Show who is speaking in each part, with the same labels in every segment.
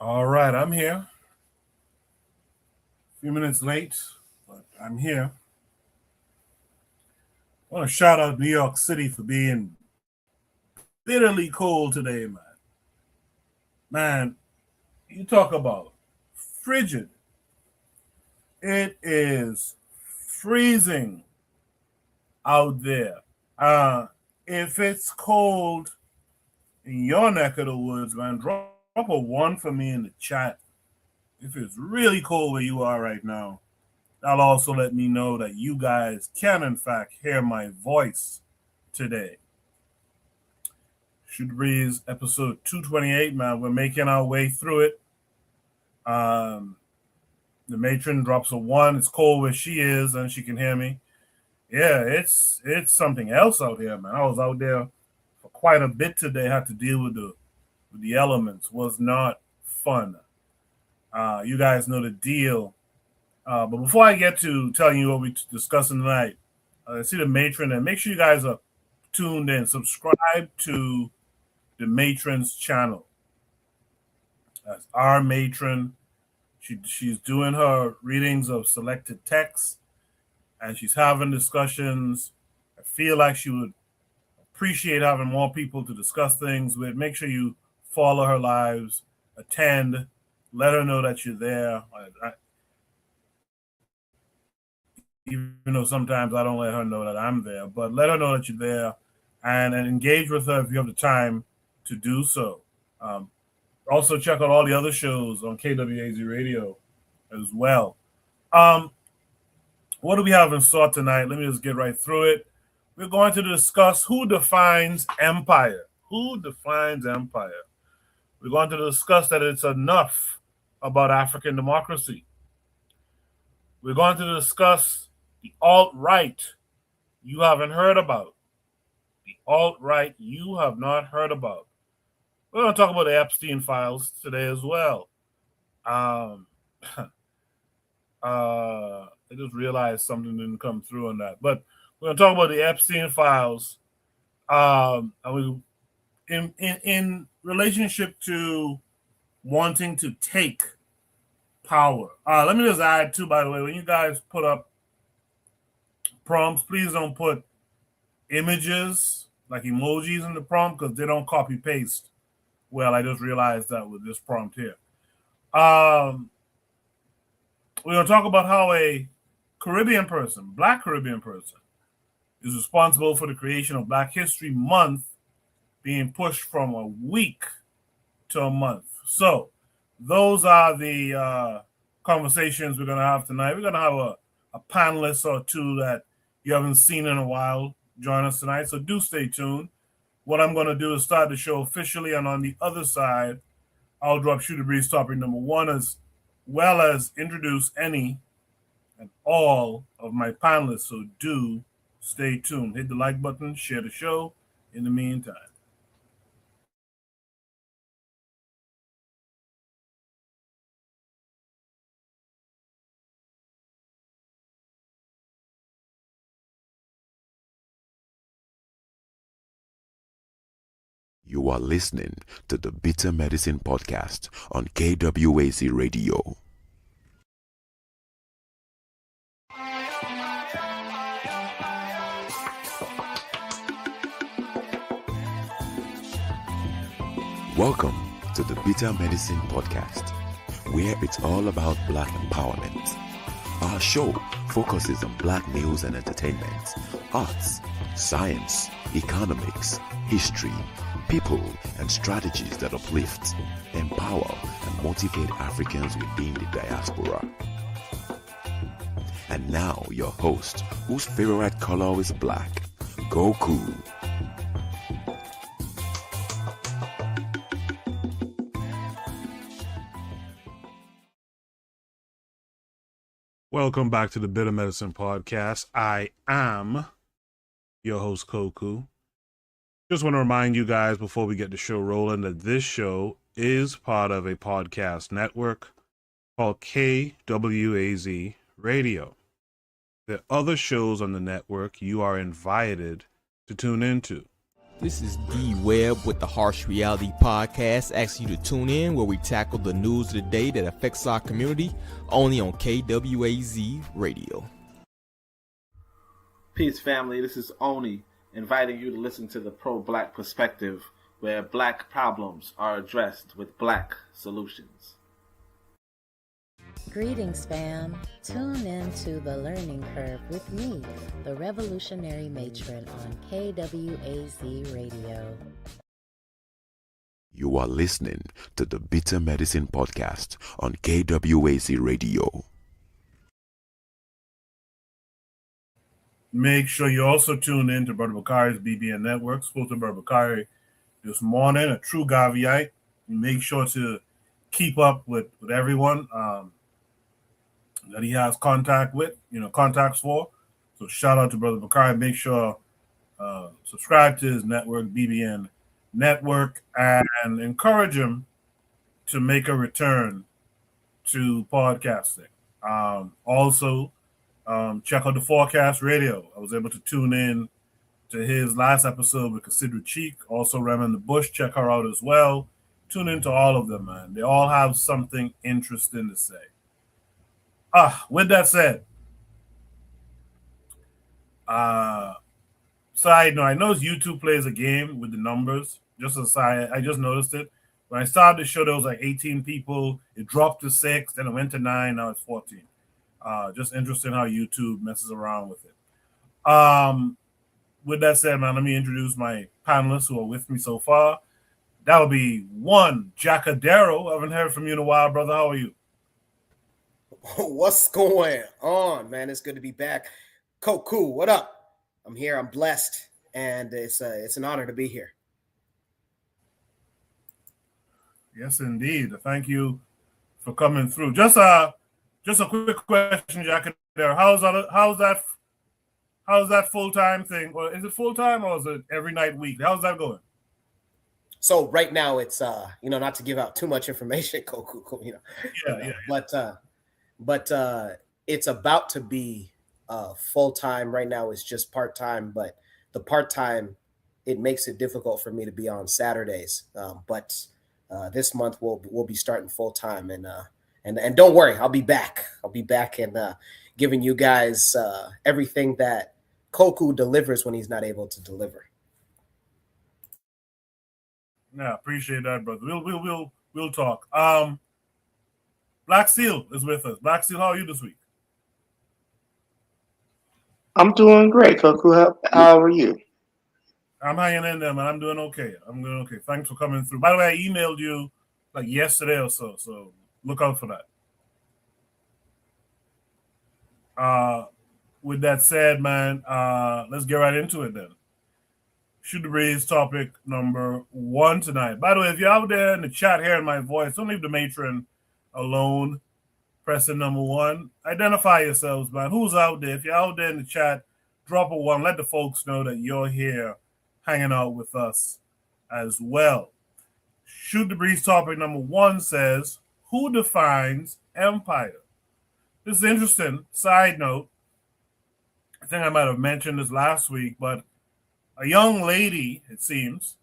Speaker 1: All right, I'm here. A few minutes late, but I'm here. I want to shout out New York City for being bitterly cold today, man. Man, you talk about frigid. It is freezing out there. Uh, if it's cold in your neck of the woods, man, drop a one for me in the chat. If it's really cold where you are right now, that'll also let me know that you guys can, in fact, hear my voice today. Shoot Breeze episode 228, man. We're making our way through it. The matron drops a one. It's cold where she is, and she can hear me. Yeah, it's something else out here, man. I was out there for quite a bit today. Had to deal with the elements. Was not fun. You guys know the deal. But before I get to telling you what we're discussing tonight, I see the matron, and make sure you guys are tuned in. Subscribe to the matron's channel. That's our matron. She's doing her readings of selected texts, and she's having discussions. I feel like she would appreciate having more people to discuss things with. Make sure you follow her lives, attend, let her know that you're there. Even though sometimes I don't let her know that I'm there, but let her know that you're there and engage with her if you have the time to do so. Also, check out all the other shows on KWAZ Radio as well. What do we have in store tonight? Let me just get right through it. We're going to discuss who defines empire. Who defines empire? We're going to discuss that it's enough about African democracy. We're going to discuss the alt-right you haven't heard about. The alt-right you have not heard about. We're going to talk about the Epstein files today as well. I just realized something didn't come through on that. But we're going to talk about the Epstein files in relationship to wanting to take power. Let me just add, too, by the way, when you guys put up prompts, please don't put images like emojis in the prompt because they don't copy paste. Well, I just realized that with this prompt here. We're going to talk about how a Caribbean person, Black Caribbean person, is responsible for the creation of Black History Month being pushed from a week to a month. So those are the conversations we're going to have tonight. We're going to have a panelist or two that you haven't seen in a while join us tonight, so do stay tuned. What I'm going to do is start the show officially, and on the other side, I'll drop Shoot the Breeze topic number one, as well as introduce any and all of my panelists. So do stay tuned. Hit the like button, share the show. In the meantime,
Speaker 2: You are listening to the Bitter Medicine Podcast on KWAC Radio. Welcome to the Bitter Medicine Podcast, where it's all about Black empowerment. Our show focuses on Black news and entertainment, arts, science, economics, history, people, and strategies that uplift, empower, and motivate Africans within the diaspora. And now, your host, whose favorite color is black, Goku.
Speaker 1: welcome back to the Bitter Medicine Podcast. I am your host, Koku. Just want to remind you guys before we get the show rolling that this show is part of a podcast network called KWAZ Radio. There are other shows on the network you are invited to tune into.
Speaker 3: This is D Webb with the Harsh Reality Podcast, asking you to tune in where we tackle the news of the day that affects our community, only on KWAZ Radio.
Speaker 4: Peace, family. This is Oni, inviting you to listen to the pro-black perspective, where black problems are addressed with black solutions.
Speaker 5: Greetings, fam. Tune in to The Learning Curve with me, the revolutionary matron on KWAZ Radio.
Speaker 2: You are listening to the Bitter Medicine Podcast on KWAZ Radio.
Speaker 1: Make sure you also tune in to Brother Bakari's BBN Network. Spoke to Brother Bakari this morning, a true Gaviite. Make sure to keep up with everyone that he has contacts for. So shout out to Brother Bakari. Make sure subscribe to his network, BBN Network, and encourage him to make a return to podcasting. Also, check out the Forecast Radio. I was able to tune in to his last episode with Considerate Cheek. Also, Reverend the Bush, check her out as well. Tune into all of them, man. They all have something interesting to say. With that said, side note, I know YouTube plays a game with the numbers. Just a side, I just noticed it. When I started the show, there was like 18 people. It dropped to 6, then it went to 9, now it's 14. Just interesting how YouTube messes around with it. With that said, man, let me introduce my panelists who are with me so far. That would be one, Jackadero. I haven't heard from you in a while, brother. How are you?
Speaker 6: What's going on, man? It's good to be back. Koku, what up? I'm here. I'm blessed, and it's an honor to be here.
Speaker 1: Yes, indeed. Thank you for coming through. Just a quick question, Jackadero. How's that full-time thing? Or is it full-time or is it every night, week? How's that going?
Speaker 6: So right now it's not to give out too much information, Koku, but it's about to be full-time. Right now it's just part-time, but the part-time, it makes it difficult for me to be on Saturdays. But this month we'll be starting full-time, and don't worry, I'll be back and giving you guys everything that Koku delivers when he's not able to deliver.
Speaker 1: Yeah, appreciate that, brother. We'll talk. Black Seal is with us. Black Seal, how are you this week?
Speaker 7: I'm doing great, Koku. How are you?
Speaker 1: I'm hanging in there, man. I'm doing okay. Thanks for coming through. By the way, I emailed you like yesterday or so look out for that. With that said, man, let's get right into it then. Shoot the breeze topic number 1 tonight. By the way, if you're out there in the chat hearing my voice, don't leave the matron alone. Pressing number 1. Identify yourselves, man. Who's out there? If you're out there in the chat, drop a 1. Let the folks know that you're here hanging out with us as well. Shoot the breeze topic number 1 says, who defines empire? This is interesting. Side note, I think I might have mentioned this last week, but a young lady, it seems,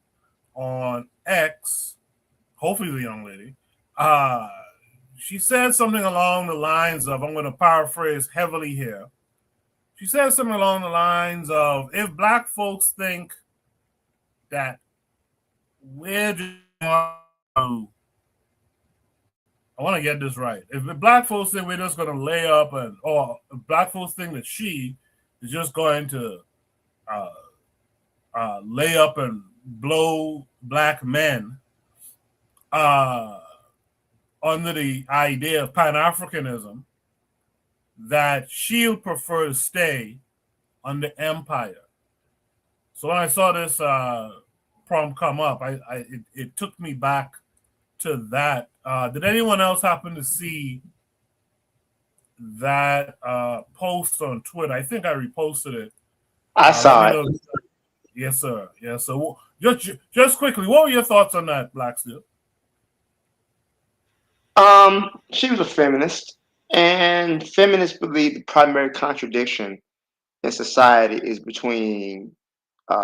Speaker 1: on X, hopefully the young lady, she said something along the lines of, I'm going to paraphrase heavily here. She said something along the lines of, if black folks think that we're just, I want to get this right. If the black folks think we're just going to lay up, or black folks think that she is just going to lay up and blow black men under the idea of Pan-Africanism, that she'll prefer to stay under empire. So when I saw this prompt come up, it took me back to that. Did anyone else happen to see that post on Twitter? I think I reposted it.
Speaker 7: I saw it.
Speaker 1: Yes, sir. Yes, sir. Well, just quickly, what were your thoughts on that, Black Steel?
Speaker 7: She was a feminist, and feminists believe the primary contradiction in society is between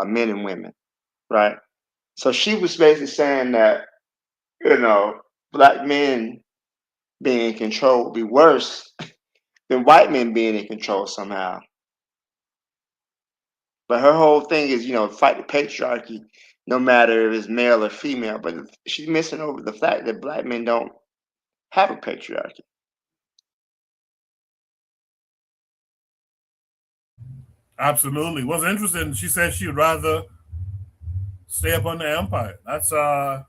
Speaker 7: men and women. right? So she was basically saying that, black men being in control would be worse than white men being in control somehow. But her whole thing is, fight the patriarchy, no matter if it's male or female. But she's missing over the fact that black men don't have a patriarchy.
Speaker 1: Absolutely. What's interesting, she said she would rather stay up under empire. That's so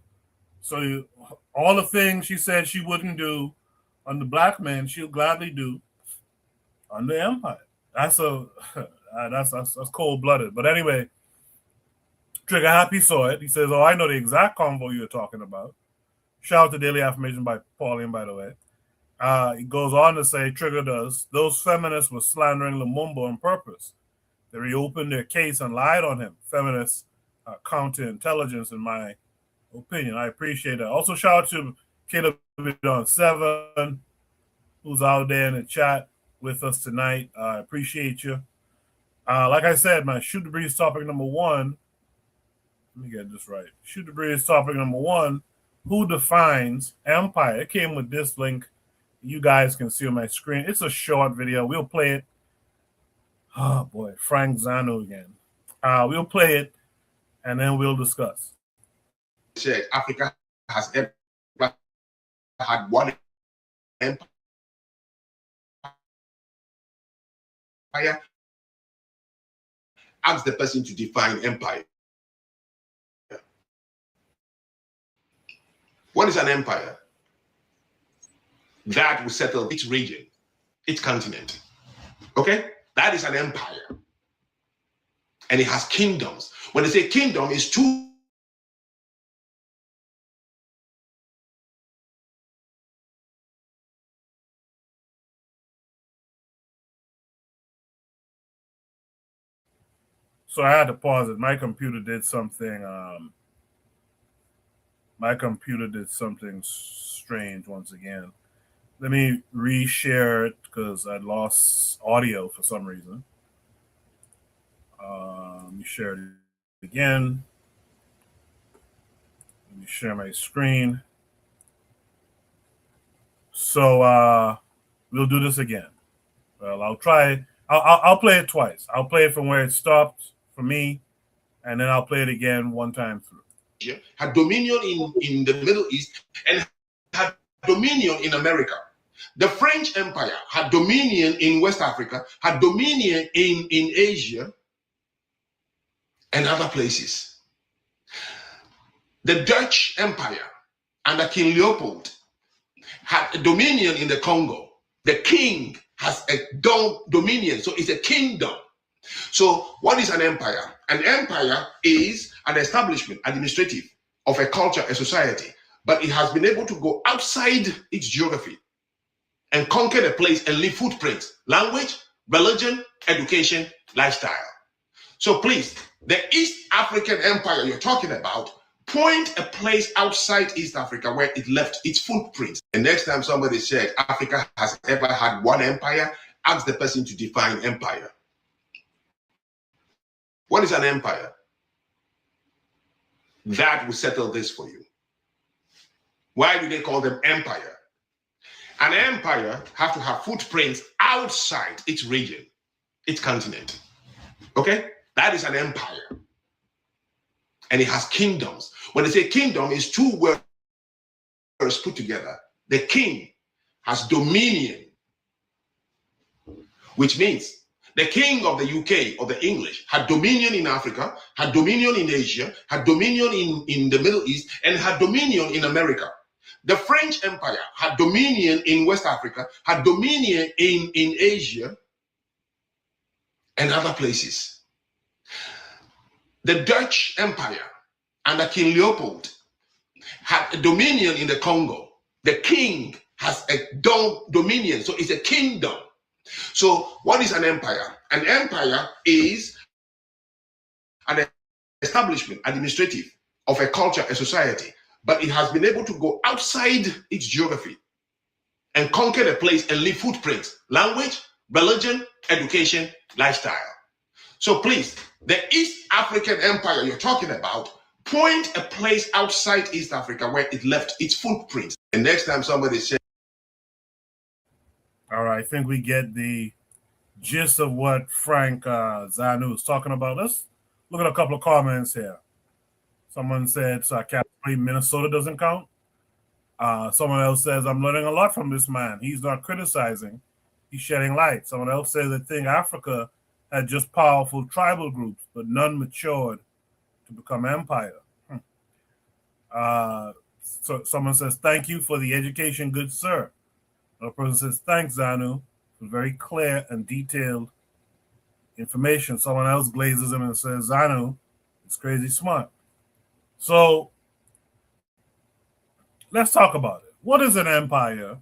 Speaker 1: all the things she said she wouldn't do under black men, she'll gladly do under empire. That's that's cold blooded. But anyway, Trigger Happy saw it. He says, "Oh, I know the exact convo you're talking about." Shout out to Daily Affirmation by Pauline, by the way. He goes on to say, Trigger does, those feminists were slandering Lumumba on purpose. They reopened their case and lied on him. Feminists counterintelligence, in my opinion. I appreciate that. Also, shout out to Caleb on 7, who's out there in the chat with us tonight. I appreciate you. Like I said, my Shoot the Breeze topic number 1. Let me get this right. Shoot the Breeze topic number 1. Who defines empire? It came with this link. You guys can see on my screen. It's a short video. We'll play it. Oh boy, Frank Zano again. We'll play it and then we'll discuss.
Speaker 8: Africa has ever had one empire. Ask the person to define empire. What is an empire? That will settle its region, its continent. Okay? That is an empire. And it has kingdoms. When they say kingdom, it's two.
Speaker 1: So I had to pause it. My computer did something. Strange once again. Let me reshare it because I lost audio for some reason. Let me share it again. Let me share my screen. So we'll do this again. Well, I'll try. I'll play it twice. I'll play it from where it stopped for me, and then I'll play it again one time through.
Speaker 8: Had dominion in the Middle East and had dominion in America. The French Empire had dominion in West Africa, had dominion in Asia and other places. The Dutch Empire under King Leopold had a dominion in the Congo. The king has a dominion, so it's a kingdom. So what is an empire? An empire is an establishment, administrative, of a culture, a society, but it has been able to go outside its geography and conquer the place and leave footprints, language, religion, education, lifestyle. So please, the East African Empire you're talking about, point a place outside East Africa where it left its footprints. And next time somebody said Africa has ever had one empire, ask the person to define empire. What is an empire? That will settle this for you. Why do they call them empire? An empire has to have footprints outside its region, its continent. Okay? That is an empire. And it has kingdoms. When they say kingdom, it's two words put together. The king has dominion, which means the king of the UK or the English had dominion in Africa, had dominion in Asia, had dominion in the Middle East, and had dominion in America. The French Empire had dominion in West Africa, had dominion in Asia, and other places. The Dutch Empire under King Leopold had a dominion in the Congo. The king has a dominion, so it's a kingdom. So what is an empire? An empire is an establishment, administrative, of a culture, a society, but it has been able to go outside its geography and conquer the place and leave footprints, language, religion, education, lifestyle. So please, the East African Empire you're talking about, point a place outside East Africa where it left its footprints. And next time somebody says,
Speaker 1: all right, I think we get the gist of what Frank Zanu is talking about. Let's look at a couple of comments here. Someone said, sarcastically, Minnesota doesn't count. Someone else says, I'm learning a lot from this man. He's not criticizing. He's shedding light. Someone else says, I think Africa had just powerful tribal groups, but none matured to become empire. So someone says, thank you for the education, good sir. Another person says, thanks, Zanu. For very clear and detailed information. Someone else glazes him and says, Zanu is crazy smart. So let's talk about it. What is an empire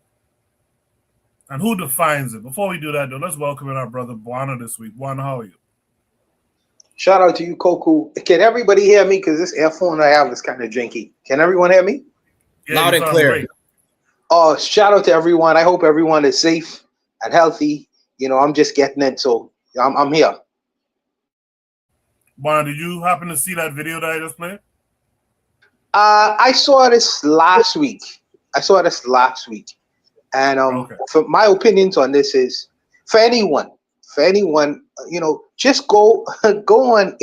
Speaker 1: and who defines it? Before we do that, though, let's welcome in our brother Buana this week. Buana, how are you?
Speaker 9: Shout out to you, Koku. Can everybody hear me? Because this earphone I have is kind of janky. Can everyone hear me?
Speaker 1: Yeah,
Speaker 6: Loud and clear.
Speaker 1: Great.
Speaker 9: Oh, shout out to everyone. I hope everyone is safe and healthy. You know, I'm just getting it, so I'm here.
Speaker 1: Buana, did you happen to see that video that I just played?
Speaker 9: I saw this last week. And
Speaker 1: Okay.
Speaker 9: for my opinions on this is for anyone, you know, just go on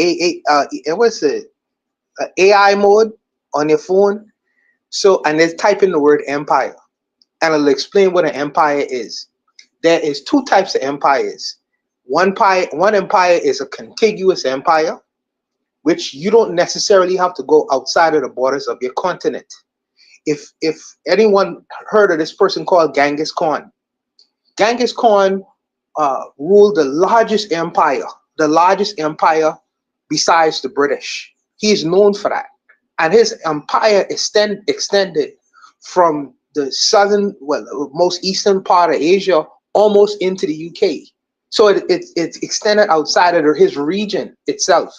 Speaker 9: AI mode on your phone. So and then type in the word empire, and it'll explain what an empire is. There is two types of empires. One empire is a contiguous empire, which you don't necessarily have to go outside of the borders of your continent. If anyone heard of this person called Genghis Khan, Genghis Khan ruled the largest empire besides the British. He is known for that. And his empire extended from the most eastern part of Asia almost into the UK. So it extended outside of his region itself.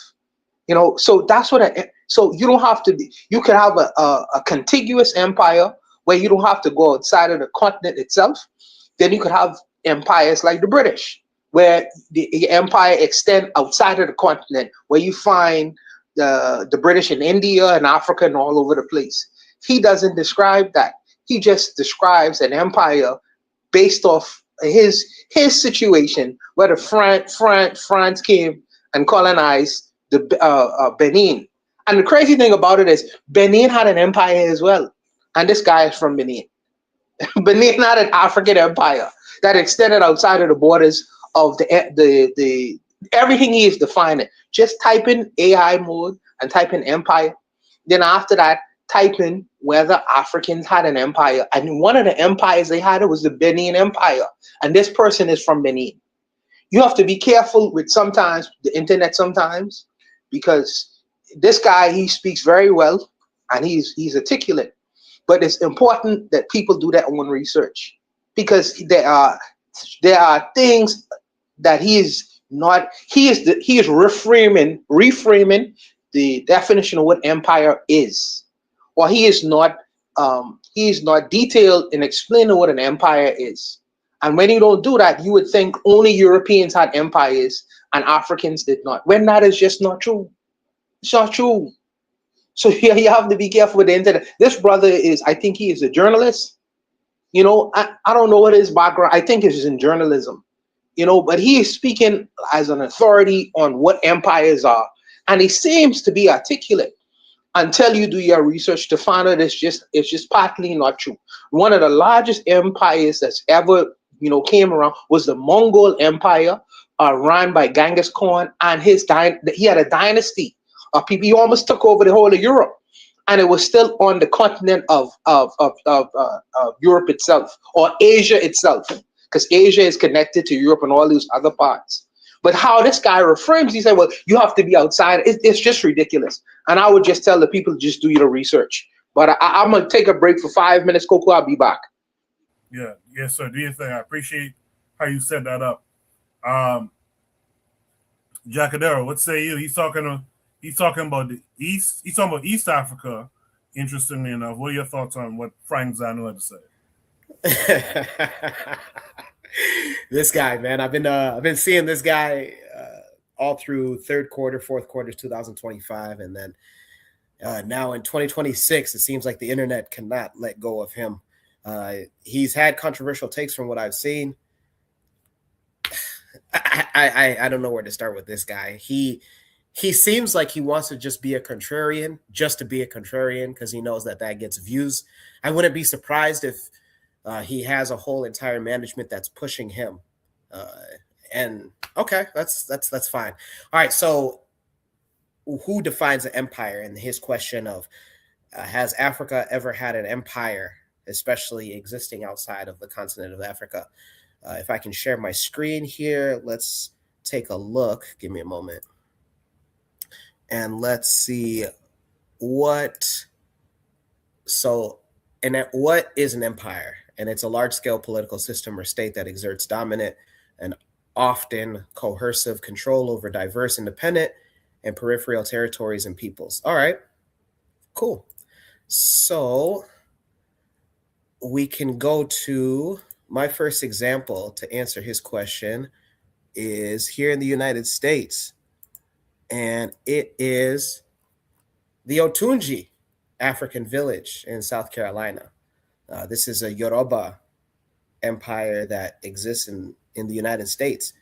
Speaker 9: You know, so that's what so you don't have to be, you can have a contiguous empire where you don't have to go outside of the continent itself. Then you could have empires like the British, where the empire extend outside of the continent, where you find the British in India and Africa and all over the place. He doesn't describe that. He just describes an empire based off his situation, where France came and colonized the Benin. And the crazy thing about it is Benin had an empire as well. And this guy is from Benin. Benin had an African empire that extended outside of the borders of the everything he is defining. Just type in AI mode and type in empire. Then after that, type in whether Africans had an empire. And one of the empires they had, it was the Benin Empire. And this person is from Benin. You have to be careful with sometimes the internet sometimes, because this guy, he speaks very well and he's articulate. But it's important that people do their own research, because there are things that he is reframing the definition of what empire is, or he is not detailed in explaining what an empire is. And when you don't do that, you would think only Europeans had empires and Africans did not. When that is just not true. It's not true. So you have to be careful with the internet. This brother I think he is a journalist. You know, I don't know what his background, I think it's in journalism. You know, but he is speaking as an authority on what empires are. And he seems to be articulate until you do your research to find out it's just partly not true. One of the largest empires that's ever, you know, came around was the Mongol Empire, run by Genghis Khan, and he had a dynasty of people. He almost took over the whole of Europe, and it was still on the continent of Europe itself, or Asia itself, because Asia is connected to Europe and all these other parts. But how this guy reframes, he said, well, you have to be outside. It's just ridiculous. And I would just tell the people, just do your research. But I'm going to take a break for 5 minutes. Coco, I'll be back.
Speaker 1: Yeah, yes, sir. Do your thing. I appreciate how you set that up. Jacadero, what say you? He's talking about the East. He's talking about East Africa. Interestingly enough, what are your thoughts on what Frank Zanu had to say?
Speaker 6: This guy, man, I've been seeing this guy all through third quarter, fourth quarter 2025, and then now in 2026, it seems like the internet cannot let go of him. He's had controversial takes from what I've seen. I don't know where to start with this guy. He seems like he wants to just be a contrarian, just to be a contrarian, because he knows that gets views. I wouldn't be surprised if he has a whole entire management that's pushing him. And okay, that's fine. All right, so who defines an empire? And his question of has Africa ever had an empire, especially existing outside of the continent of Africa? If I can share my screen here, let's take a look. Give me a moment. And let's see what is an empire? And it's a large-scale political system or state that exerts dominant and often coercive control over diverse, independent, and peripheral territories and peoples. All right, cool. So we can go to my first example to answer his question is here in the United States, and it is the Otunji African village in South Carolina. This is a Yoruba empire that exists in the United States.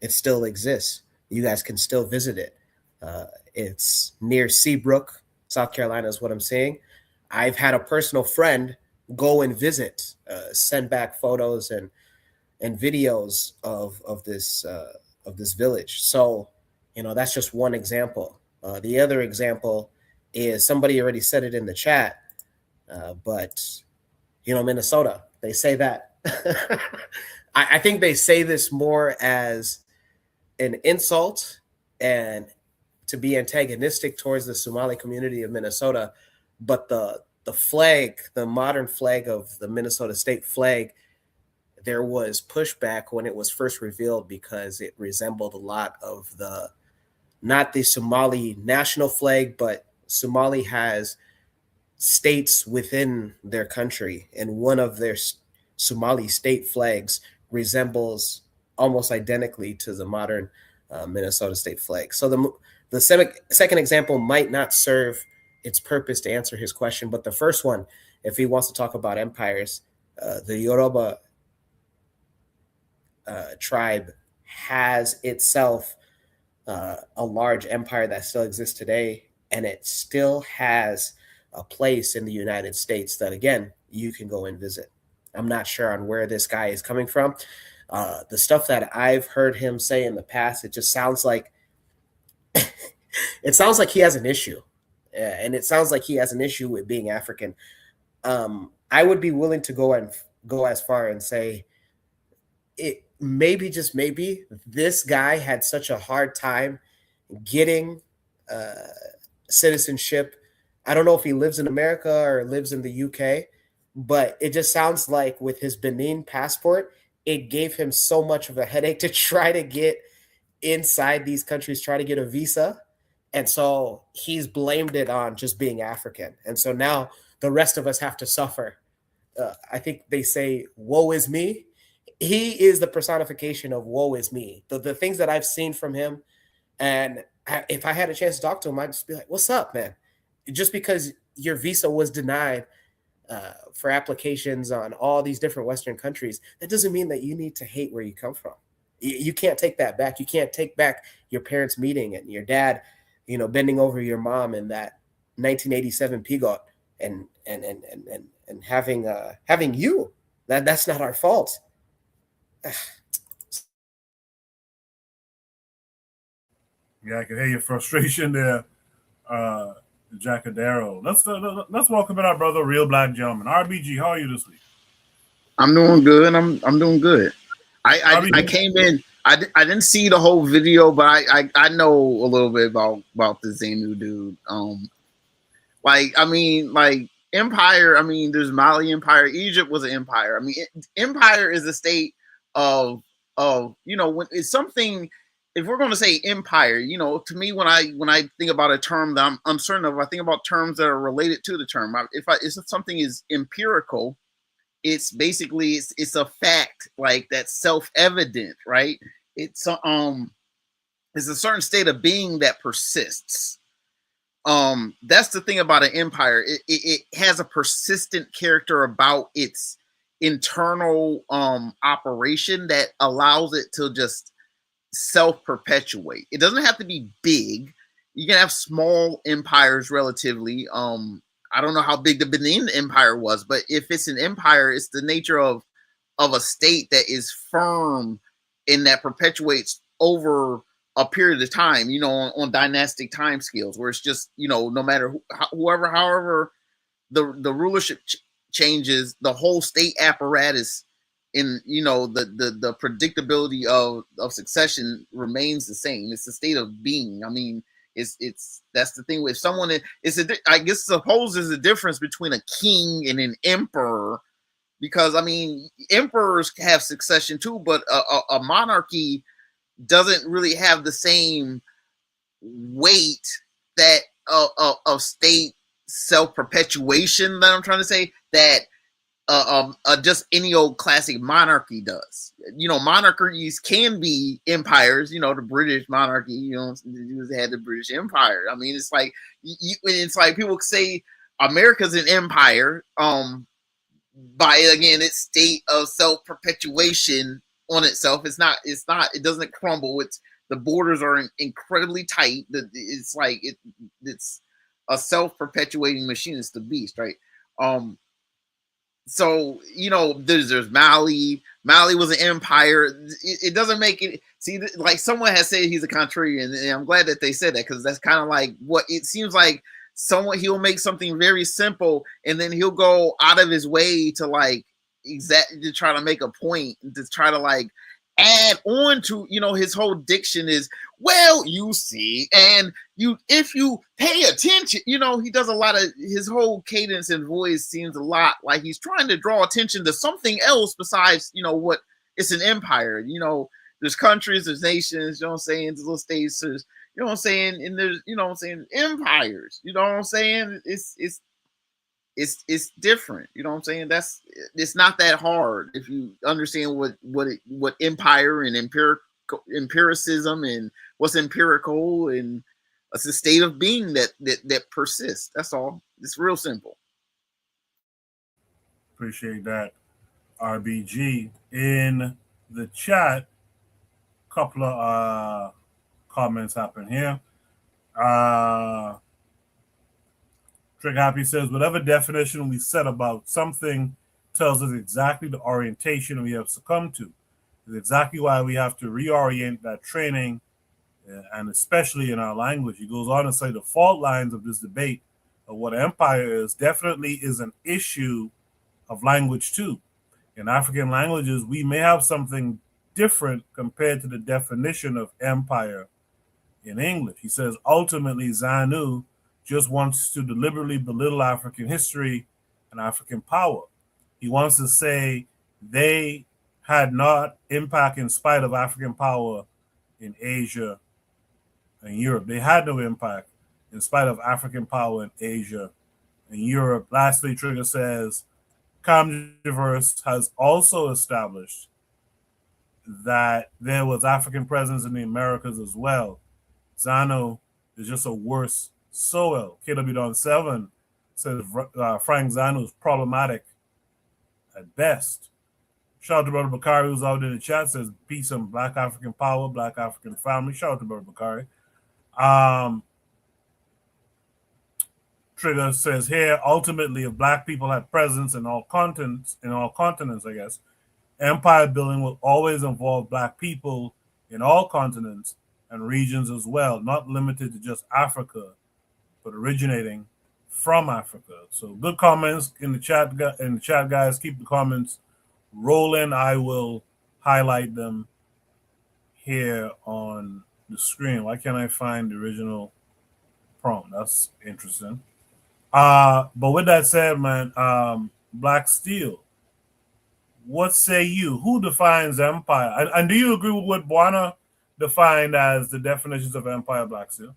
Speaker 6: It still exists. You guys can still visit it. It's near Seabrook, South Carolina is what I'm saying. I've had a personal friend go and visit, send back photos and videos of this village. So, that's just one example. The other example is somebody already said it in the chat, but Minnesota, they say that. I think they say this more as an insult and to be antagonistic towards the Somali community of Minnesota, but the flag, the modern flag of the Minnesota state flag, there was pushback when it was first revealed because it resembled a lot of not the Somali national flag, but Somali has states within their country, and one of their Somali state flags resembles almost identically to the modern Minnesota state flag. So the second example might not serve its purpose to answer his question, but the first one, if he wants to talk about empires, the Yoruba tribe has itself a large empire that still exists today, and it still has a place in the United States that, again, you can go and visit. I'm not sure on where this guy is coming from. The stuff that I've heard him say in the past, it just sounds like he has an issue. And it sounds like he has an issue with being African. I would be willing to go as far and say it maybe, just maybe, this guy had such a hard time getting citizenship. I don't know if he lives in America or lives in the UK, but it just sounds like with his Benin passport, it gave him so much of a headache to try to get inside these countries, try to get a visa. And so he's blamed it on just being African. And so now the rest of us have to suffer. I think they say, woe is me. He is the personification of woe is me. The things that I've seen from him, and if I had a chance to talk to him, I'd just be like, what's up, man? Just because your visa was denied for applications on all these different Western countries, that doesn't mean that you need to hate where you come from. You can't take that back. You can't take back your parents' meeting and your dad, bending over your mom in that 1987 Pigot and having you. That's not our fault.
Speaker 1: Yeah, I can hear your frustration there, Jackadero. Let's welcome in our brother, Real Black Gentleman. RBG, how are you this week?
Speaker 10: I'm doing good. I'm doing good. I came in. I didn't see the whole video, but I know a little bit about the Zenu dude. Empire. I mean, there's Mali Empire. Egypt was an empire. I mean, empire is a state of when it's something. If we're going to say empire, to me, when I think about a term that I'm uncertain of, I think about terms that are related to the term. If something is empirical, it's basically it's a fact, like that's self-evident, right? It's It's a certain state of being that persists. That's the thing about an empire. It has a persistent character about its internal operation that allows it to just self-perpetuate. It doesn't have to be big. You can have small empires relatively. I don't know how big the Benin Empire was, but if it's an empire, it's the nature of a state that is firm and that perpetuates over a period of time, on dynastic time scales, where it's just, no matter however the rulership changes, the whole state apparatus in, the predictability of succession remains the same. It's a state of being. I mean, it's that's the thing with someone. I guess suppose there's a difference between a king and an emperor, because I mean, emperors have succession too, but a monarchy doesn't really have the same weight that of state self-perpetuation that I'm trying to say that just any old classic monarchy does. Monarchies can be empires. The British monarchy, had the British Empire. I mean, it's like it's like people say America's an empire by, again, its state of self-perpetuation on itself. It doesn't crumble. The borders are incredibly tight. It's like it's a self-perpetuating machine. It's the beast, right? So there's Mali. Mali was an empire. It doesn't make it. See, like someone has said he's a contrarian, and I'm glad that they said that, because that's kind of like what it seems like. He'll make something very simple, and then he'll go out of his way to to try to make a point, to try to add on to, his whole diction is, well, you see, and if you pay attention, he does a lot of, his whole cadence and voice seems a lot like he's trying to draw attention to something else besides, what it's an empire. There's countries, there's nations, you know what I'm saying, there's little states, there's, you know what I'm saying, and there's, you know what I'm saying, empires, you know what I'm saying, it's different, you know what I'm saying. It's not that hard if you understand what empire and empiricism and what's empirical, and it's a state of being that persists. That's all. It's real simple.
Speaker 1: Appreciate that, RBG. In the chat, couple of comments happen here. Trick Happy says, whatever definition we set about something tells us exactly the orientation we have succumbed to. It's exactly why we have to reorient that training, and especially in our language. He goes on to say the fault lines of this debate of what empire is definitely is an issue of language too. In African languages, we may have something different compared to the definition of empire in English. He says, ultimately, ZANU just wants to deliberately belittle African history and African power. He wants to say they had not impact in spite of African power in Asia and Europe. They had no impact in spite of African power in Asia and Europe. Lastly, Trigger says, Comdiverse has also established that there was African presence in the Americas as well. ZANU is just a worse soil. KW Don 7 says Frank ZANU is problematic at best. Shout out to Brother Bakari, who's out in the chat, says peace and Black African power, Black African family. Shout out to Brother Bakari. Trigger says here, ultimately, if Black people had presence in all continents, I guess, empire building will always involve Black people in all continents and regions as well, not limited to just Africa, but originating from Africa. So good comments in the chat, guys. Keep the comments rolling. I will highlight them here on the screen. Why can't I find the original prompt? That's interesting. But with that said, man, Black Steel, what say you? Who defines empire? And do you agree with what Buana defined as the definitions of empire, Black Steel?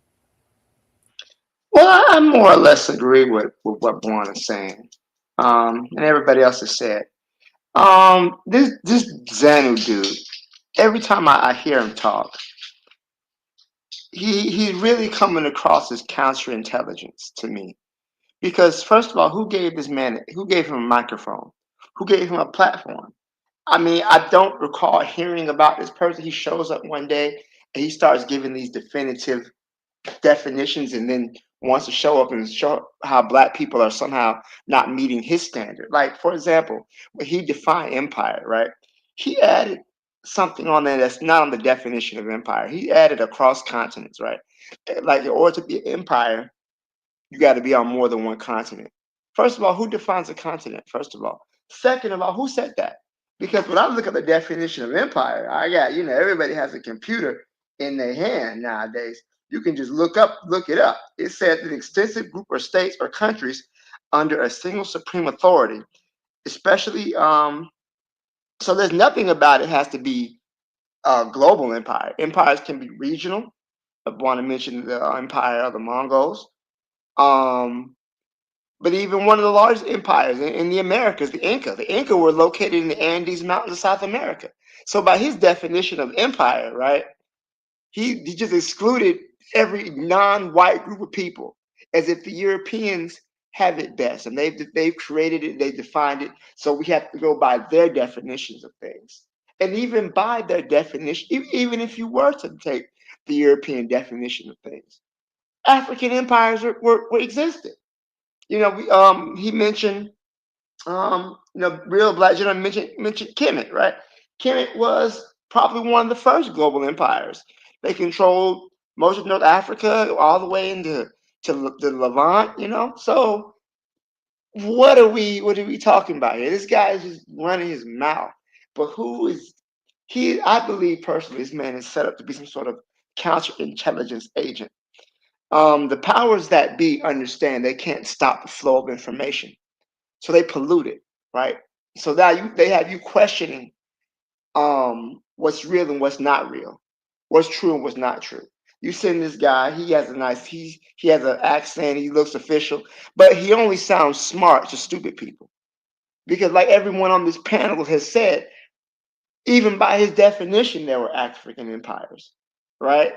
Speaker 7: Well, I more or less agree with what Buana is saying, and everybody else has said. This ZANU dude, every time I hear him talk, he's really coming across as counterintelligence to me. Because first of all, who gave him a microphone? Who gave him a platform? I mean, I don't recall hearing about this person. He shows up one day and he starts giving these definitive definitions and then wants to show up and show how black people are somehow not meeting his standard. Like, for example, when he defined empire, right? He added something on there that's not on the definition of empire. He added across continents, right? Like, in order to be an empire, you got to be on more than one continent. First of all, who defines a continent? First of all. Second of all, who said that? Because when I look at the definition of empire, I got, everybody has a computer in their hand nowadays. You can just look it up. It said an extensive group of states or countries under a single supreme authority, especially, so there's nothing about it has to be a global empire. Empires can be regional. I want to mention the empire of the Mongols. But even one of the largest empires in the Americas, the Inca were located in the Andes Mountains of South America. So by his definition of empire, right, he just excluded every non-white group of people, as if the Europeans have it best, and they've created it, they defined it. So we have to go by their definitions of things, and even by their definition, even if you were to take the European definition of things, African empires were existed. He mentioned, real black gentleman mentioned Kemet, right? Kemet was probably one of the first global empires. They controlled most of North Africa, all the way into the Levant. So what are we talking about here? This guy is just running his mouth. But who is he? I believe personally, this man is set up to be some sort of counterintelligence agent. The powers that be understand they can't stop the flow of information, so they pollute it, right? So now they have you questioning what's real and what's not real, what's true and what's not true. You send this guy, he has he has an accent, he looks official, but he only sounds smart to stupid people. Because like everyone on this panel has said, even by his definition, there were African empires, right?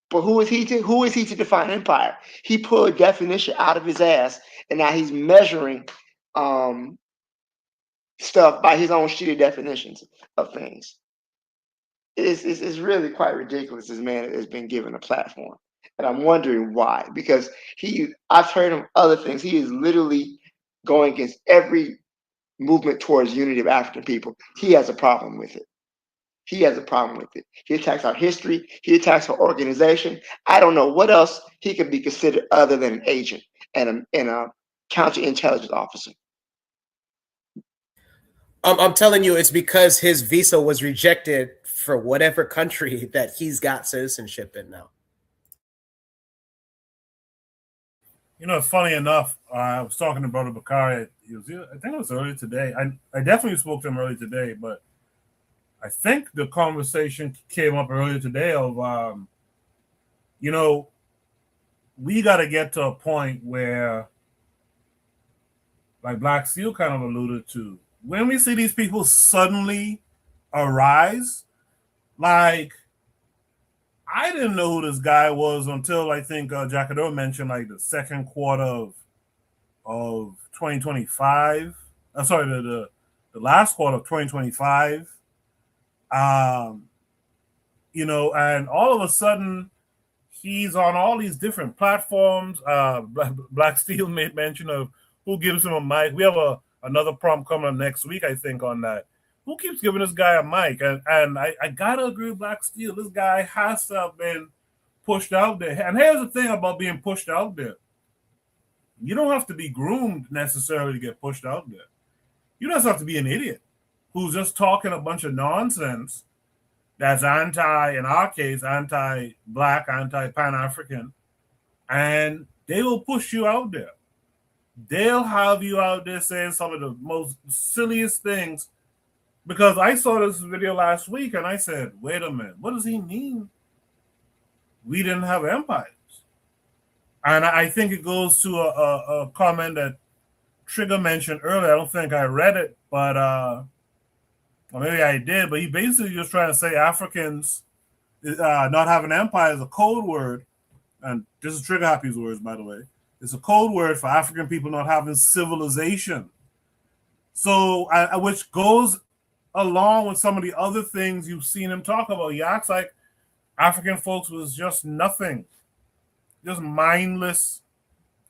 Speaker 7: But who is he to define empire? He pulled a definition out of his ass, and now he's measuring stuff by his own shitty definitions of things. It's really quite ridiculous. This man has been given a platform, and I'm wondering why. Because I've heard him other things. He is literally going against every movement towards unity of African people. He has a problem with it. He has a problem with it. He attacks our history. He attacks our organization. I don't know what else he could be considered other than an agent and a counterintelligence officer.
Speaker 6: I'm telling you, it's because his visa was rejected for whatever country that he's got citizenship in now.
Speaker 1: Funny enough, I was talking to Brother Bakari. I think it was earlier today. I definitely spoke to him earlier today, but I think the conversation came up earlier today of, we got to get to a point where, like Black Steel kind of alluded to, when we see these people suddenly arise, like, I didn't know who this guy was until I think Jacador mentioned like the second quarter of 2025. I'm sorry, the last quarter of 2025. And all of a sudden he's on all these different platforms. Black Steel made mention of who gives him a mic. We have another prompt coming up next week, I think, on that. Who keeps giving this guy a mic? And I gotta agree with Black Steel. This guy has to have been pushed out there. And here's the thing about being pushed out there. You don't have to be groomed necessarily to get pushed out there. You just have to be an idiot who's just talking a bunch of nonsense that's in our case, anti-Black, anti-Pan-African, and they will push you out there. They'll have you out there saying some of the most silliest things, because I saw this video last week and I said, wait a minute, what does he mean we didn't have empires? And I think it goes to a comment that Trigger mentioned earlier. I don't think I read it, but or maybe I did, but he basically just trying to say Africans not having empire is a code word, and this is Trigger Happy's words, by the way. It's a code word for African people not having civilization. So, which goes along with some of the other things you've seen him talk about. He acts like African folks was just nothing, just mindless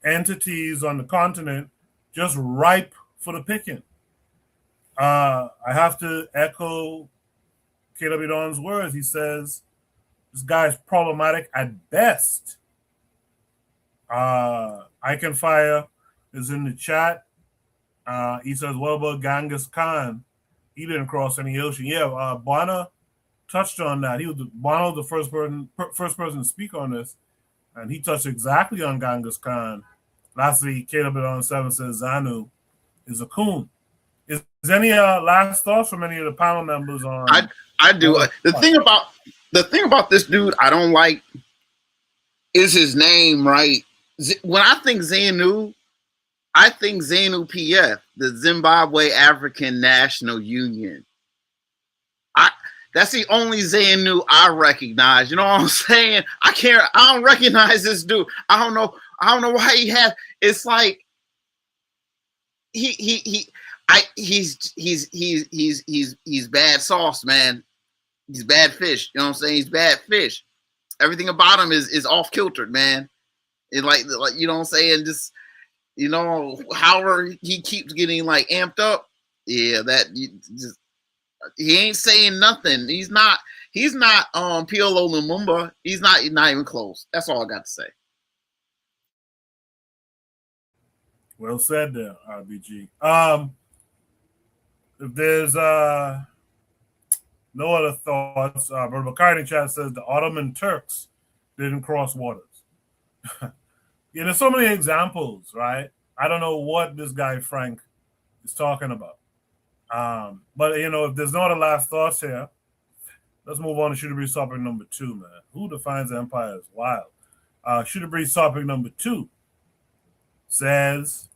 Speaker 1: entities on the continent, just ripe for the picking. I have to echo KW Don's words. He says this guy is problematic at best. I Can Fire is in the chat. He says, what about Genghis Khan? He didn't cross any ocean. Yeah, Bonner touched on that. Bonner was the first person to speak on this, and he touched exactly on Genghis Khan. Lastly, KW Don 7 says Zanu is a coon. Is any last thoughts from any of the panel members on?
Speaker 10: I do. The thing about this dude I don't like is his name, right? When I think ZANU, I think ZANU PF, the Zimbabwe African National Union. That's the only ZANU I recognize. You know what I'm saying? I don't recognize this dude. I don't know why he has. It's like he's bad sauce, man. He's bad fish. You know what I'm saying? He's bad fish. Everything about him is off kiltered, man. It like you know what I'm saying? Just however he keeps getting like amped up. Yeah, he ain't saying nothing. He's not PLO Lumumba. He's not even close. That's all I got to say.
Speaker 1: Well said there, RBG. If there's no other thoughts, Brother McCartney chat says the Ottoman Turks didn't cross waters. There's so many examples, right? I don't know what this guy Frank is talking about. But if there's no other last thoughts here, let's move on to Shooter Breeze topic number 2, man. Who defines empire as wild? Shooter Breeze topic number 2 says,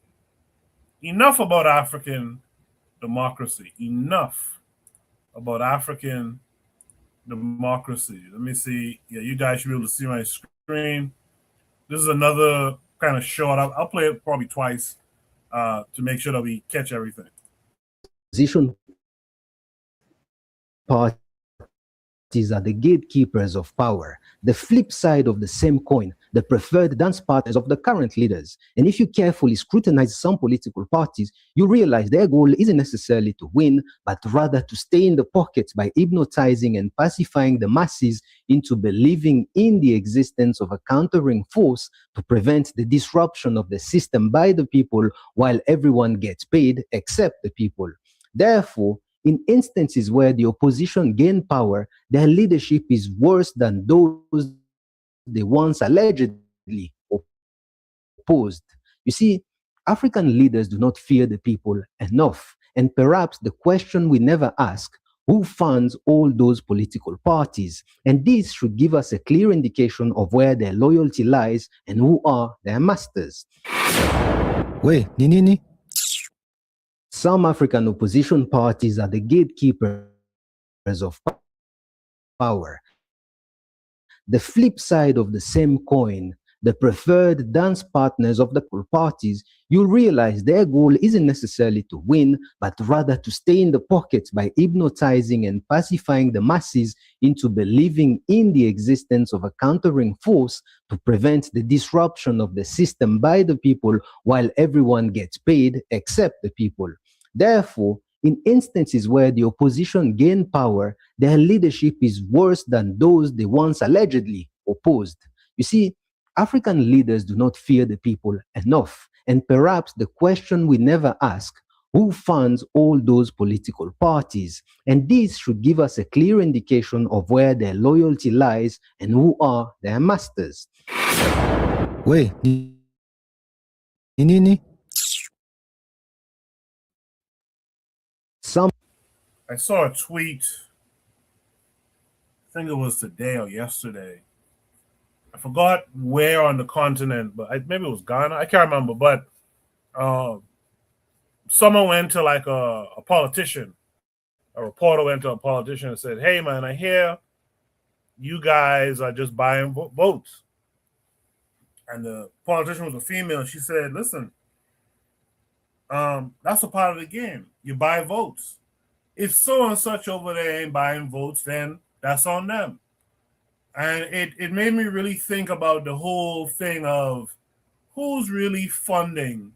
Speaker 1: enough about African democracy. Enough about African democracy. Let me see. Yeah, you guys should be able to see my screen. This is another kind of short. I'll play it probably twice to make sure that we catch everything.
Speaker 11: Position parties are the gatekeepers of power, the flip side of the same coin, the preferred dance partners of the current leaders. And if you carefully scrutinize some political parties, you realize their goal isn't necessarily to win, but rather to stay in the pockets by hypnotizing and pacifying the masses into believing in the existence of a countering force to prevent the disruption of the system by the people while everyone gets paid except the people. Therefore, in instances where the opposition gain power, their leadership is worse than those they once allegedly opposed. You see, African leaders do not fear the people enough. And perhaps the question we never ask, who funds all those political parties? And this should give us a clear indication of where their loyalty lies and who are their masters. Wait, Nini? Some African opposition parties are the gatekeepers of power. The flip side of the same coin, the preferred dance partners of the parties, you'll realize their goal isn't necessarily to win, but rather to stay in the pockets by hypnotizing and pacifying the masses into believing in the existence of a countering force to prevent the disruption of the system by the people while everyone gets paid except the people. Therefore, in instances where the opposition gain power, their leadership is worse than those they once allegedly opposed. You see, African leaders do not fear the people enough. And perhaps the question we never ask, who funds all those political parties? And this should give us a clear indication of where their loyalty lies and who are their masters. Wait, Nini?
Speaker 1: I saw a tweet, I think it was today or yesterday. I forgot where on the continent, but maybe it was Ghana. I can't remember. But someone went to like a politician. A reporter went to a politician and said, hey, man, I hear you guys are just buying votes. And the politician was a female. She said, listen, that's a part of the game. You buy votes. If so and such over there ain't buying votes, then that's on them. And it made me really think about the whole thing of who's really funding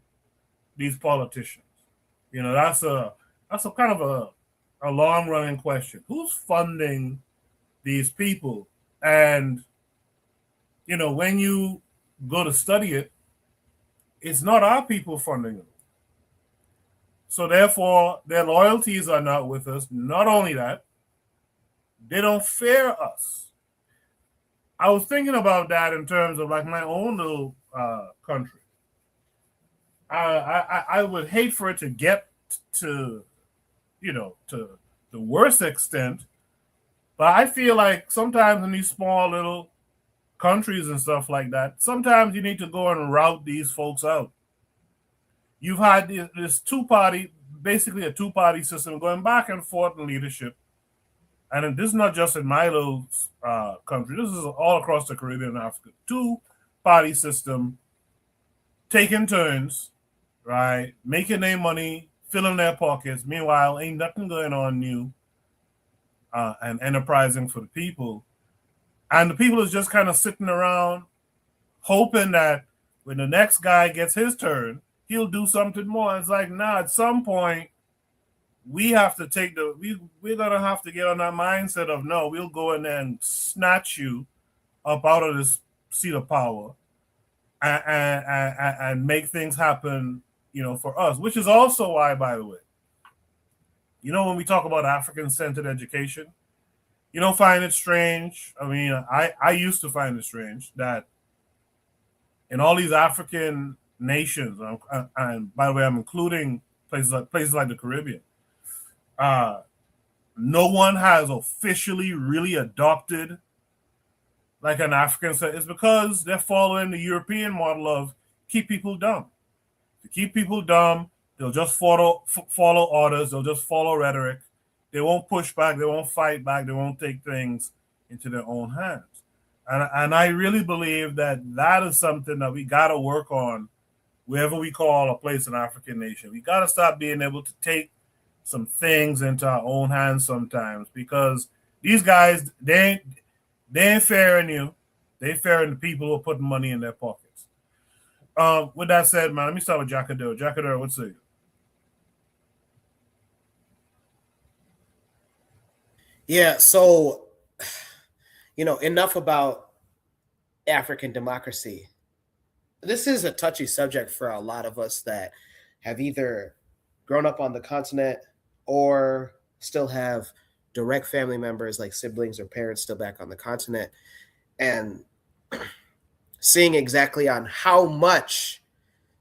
Speaker 1: these politicians. You know, that's a kind of a long running question. Who's funding these people? And you know, when you go to study it, it's not our people funding them. So therefore, their loyalties are not with us. Not only that, they don't fear us. I was thinking about that in terms of like my own little country. I would hate for it to get to, you know, to the worst extent, but I feel like sometimes in these small little countries and stuff like that, sometimes you need to go and route these folks out. You've had this basically a two-party system going back and forth in leadership. And this is not just in my little country. This is all across the Caribbean and Africa. Two-party system, taking turns, right? Making their money, filling their pockets. Meanwhile, ain't nothing going on new and enterprising for the people. And the people is just kind of sitting around hoping that when the next guy gets his turn, he'll do something more. It's like, nah, at some point, we have to we're going to have to get on that mindset of, no, we'll go in there and snatch you up out of this seat of power and make things happen, you know, for us, which is also why, by the way, you know, when we talk about African-centered education, you don't find it strange. I mean, I used to find it strange that in all these African nations, and by the way, I'm including places like the Caribbean, no one has officially really adopted like an African set. It's because they're following the European model of keep people dumb. To keep people dumb, they'll just follow orders. They'll just follow rhetoric. They won't push back. They won't fight back. They won't take things into their own hands. And I really believe that is something that we got to work on wherever we call a place an African nation. We got to stop being able to take some things into our own hands sometimes, because these guys, they ain't fairing you. They fairing the people who are putting money in their pockets. With that said, man, let me start with Jacadero. Jacadero, what's it?
Speaker 6: Yeah, so, you know, enough about African democracy. This is a touchy subject for a lot of us that have either grown up on the continent or still have direct family members like siblings or parents still back on the continent, and seeing exactly on how much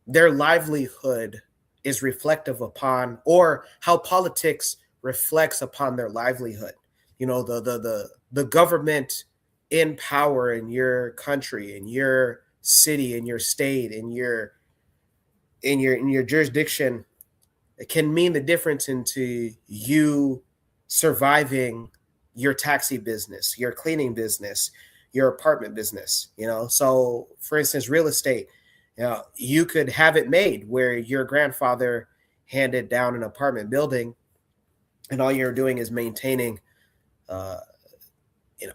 Speaker 6: their livelihood is reflective upon, or how politics reflects upon their livelihood. You know, the government in power in your country, in your city, in your state, in your jurisdiction, it can mean the difference into you surviving your taxi business, your cleaning business, your apartment business. You know, so for instance, real estate, you know, you could have it made where your grandfather handed down an apartment building, and all you're doing is maintaining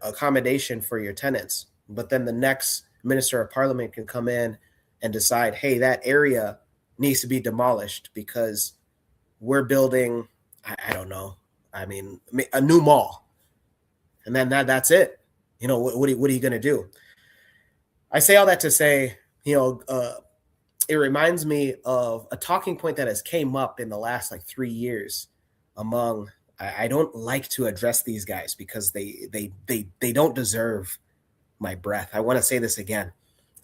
Speaker 6: accommodation for your tenants. But then the next minister of parliament can come in and decide, hey, that area needs to be demolished because we're building, I don't know, I mean, a new mall. And then that's it. You know, what are you going to do? I say all that to say, you know, it reminds me of a talking point that has came up in the last like 3 years among, I don't like to address these guys because they don't deserve my breath. I want to say this again.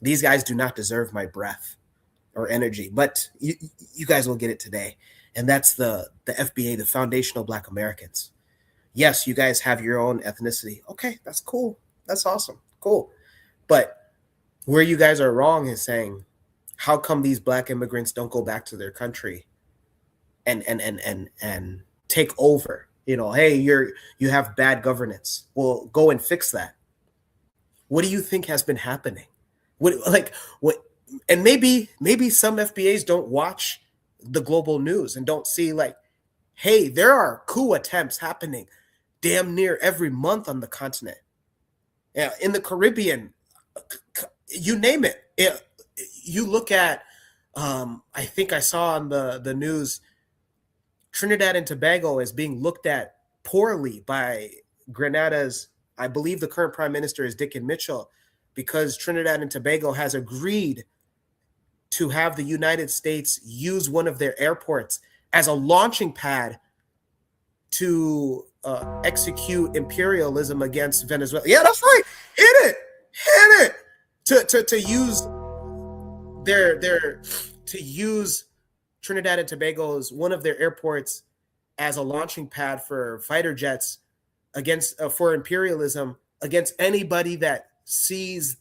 Speaker 6: These guys do not deserve my breath or energy, but you guys will get it today. And that's the FBA, the Foundational Black Americans. Yes, you guys have your own ethnicity. Okay, that's cool. That's awesome. Cool. But where you guys are wrong is saying, how come these Black immigrants don't go back to their country and take over? You know, hey, you have bad governance. Well, go and fix that. What do you think has been happening? What? And maybe some FBAs don't watch the global news and don't see like, hey, there are coup attempts happening damn near every month on the continent. Yeah, in the Caribbean, you name it. You look at, I think I saw on the news, Trinidad and Tobago is being looked at poorly by Grenada's, I believe the current prime minister is Dickon Mitchell, because Trinidad and Tobago has agreed to have the United States use one of their airports as a launching pad to execute imperialism against Venezuela. Yeah, that's right. Hit it. To use to use Trinidad and Tobago's one of their airports as a launching pad for fighter jets against for imperialism against anybody that sees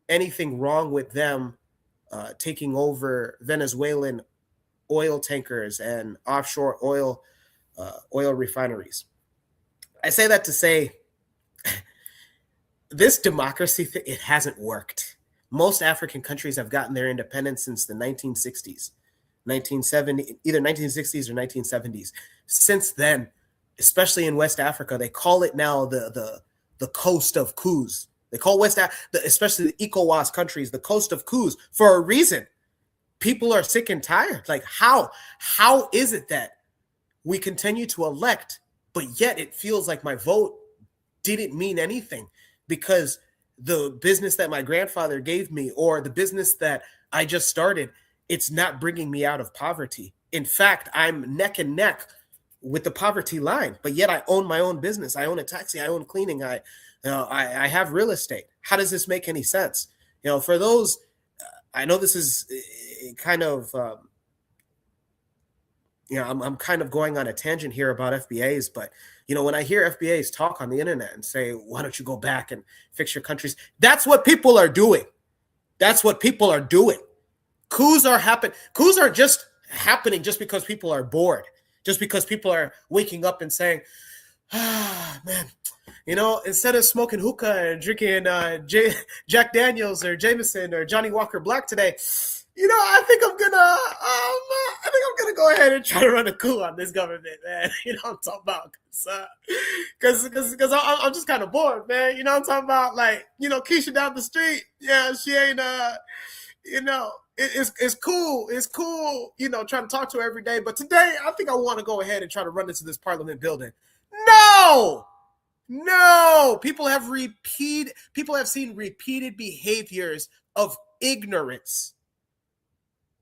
Speaker 6: anything wrong with them taking over Venezuelan oil tankers and offshore oil refineries. I say that to say this democracy thing, it hasn't worked. Most African countries have gotten their independence since the 1960s, 1970, either 1960s or 1970s. Since then, especially in West Africa, they call it now the coast of coups. They call especially the ECOWAS countries, the coast of coups for a reason. People are sick and tired. Like, how is it that we continue to elect, but yet it feels like my vote didn't mean anything because the business that my grandfather gave me or the business that I just started, it's not bringing me out of poverty. In fact, I'm neck and neck with the poverty line, but yet I own my own business. I own a taxi. I own cleaning. I have real estate. How does this make any sense? For those, I know this is kind of, I'm kind of going on a tangent here about FBAs, but when I hear FBAs talk on the internet and say, why don't you go back and fix your countries? That's what people are doing. That's what people are doing. Coups are happening. Coups are just happening just because people are bored, just because people are waking up and saying, man, instead of smoking hookah and drinking Jack Daniels or Jameson or Johnny Walker Black today, I think I'm gonna go ahead and try to run a coup on this government, man. I'm talking about because I'm just kind of bored, man. I'm talking about, like, Keisha down the street. Yeah, she ain't it's cool. It's cool, trying to talk to her every day. But today, I think I want to go ahead and try to run into this parliament building. No, people have seen repeated behaviors of ignorance.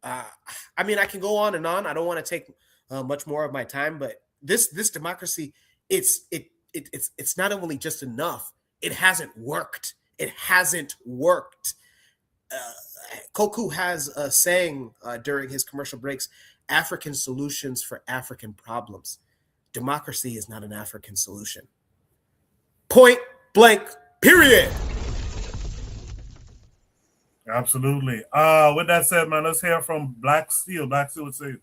Speaker 6: I mean, I can go on and on. I don't want to take much more of my time, but this democracy, it's not only just enough, it hasn't worked. It hasn't worked. Koku has a saying during his commercial breaks: African solutions for African problems. Democracy is not an African solution. Point blank, period.
Speaker 1: Absolutely. With that said, man, let's hear from Black Steel. Black Steel would say,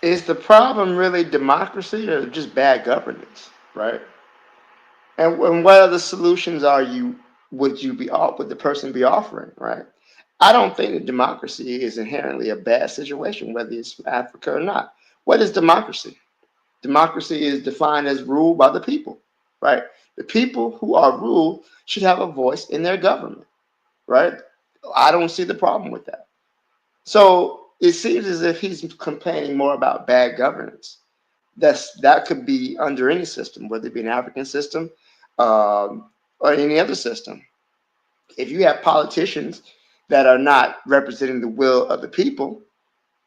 Speaker 7: is the problem really democracy or just bad governance, right? And what other solutions would the person be offering, right? I don't think that democracy is inherently a bad situation, whether it's Africa or not. What is democracy? Democracy is defined as rule by the people, right? The people who are ruled should have a voice in their government, right? I don't see the problem with that. So it seems as if he's complaining more about bad governance. That could be under any system, whether it be an African system or any other system. If you have politicians that are not representing the will of the people,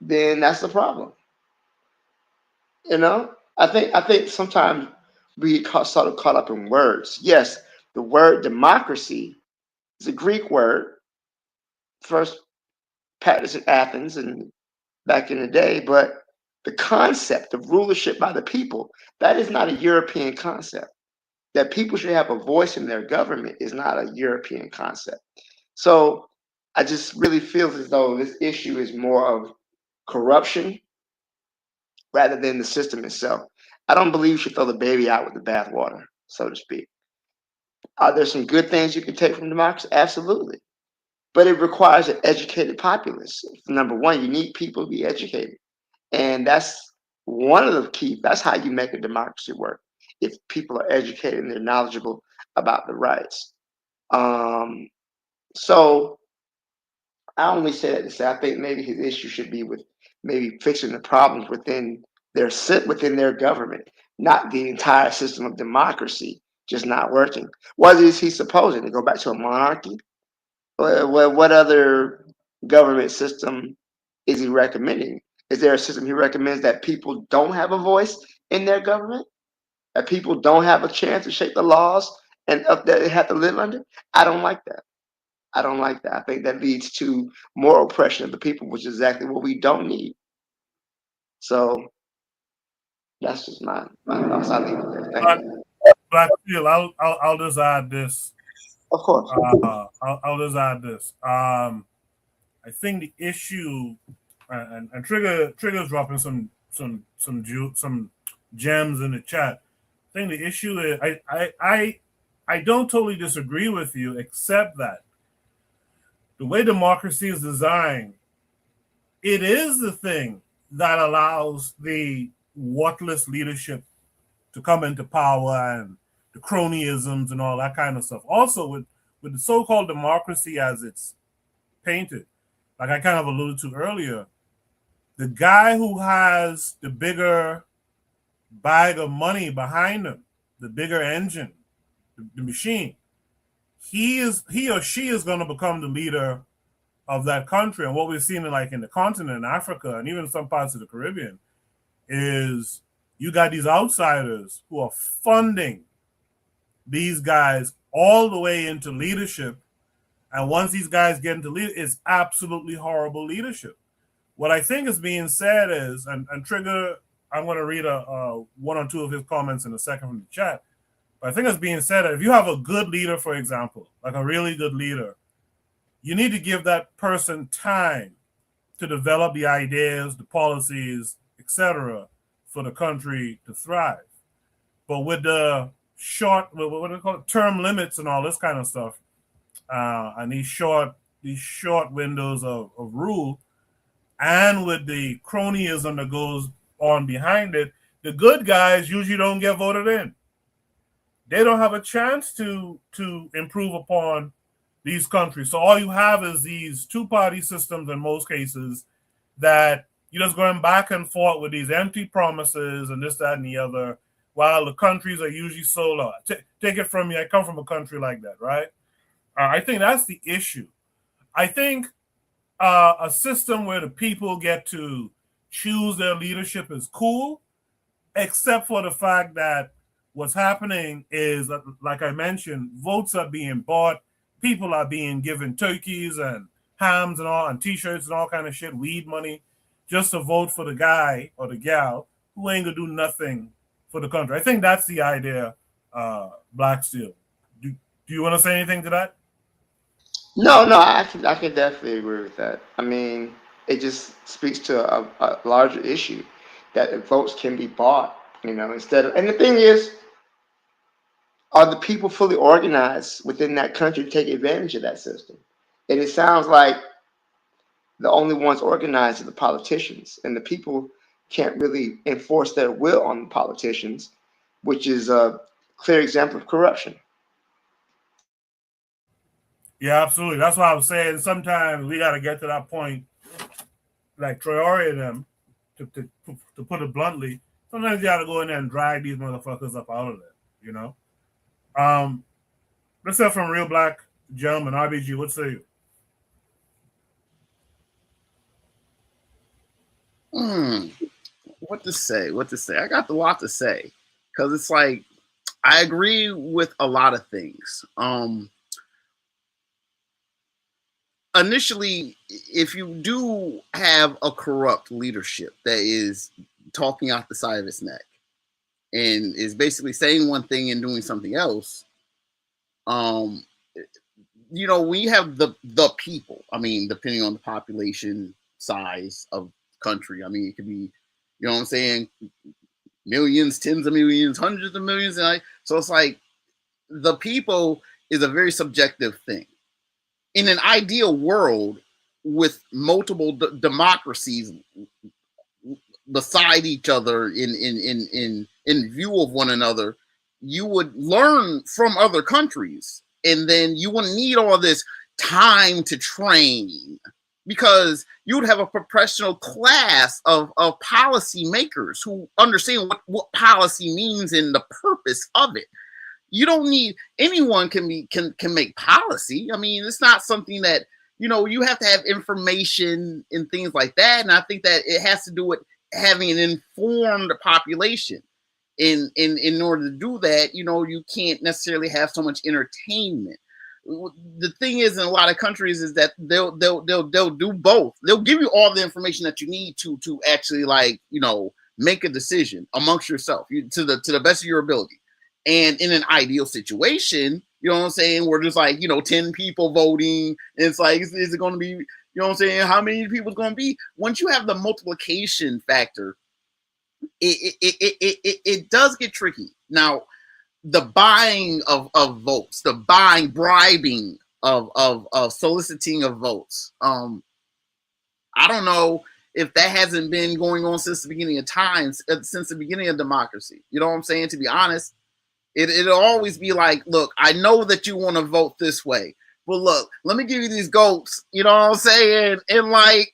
Speaker 7: then that's the problem. I think sometimes we sort of caught up in words. Yes, the word democracy is a Greek word, first practiced in Athens and back in the day, but the concept of rulership by the people, that is not a European concept. That people should have a voice in their government is not a European concept. So I just really feel as though this issue is more of corruption rather than the system itself. I don't believe you should throw the baby out with the bathwater. so to speak. Are there some good things you can take from democracy? Absolutely. But it requires an educated populace. Number one, you need people to be educated. And that's one of the key, that's how you make a democracy work. If people are educated and they're knowledgeable about the rights. So I only say that to say I think maybe his issue should be with maybe fixing the problems within their government, not the entire system of democracy just not working. What is he supposing to go back to a monarchy? What other government system is he recommending? Is there a system he recommends that people don't have a voice in their government? That people don't have a chance to shape the laws and that they have to live under? I don't like that. I don't like that. I think that leads to more oppression of the people, which is exactly what we don't need. So that's just my thoughts. I'll leave it there. Thank you.
Speaker 1: Black Steel, I'll just add this.
Speaker 7: Of course.
Speaker 1: I'll just add this. I think the issue, and Trigger's dropping some gems in the chat. I think the issue is I don't totally disagree with you, except that the way democracy is designed, it is the thing that allows the worthless leadership to come into power and the cronyisms and all that kind of stuff. Also, with the so-called democracy as it's painted, like I kind of alluded to earlier, the guy who has the bigger bag of money behind him, the bigger engine, the machine, he or she is going to become the leader of that country. And what we've seen in the continent, in Africa, and even some parts of the Caribbean, is you got these outsiders who are funding these guys all the way into leadership. And once these guys get into leadership, it's absolutely horrible leadership. What I think is being said is, and Trigger, I'm going to read one or two of his comments in a second from the chat. But I think it's being said that if you have a good leader, for example, like a really good leader, you need to give that person time to develop the ideas, the policies, etc., for the country to thrive. But with the short, what do they call it, term limits and all this kind of stuff, and these short windows of rule, and with the cronyism that goes on behind it, the good guys usually don't get voted in. They don't have a chance to improve upon these countries. So all you have is these two-party systems in most cases that you're just going back and forth with these empty promises and this, that, and the other, while the countries are usually so low. Take it from me. I come from a country like that, right? I think that's the issue. I think a system where the people get to choose their leadership is cool, except for the fact that what's happening is, like I mentioned, votes are being bought. People are being given turkeys and hams and all, and T-shirts and all kind of shit, weed money, just to vote for the guy or the gal who ain't gonna do nothing for the country. I think that's the idea, Black Steel. Do you want to say anything to that?
Speaker 7: No, I can definitely agree with that. I mean, it just speaks to a larger issue that votes can be bought, instead of. And the thing is, are the people fully organized within that country to take advantage of that system? And it sounds like the only ones organized are the politicians, and the people can't really enforce their will on the politicians, which is a clear example of corruption.
Speaker 1: Yeah, absolutely. That's what I was saying. Sometimes we got to get to that point, like Traore and them, to put it bluntly. Sometimes you got to go in there and drag these motherfuckers up out of there, Let's hear from Real Black Gentleman, RBG. What say
Speaker 10: you? What to say? I got a lot to say, because it's like I agree with a lot of things. Initially, if you do have a corrupt leadership that is talking out the side of its neck and is basically saying one thing and doing something else, we have the people. I mean, depending on the population size of the country, I mean, it could be, you know what I'm saying, millions, tens of millions, hundreds of millions, and So it's like the people is a very subjective thing. In an ideal world with multiple democracies beside each other in view of one another, you would learn from other countries, and then you wouldn't need all this time to train, because you would have a professional class of policy makers who understand what policy means and the purpose of it. You don't need anyone can make policy. I mean, it's not something that, you have to have information and things like that. And I think that it has to do with having an informed population. In order to do that, you can't necessarily have so much entertainment. The thing is, in a lot of countries, is that they'll do both. They'll give you all the information that you need to actually, like, make a decision amongst yourself to the best of your ability. And in an ideal situation, you know what I'm saying, we're just like, 10 people voting. And it's like, is it going to be, how many people it's going to be? Once you have the multiplication factor, it does get tricky. Now, the buying of votes, the bribing of soliciting of votes. I don't know if that hasn't been going on since the beginning of times, since the beginning of democracy. You know what I'm saying? To be honest, it'll always be like, look, I know that you want to vote this way, but look, let me give you these goats. You know what I'm saying? And like,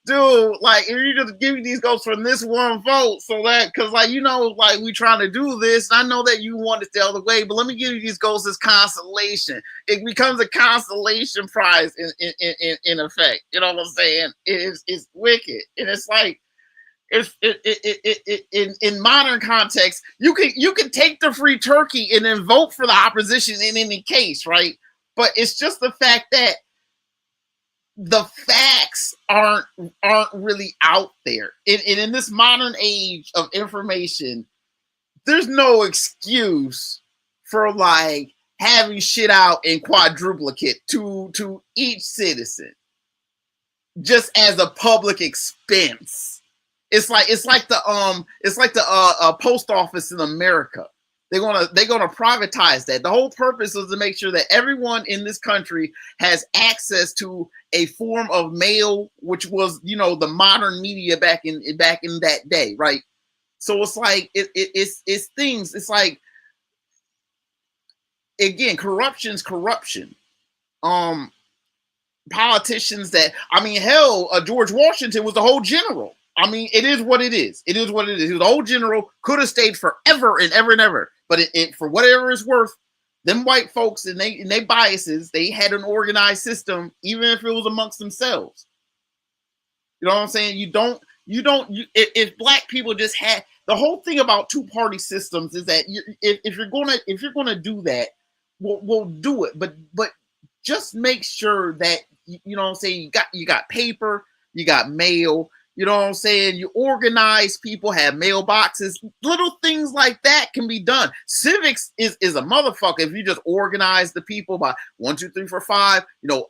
Speaker 10: dude, like, if you just give me these goats for this one vote, so that, because, like, like, we trying to do this, I know that you want it the other way, but let me give you these goats as consolation. It becomes a consolation prize in effect. You know what I'm saying? It's wicked, and it's like, in modern context, you can take the free turkey and then vote for the opposition in any case, right? But it's just the fact that the facts aren't really out there. And in this modern age of information, there's no excuse for, like, having shit out in quadruplicate to each citizen just as a public expense. It's like the post office in America. They're gonna privatize that. The whole purpose is to make sure that everyone in this country has access to a form of mail, which was, the modern media back in that day, right? So it's like it's things. It's like, again, corruption's corruption. Politicians that, hell, George Washington was the whole general. It is what it is. It is what it is. He was the whole general, could have stayed forever and ever and ever. But for whatever it's worth, them white folks and they biases, they had an organized system, even if it was amongst themselves. You know what I'm saying? If black people just had, the whole thing about two-party systems is that if you're gonna do that, we'll do it. But just make sure that, you know what I'm saying, you got paper, you got mail. You know what I'm saying? You organize people, have mailboxes, little things like that can be done. Civics is a motherfucker if you just organize the people by 1, 2, 3, 4, 5,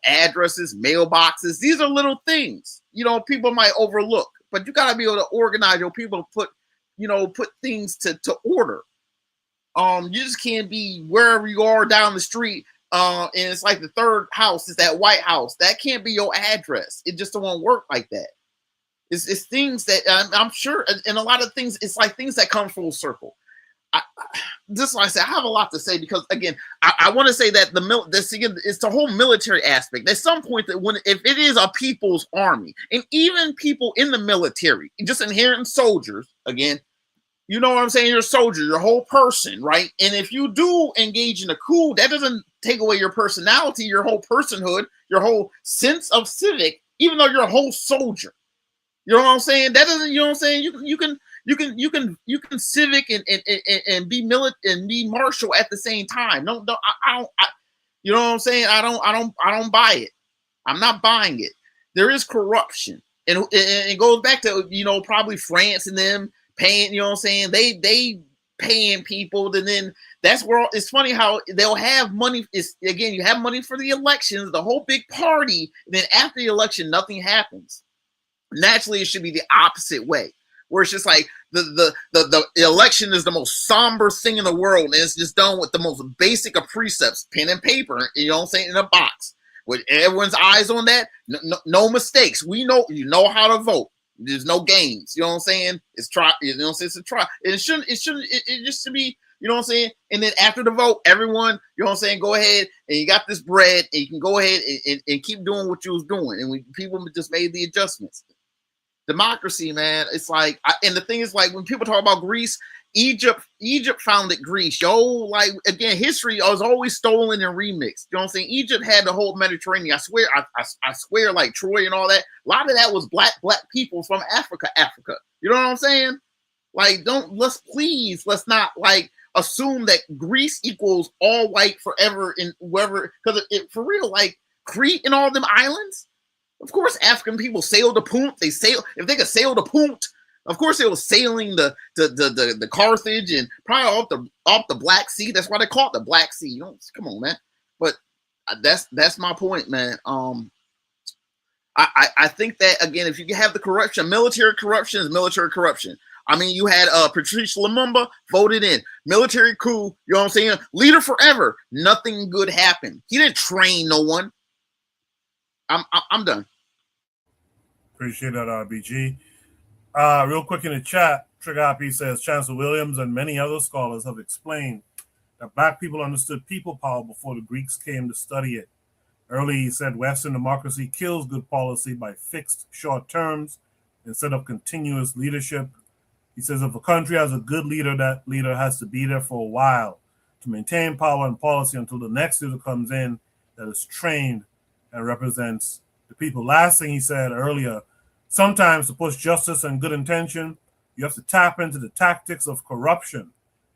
Speaker 10: addresses, mailboxes. These are little things, people might overlook, but you got to be able to organize your people to put things to order. You just can't be wherever you are down the street. And it's like the third house is that White House. That can't be your address. It just don't work like that. It's things that I'm sure, and a lot of things, it's like things that come full circle. Just like I said, I have a lot to say because, again, I want to say that it's the whole military aspect. At some point, if it is a people's army, and even people in the military, just inherent soldiers, again, you know what I'm saying? You're a soldier, you're a whole person, right? And if you do engage in a coup, that doesn't take away your personality, your whole personhood, your whole sense of civic, even though you're a whole soldier. You know what I'm saying? That doesn't, you know what I'm saying? You can civic and be militant and be martial at the same time. I don't, you know what I'm saying? I don't buy it. I'm not buying it. There is corruption, and it goes back to, probably France and them paying. You know what I'm saying? They paying people, and then that's where it's funny how they'll have money. Again, you have money for the elections, the whole big party, and then after the election, nothing happens. Naturally, it should be the opposite way, where it's just like the election is the most somber thing in the world, and it's just done with the most basic of precepts, pen and paper, you know what I'm saying, in a box with everyone's eyes on that. No mistakes. We know, you know how to vote. There's no games. You know what I'm saying? It's try. You know what I'm saying? It's a try. It shouldn't. It just should be. You know what I'm saying? And then after the vote, everyone, you know what I'm saying, go ahead and you got this bread, and you can go ahead and keep doing what you was doing. And people just made the adjustments. Democracy, man. It's like, and the thing is, like, when people talk about Greece, Egypt founded Greece. Yo, like, again, history was always stolen and remixed. You know what I'm saying? Egypt had the whole Mediterranean. I swear, like Troy and all that. A lot of that was black people from Africa. You know what I'm saying? Like, let's not like assume that Greece equals all white forever in whoever, because for real, like Crete and all them islands. Of course, African people sailed the Punt. If they could sail the Punt, of course they were sailing the Carthage and probably off the Black Sea. That's why they call it the Black Sea. You know, come on, man. But that's my point, man. I think that, again, if you have the corruption, military corruption is military corruption. I mean, you had Patrice Lumumba voted in, military coup. You know what I'm saying? Leader forever. Nothing good happened. He didn't train no one. I'm done.
Speaker 1: Appreciate that, RBG. Real quick in the chat, Trigger Happy says Chancellor Williams and many other scholars have explained that black people understood people power before the Greeks came to study it. Early, he said Western democracy kills good policy by fixed short terms instead of continuous leadership. He says if a country has a good leader, that leader has to be there for a while to maintain power and policy until the next leader comes in that is trained and represents the people. Last thing he said earlier, sometimes to push justice and good intention, you have to tap into the tactics of corruption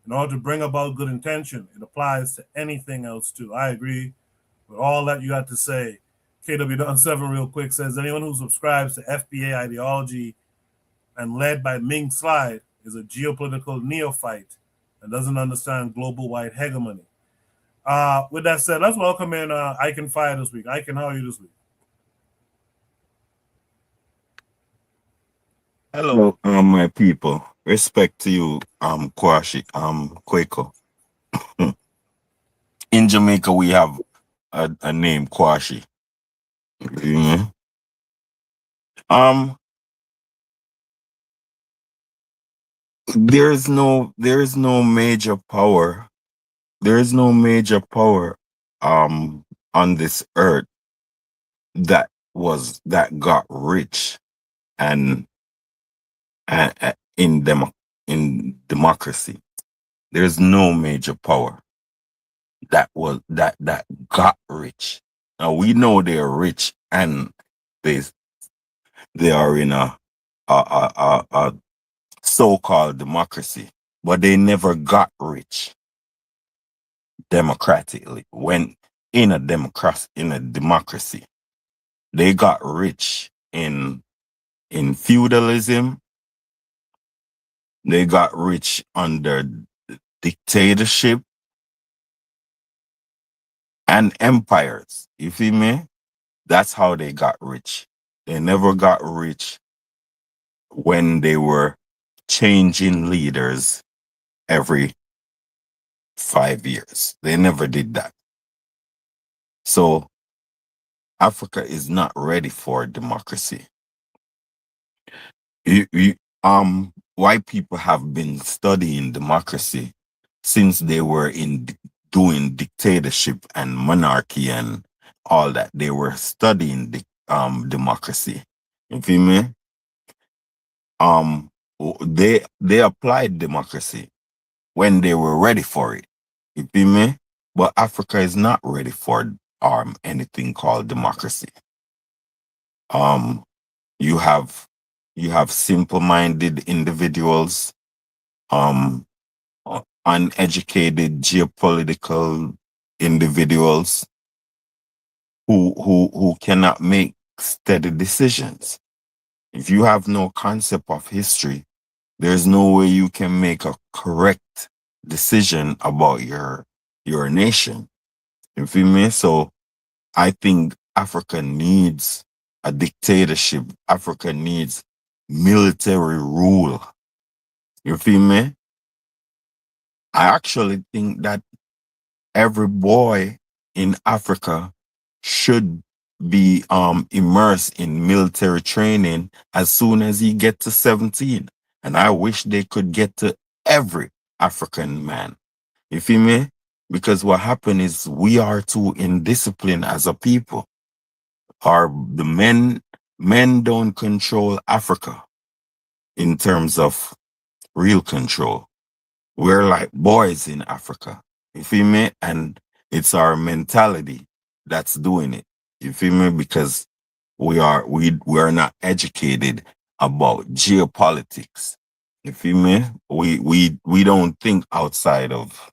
Speaker 1: in order to bring about good intention. It applies to anything else too. I agree with all that you had to say. KW Done 7 real quick says anyone who subscribes to FBA ideology and led by Ming Slide is a geopolitical neophyte and doesn't understand global white hegemony. With that said, let's welcome in Icon Fire this week. Icon, how are you this week?
Speaker 12: Hello, my people. Respect to you, Kwashi, Kweko. In Jamaica, we have a name, Kwashi. Yeah. There is no major power. There is no major power on this earth that got rich and in democracy. There's no major power that got rich. Now we know they're rich and they are in a so-called democracy, but they never got rich democratically. When in a democracy, they got rich in feudalism. They got rich under dictatorship and empires. You feel me? That's how they got rich. They never got rich when they were changing leaders every 5 years. They never did that. So Africa is not ready for democracy. White people have been studying democracy since they were doing dictatorship and monarchy and all that. They were studying democracy. You feel me? They applied democracy when they were ready for it. You feel me? But Africa is not ready for anything called democracy. You have simple-minded individuals, uneducated geopolitical individuals who cannot make steady decisions. If you have no concept of history, there's no way you can make a correct decision about your nation. You feel me? So I think Africa needs a dictatorship. Africa needs military rule. You feel me? I actually think that every boy in Africa should be immersed in military training as soon as he get to 17. And I wish they could get to every African man. You feel me? Because what happened is we are too indisciplined as a people. The men don't control Africa in terms of real control. We're like boys in Africa. You feel me? And it's our mentality that's doing it. You feel me? Because we are not educated about geopolitics. You feel me? We don't think outside of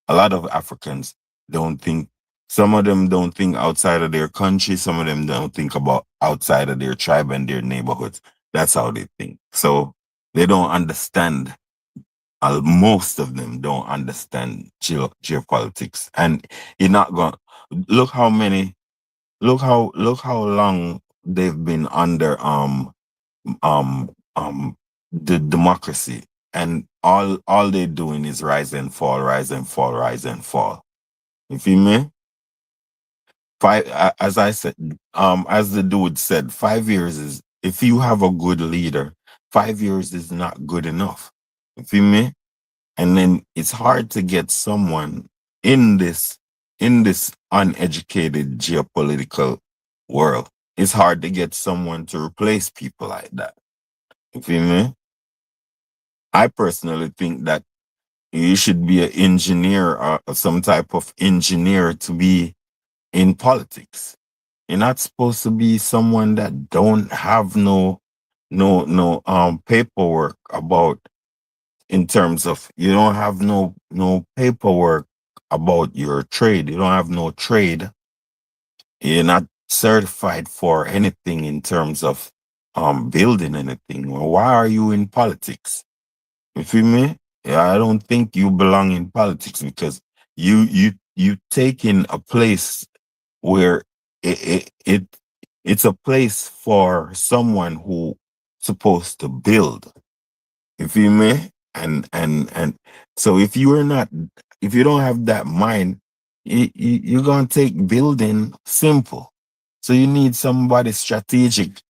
Speaker 12: a lot of Africans don't think some of them don't think outside of their country, some of them don't think about outside of their tribe and their neighborhoods. That's how they think. So they don't understand most of them don't understand geopolitics, and you're not going. Look how many. Look how long they've been under um um the democracy, and all they're doing is rise and fall, rise and fall, rise and fall. You feel me? As I said, as the dude said, 5 years is, if you have a good leader, 5 years is not good enough. You feel me? And then it's hard to get someone in this uneducated geopolitical world. It's hard to get someone to replace people like that. You feel me? I personally think that you should be an engineer or some type of engineer to be in politics. You're not supposed to be someone that don't have no paperwork about, in terms of, you don't have no paperwork about your trade. You don't have no trade. You're not certified for anything in terms of building anything. Well, why are you in politics? You feel me? Yeah, I don't think you belong in politics, because you taking a place where it's a place for someone who supposed to build. You feel me? And so if you are not, if you don't have that mind, you're gonna take building simple. So you need somebody strategic.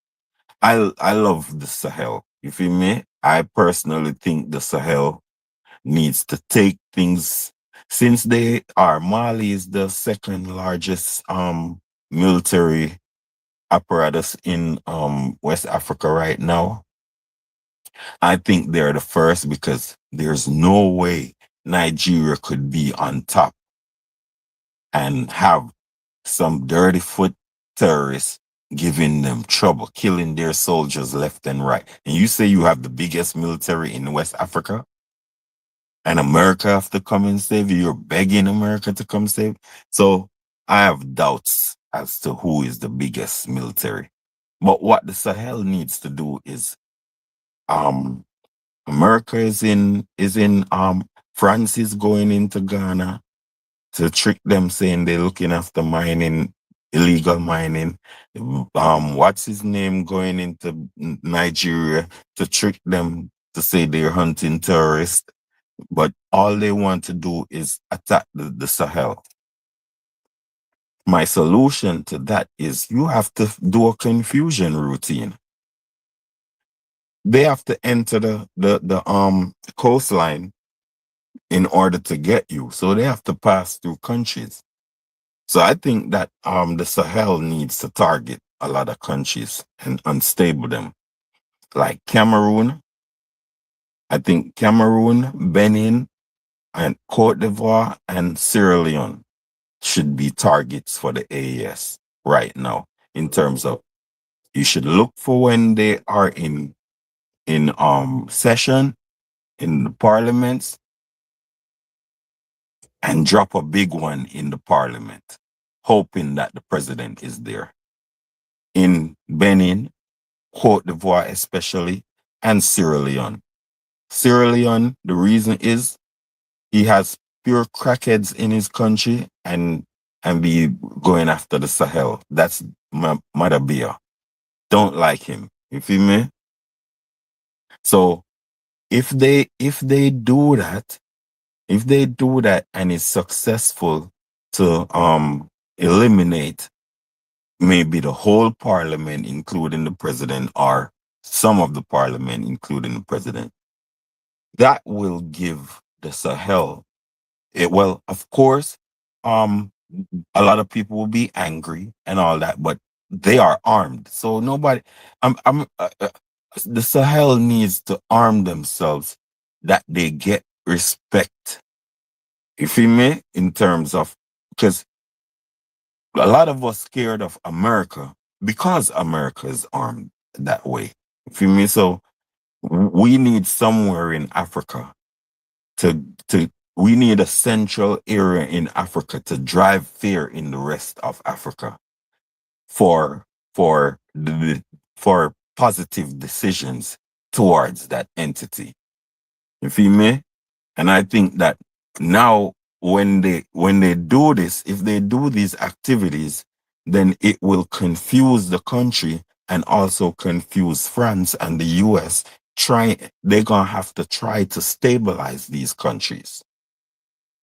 Speaker 12: I love the Sahel. You feel me? I personally think the Sahel needs to take things, since Mali is the second largest military apparatus in West Africa right now. I think they're the first, because there's no way Nigeria could be on top and have some dirty foot terrorists giving them trouble, killing their soldiers left and right. And you say you have the biggest military in West Africa, and America have to come and save you. You're begging America to come save. So I have doubts as to who is the biggest military. But what the Sahel needs to do is, America is in France is going into Ghana to trick them, saying they're looking after mining, illegal mining. What's his name going into Nigeria to trick them to say they're hunting terrorists, but all they want to do is attack the Sahel. My solution to that is, you have to do a confusion routine. They have to enter the coastline in order to get you. So they have to pass through countries. So I think that the Sahel needs to target a lot of countries and unstable them. Like Cameroon, I think Cameroon, Benin, and Cote d'Ivoire and Sierra Leone should be targets for the AES right now, in terms of, you should look for when they are in session in the parliaments, and drop a big one in the parliament, hoping that the president is there. In Benin, Cote d'Ivoire especially, and Sierra Leone. Sierra Leone, the reason is he has pure crackheads in his country, and be going after the Sahel. That's Madabia. Don't like him. You feel me? So if they do that, and is successful to eliminate maybe the whole parliament, including the president, or some of the parliament, including the president, that will give the Sahel well, of course, a lot of people will be angry and all that, but they are armed. So nobody, the Sahel needs to arm themselves that they get respect. You feel me? In terms of, because a lot of us scared of America because America is armed that way. You feel me? So we need somewhere in Africa to we need a central area in Africa to drive fear in the rest of Africa for for positive decisions towards that entity. You feel me? And I think that now when they do this, if they do these activities, then it will confuse the country and also confuse France and the US. They're gonna have to try to stabilize these countries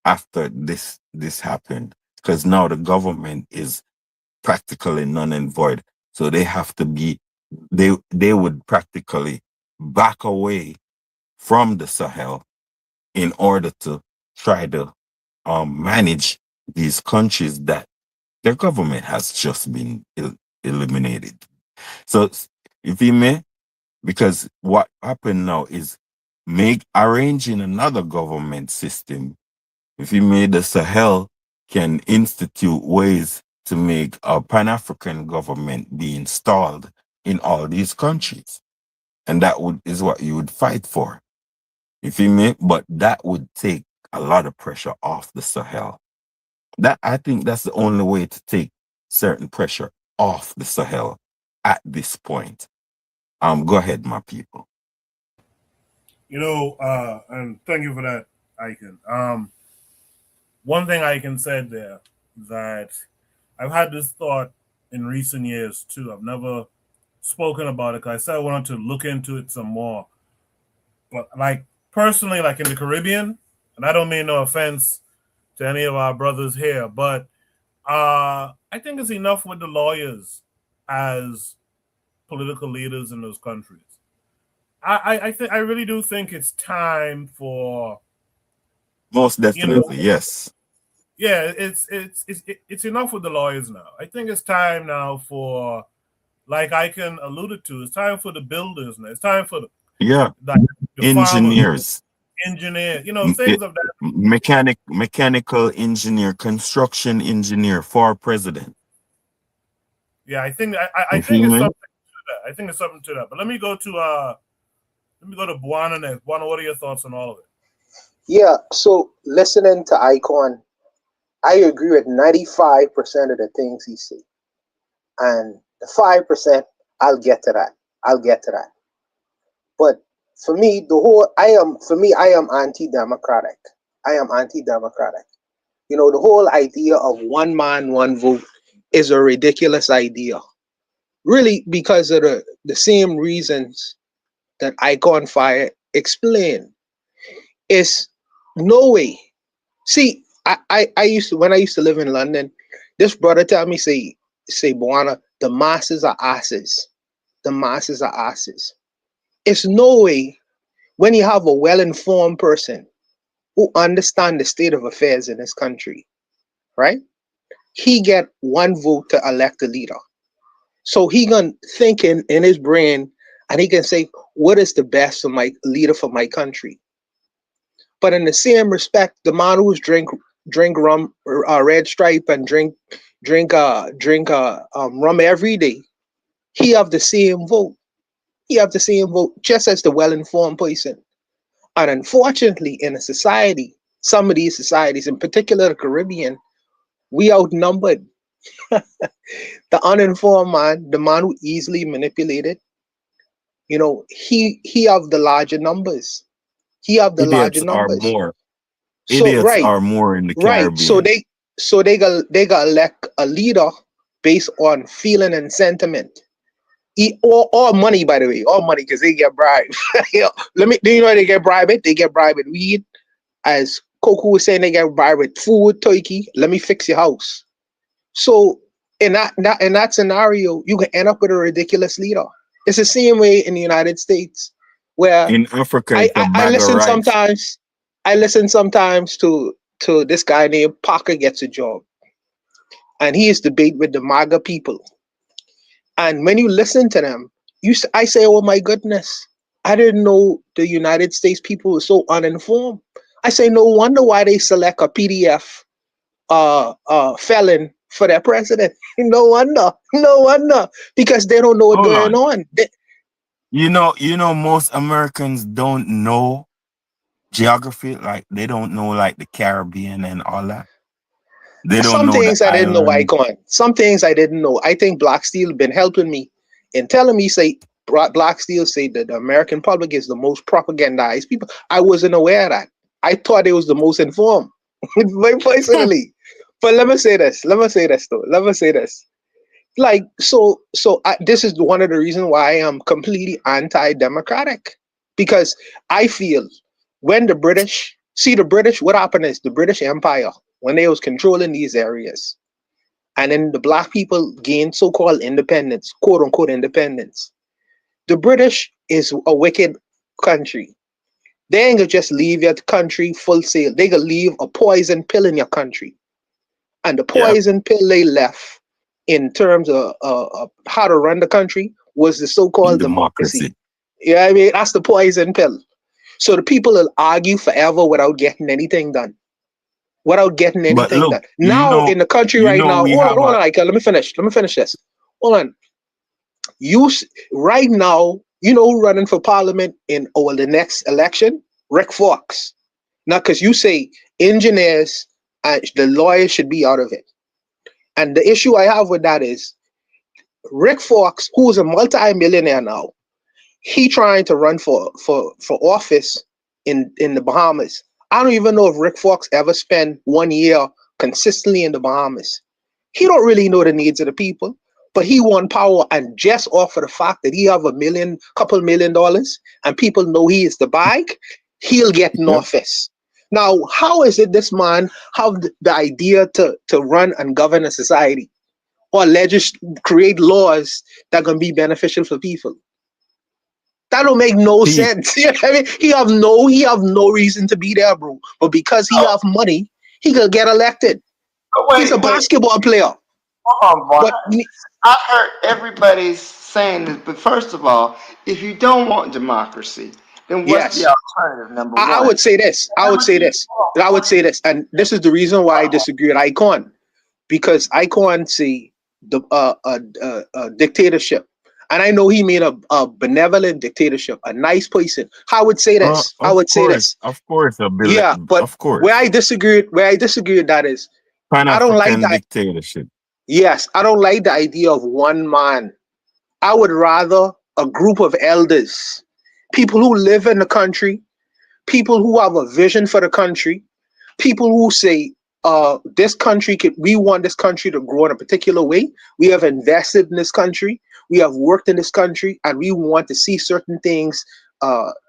Speaker 12: after this happened, because now the government is practically null and void. So they have to be they would practically back away from the Sahel in order to try to manage these countries that their government has just been eliminated. So you feel me? Because what happened now is arranging another government system. If you made the Sahel can institute ways to make a Pan-African government be installed in all these countries. And that is what you would fight for. You feel me? But that would take a lot of pressure off the Sahel. I think that's the only way to take certain pressure off the Sahel at this point. Go ahead, my people.
Speaker 1: And thank you for that, Icon. One thing Icon said there, that I've had this thought in recent years too. I've never spoken about it because I said I wanted to look into it some more. But like personally, like in the Caribbean, and I don't mean no offense to any of our brothers here, but I think it's enough with the lawyers as political leaders in those countries. I really do think it's time for
Speaker 12: most definitely, yes.
Speaker 1: Yeah, it's enough with the lawyers now. I think it's time now for, like Icon alluded to, it's time for the builders now. It's time for
Speaker 12: the engineers,
Speaker 1: things of that.
Speaker 12: Mechanical engineer, construction engineer for president.
Speaker 1: Yeah, I think I think it's something to that. I think it's something to that. But let me go to Buana next. Buana, what are your thoughts on all of it?
Speaker 9: Yeah, so listening to Icon, I agree with 95% of the things he said. And the 5%, I'll get to that. But for me, I am anti-democratic. You know, the whole idea of one man, one vote is a ridiculous idea. Really, because of the same reasons that Icon Fire explained. It's no way. See, I used to live in London, this brother tell me, say, Buana, the masses are asses. The masses are asses. It's no way when you have a well-informed person who understand the state of affairs in this country, right? He get one vote to elect a leader. So he gonna think in his brain, and he can say, what is the best for my leader for my country? But in the same respect, the man who's drink rum, red stripe, and drink rum every day, he have the same vote. Just as the well-informed person. And unfortunately, in a society, some of these societies, in particular the Caribbean, we outnumbered. The uninformed man, the man who easily manipulated, you know, he have the larger numbers.
Speaker 12: Idiots are more. Idiots are more in the Caribbean.
Speaker 9: So they got elect a leader based on feeling and sentiment. all money, by the way, all money, because they get bribed. Do you know they get bribed? They get bribed with weed. As Coco was saying, they get bribed with food, turkey. Let me fix your house. So in that scenario, you can end up with a ridiculous leader. It's the same way in the United States, where
Speaker 12: In Africa, it's a
Speaker 9: I
Speaker 12: bag of
Speaker 9: listen
Speaker 12: rice.
Speaker 9: sometimes. I listen sometimes to this guy named Parker Gets a Job, and he is debate with the MAGA people. And when you listen to them, I say, oh my goodness, I didn't know the United States people were so uninformed. I say, no wonder why they select a PDF felon for their president. No wonder, because they don't know what's
Speaker 12: Hold
Speaker 9: going
Speaker 12: on.
Speaker 9: on.
Speaker 12: You know, most Americans don't know geography. Like they don't know like the Caribbean and all that. They don't
Speaker 9: Some
Speaker 12: know the
Speaker 9: things I didn't know,
Speaker 12: island.
Speaker 9: Icon. Some things I didn't know. I think Black Steel been helping me in telling me, Black Steel say that the American public is the most propagandized people. I wasn't aware of that. I thought it was the most informed, very personally. But let me say this though. Like, this is one of the reasons why I am completely anti-democratic, because I feel when the British, what happened is the British Empire, when they was controlling these areas, and then the black people gained so-called independence, quote unquote independence. The British is a wicked country. They ain't gonna just leave your country full sail. They gonna leave a poison pill in your country. And the
Speaker 12: Yeah.
Speaker 9: poison pill they left in terms of how to run the country was the so-called democracy. Yeah, I mean, that's the poison pill. So the people will argue forever without getting anything done.
Speaker 12: But look,
Speaker 9: Done. Now in the country right now,
Speaker 12: we
Speaker 9: hold
Speaker 12: have
Speaker 9: on, Ike, let me finish this. Hold on. Right now, you know who running for parliament in the next election? Rick Fox. Now, because you say engineers and the lawyers should be out of it. And the issue I have with that is Rick Fox, who is a multi-millionaire now, he trying to run for office in the Bahamas. I don't even know if Rick Fox ever spent 1 year consistently in the Bahamas. He don't really know the needs of the people, but he won power, and just off of the fact that he have couple $1 million, and people know he is the bag, he'll get in office. Now, how is it this man have the idea to run and govern a society or create laws that are going to be beneficial for people? That don't make no sense. You know what I mean? He have no reason to be there, bro. But because he have money, he could get elected. He's a basketball player.
Speaker 7: Hold on, boy. I've heard everybody saying this, but first of all, if you don't want democracy, then what's the alternative? Number one,
Speaker 9: I would say this. And this is the reason why I disagree with Icon, because Icon see the dictatorship. And I know he made a benevolent dictatorship, a nice person. I would say this.
Speaker 12: Of course,
Speaker 9: yeah, but
Speaker 12: of course.
Speaker 9: Where I disagree with that is, I don't like that
Speaker 12: dictatorship.
Speaker 9: Yes, I don't like the idea of one man. I would rather a group of elders, people who live in the country, people who have a vision for the country, people who say, we want this country to grow in a particular way. We have invested in this country. We have worked in this country, and we want to see certain things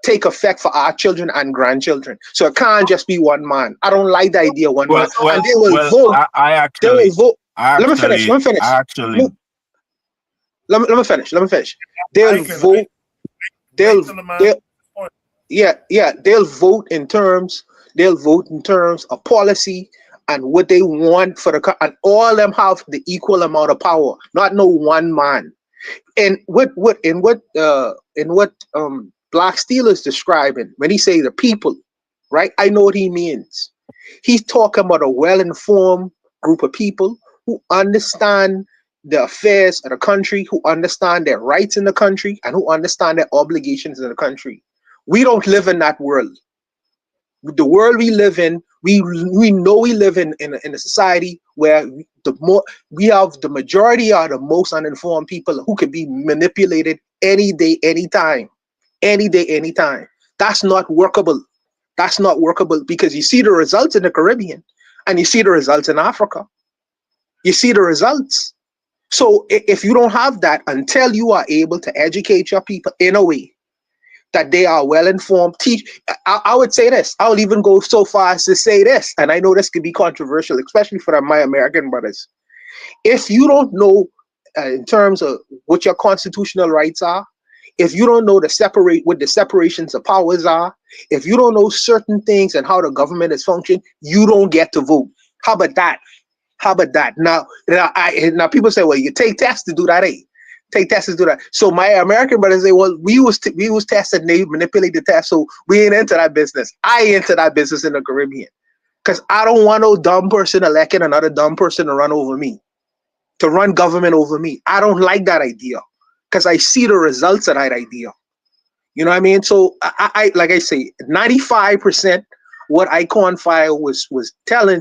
Speaker 9: take effect for our children and grandchildren. So it can't just be one man. I don't like the idea of one man. And they will vote. They will vote. Let me finish. Let me finish. They'll vote. They'll vote in terms. They'll vote in terms of policy and what they want for the, and all of them have the equal amount of power, not no one man. And what Black Steel is describing when he say the people, right? I know what he means. He's talking about a well-informed group of people who understand the affairs of the country, who understand their rights in the country, and who understand their obligations in the country. We don't live in that world. The world we live in, we know we live in a society where we have the majority are the most uninformed people who can be manipulated any day, anytime. That's not workable. Because you see the results in the Caribbean and you see the results in Africa. You see the results. So if you don't have that, until you are able to educate your people in a way that they are well informed, I would say this. I would even go so far as to say this, and I know this could be controversial, especially for my American brothers. If you don't know in terms of what your constitutional rights are, if you don't know what the separations of powers are, if you don't know certain things and how the government is functioning, you don't get to vote. How about that? How about that? Now people say, well, you take tests to do that, eh? Take tests to do that. So my American brothers say, well, we was tested and they manipulate the test, so we ain't into that business. I ain't into that business in the Caribbean. Because I don't want no dumb person electing another dumb person to run over me, to run government over me. I don't like that idea because I see the results of that idea. You know what I mean? So I like I say, 95% what Icon File was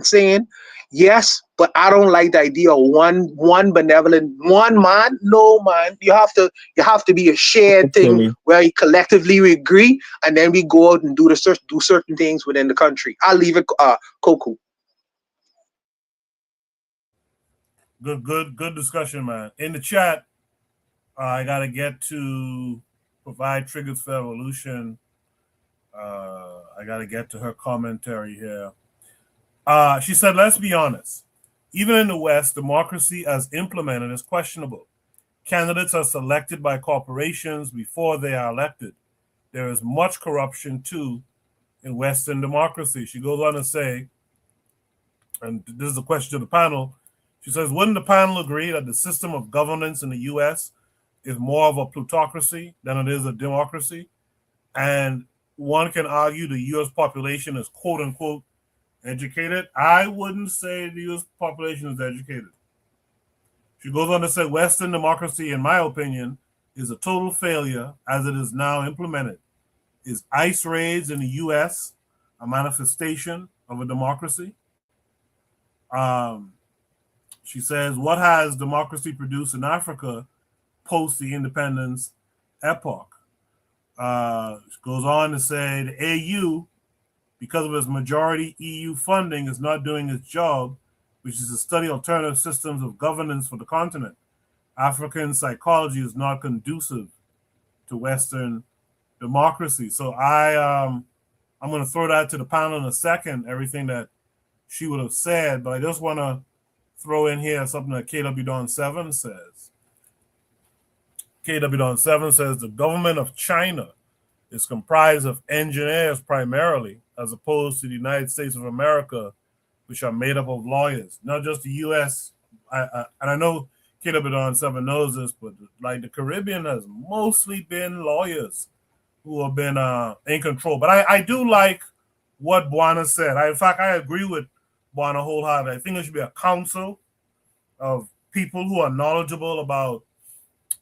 Speaker 9: saying, yes, but I don't like the idea of one benevolent one man. No man, you have to be a shared thing where we collectively we agree, and then we go out and do certain things within the country. I'll leave it, Coco.
Speaker 1: Good discussion, man. In the chat, I gotta get to Provide Triggers for Evolution. I gotta get to her commentary here. She said, let's be honest. Even in the West, democracy as implemented is questionable. Candidates are selected by corporations before they are elected. There is much corruption, too, in Western democracy. She goes on to say, and this is a question to the panel, she says, wouldn't the panel agree that the system of governance in the U.S. is more of a plutocracy than it is a democracy? And one can argue the U.S. population is quote-unquote educated. I wouldn't say the U.S. population is educated. She goes on to say, Western democracy, in my opinion, is a total failure as it is now implemented. Is ICE raids in the U.S. a manifestation of a democracy? She says, what has democracy produced in Africa post the independence epoch? She goes on to say the AU, because of its majority EU funding, is not doing its job, which is to study alternative systems of governance for the continent. African psychology is not conducive to Western democracy. So I'm going to throw that to the panel in a second, everything that she would have said, but I just want to throw in here something that KW Dawn 7 says. KW Dawn 7 says the government of China is comprised of engineers primarily, as opposed to the United States of America, which are made up of lawyers. Not just the U.S. And I know KW Dawn 7 knows this, but like the Caribbean has mostly been lawyers who have been in control. But I do like what Buana said. In fact, I agree with Buana wholeheartedly. I think there should be a council of people who are knowledgeable about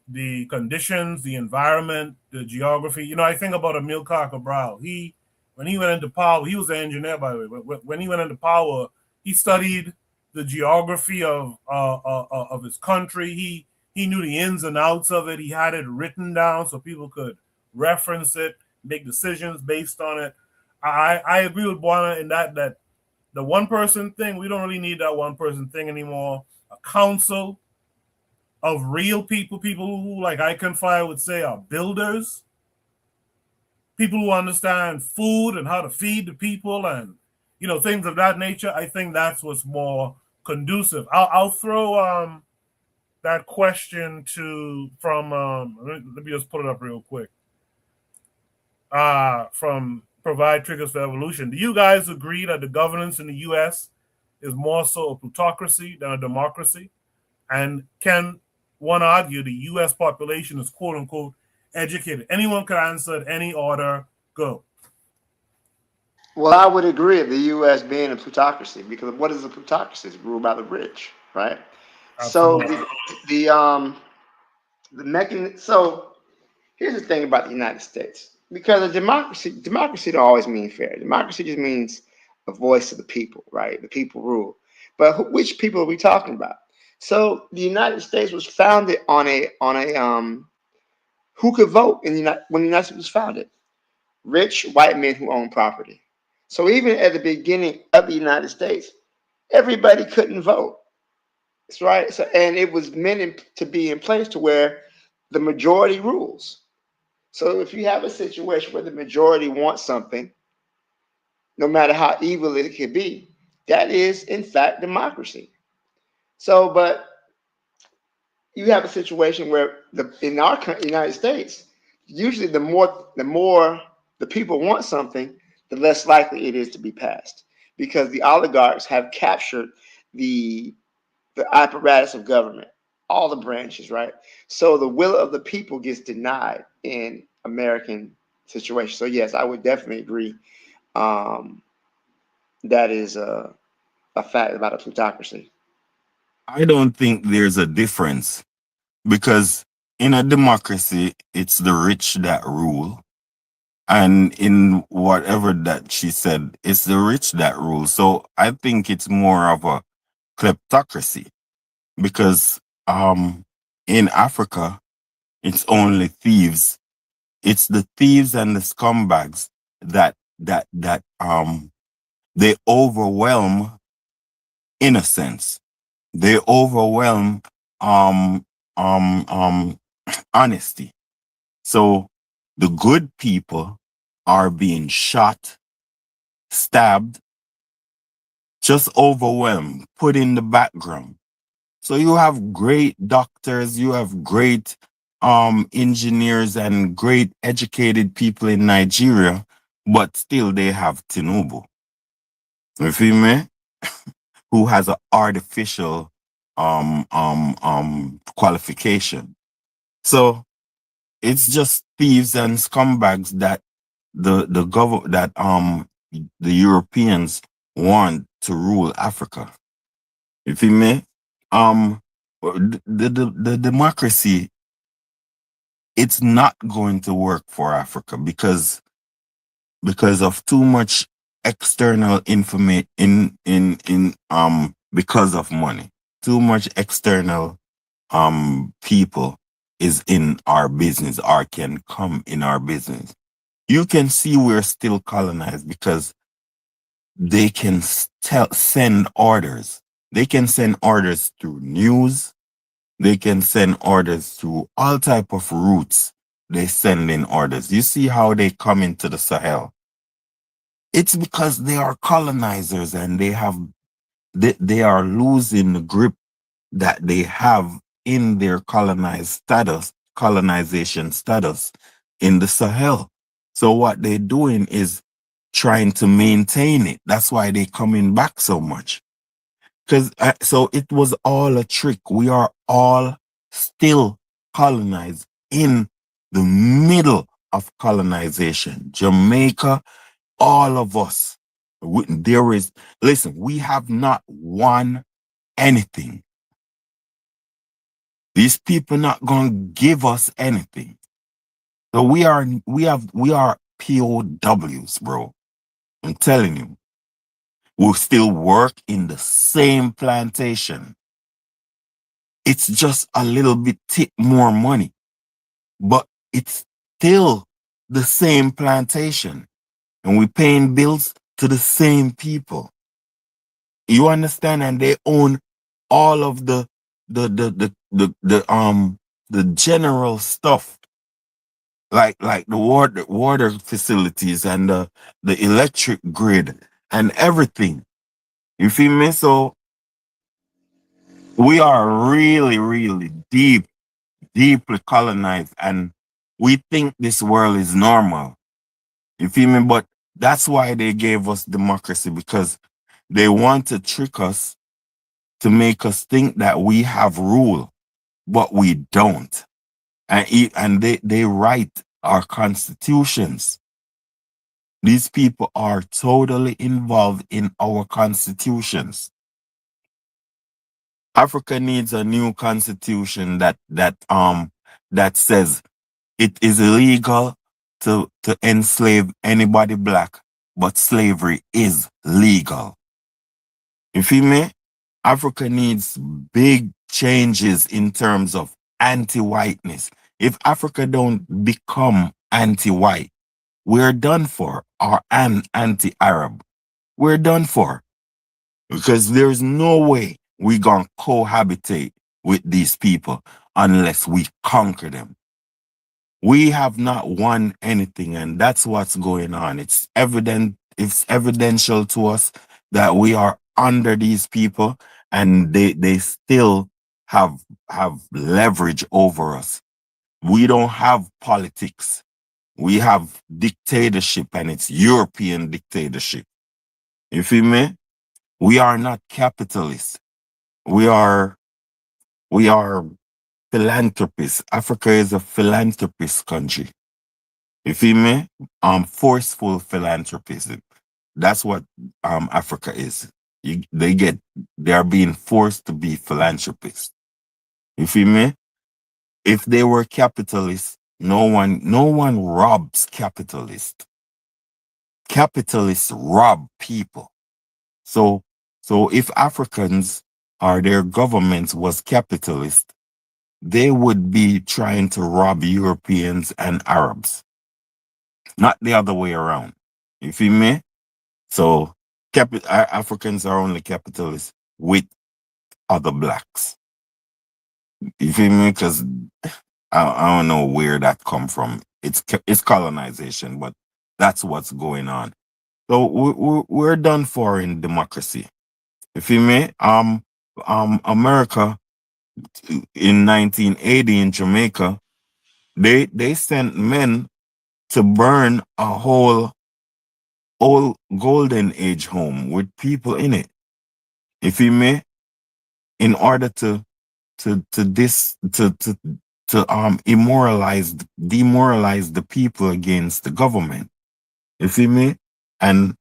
Speaker 1: the conditions, the environment, the geography. You know, I think about Amilcar Cabral. When he went into power, he was an engineer, by the way. But when he went into power, he studied the geography of his country. He knew the ins and outs of it. He had it written down so people could reference it, make decisions based on it. I agree with Buana in that the one person thing, we don't really need that one person thing anymore. A council of real people who, like Iconfire would say, are builders, people who understand food and how to feed the people and, you know, things of that nature. I think that's what's more conducive. I'll throw that question from let me just put it up real quick. From Provide Triggers for Evolution. Do you guys agree that the governance in the U.S. is more so a plutocracy than a democracy? And can one argue the U.S. population is quote unquote educated? Anyone can answer at any order. Go.
Speaker 7: Well, I would agree with the U.S. being a plutocracy, because what is a plutocracy? It's ruled by the rich, right? Absolutely. So the mechanism. So here's the thing about the United States, because a democracy don't always mean fair. Democracy just means a voice of the people, right? The people rule. But which people are we talking about? So the United States was founded on a who could vote when the United States was founded? Rich white men who own property. So even at the beginning of the United States, everybody couldn't vote. That's right. So, and it was to be in place to where the majority rules. So if you have a situation where the majority wants something, no matter how evil it could be, that is in fact democracy. So, but you have a situation where in our United States, usually the more the people want something, the less likely it is to be passed because the oligarchs have captured the the apparatus of government, all the branches, right? So the will of the people gets denied in American situations. So yes, I would definitely agree. Um, that is a fact about a plutocracy.
Speaker 12: I don't think there's a difference because in a democracy, it's the rich that rule. And in whatever that she said, it's the rich that rule. So I think it's more of a kleptocracy because in Africa, it's only thieves. It's the thieves and the scumbags that they overwhelm innocence. They overwhelm um um um honesty. So the good people are being shot, stabbed, just overwhelmed, put in the background. So you have great doctors, you have great engineers and great educated people in Nigeria, but still they have Tinubu. You feel me? Who has an artificial qualification. So it's just thieves and scumbags that the government that the Europeans want to rule Africa. You feel me? The democracy, it's not going to work for Africa because of too much external information in because of money. Too much external people is in our business or can come in our business. You can see we're still colonized because they can send orders. They can send orders through news. They can send orders through all type of routes. They send in orders. You see how they come into the Sahel. It's because they are colonizers and they are losing the grip that they have in their colonization status in the Sahel. So what they're doing is trying to maintain it. That's why they're coming back so much. Because so it was all a trick. We are all still colonized in the middle of colonization. Jamaica, all of us. There is, listen, we have not won anything. These people not gonna give us anything. So we are POWs, bro. I'm telling you. We'll still work in the same plantation. It's just a little bit more money, but it's still the same plantation. And we're paying bills to the same people. You understand? And they own all of the general stuff, like the water facilities and the electric grid and everything. You feel me? So we are really, really deeply colonized, and we think this world is normal. You feel me? But that's why they gave us democracy, because they want to trick us to make us think that we have rule, but we don't. And they write our constitutions. These people are totally involved in our constitutions. Africa needs a new constitution that says it is illegal to enslave anybody black, but slavery is legal. You feel me? Africa needs big changes in terms of anti-whiteness. If Africa don't become anti-white, we're done for, or anti-Arab. We're done for. Because there's no way we gonna cohabitate with these people unless we conquer them. We have not won anything, and that's what's going on. It's evident, it's evidential to us that we are under these people, and they still have leverage over us. We don't have politics. We have dictatorship, and it's European dictatorship. You feel me? We are not capitalists. We are philanthropists. Africa is a philanthropist country. You feel me? Forceful philanthropism. That's what Africa is. They are being forced to be philanthropists. You feel me? If they were capitalists, no one robs capitalists. Capitalists rob people. So if Africans or their governments was capitalist, they would be trying to rob Europeans and Arabs, not the other way around. You feel me? So Africans are only capitalists with other blacks. You feel me? Because I don't know where that come from. It's colonization, but that's what's going on. So we're done for in democracy. You feel me? America in 1980 in Jamaica, they sent men to burn a whole old golden age home with people in it. You feel me? In order to demoralize the people against the government. You feel me? And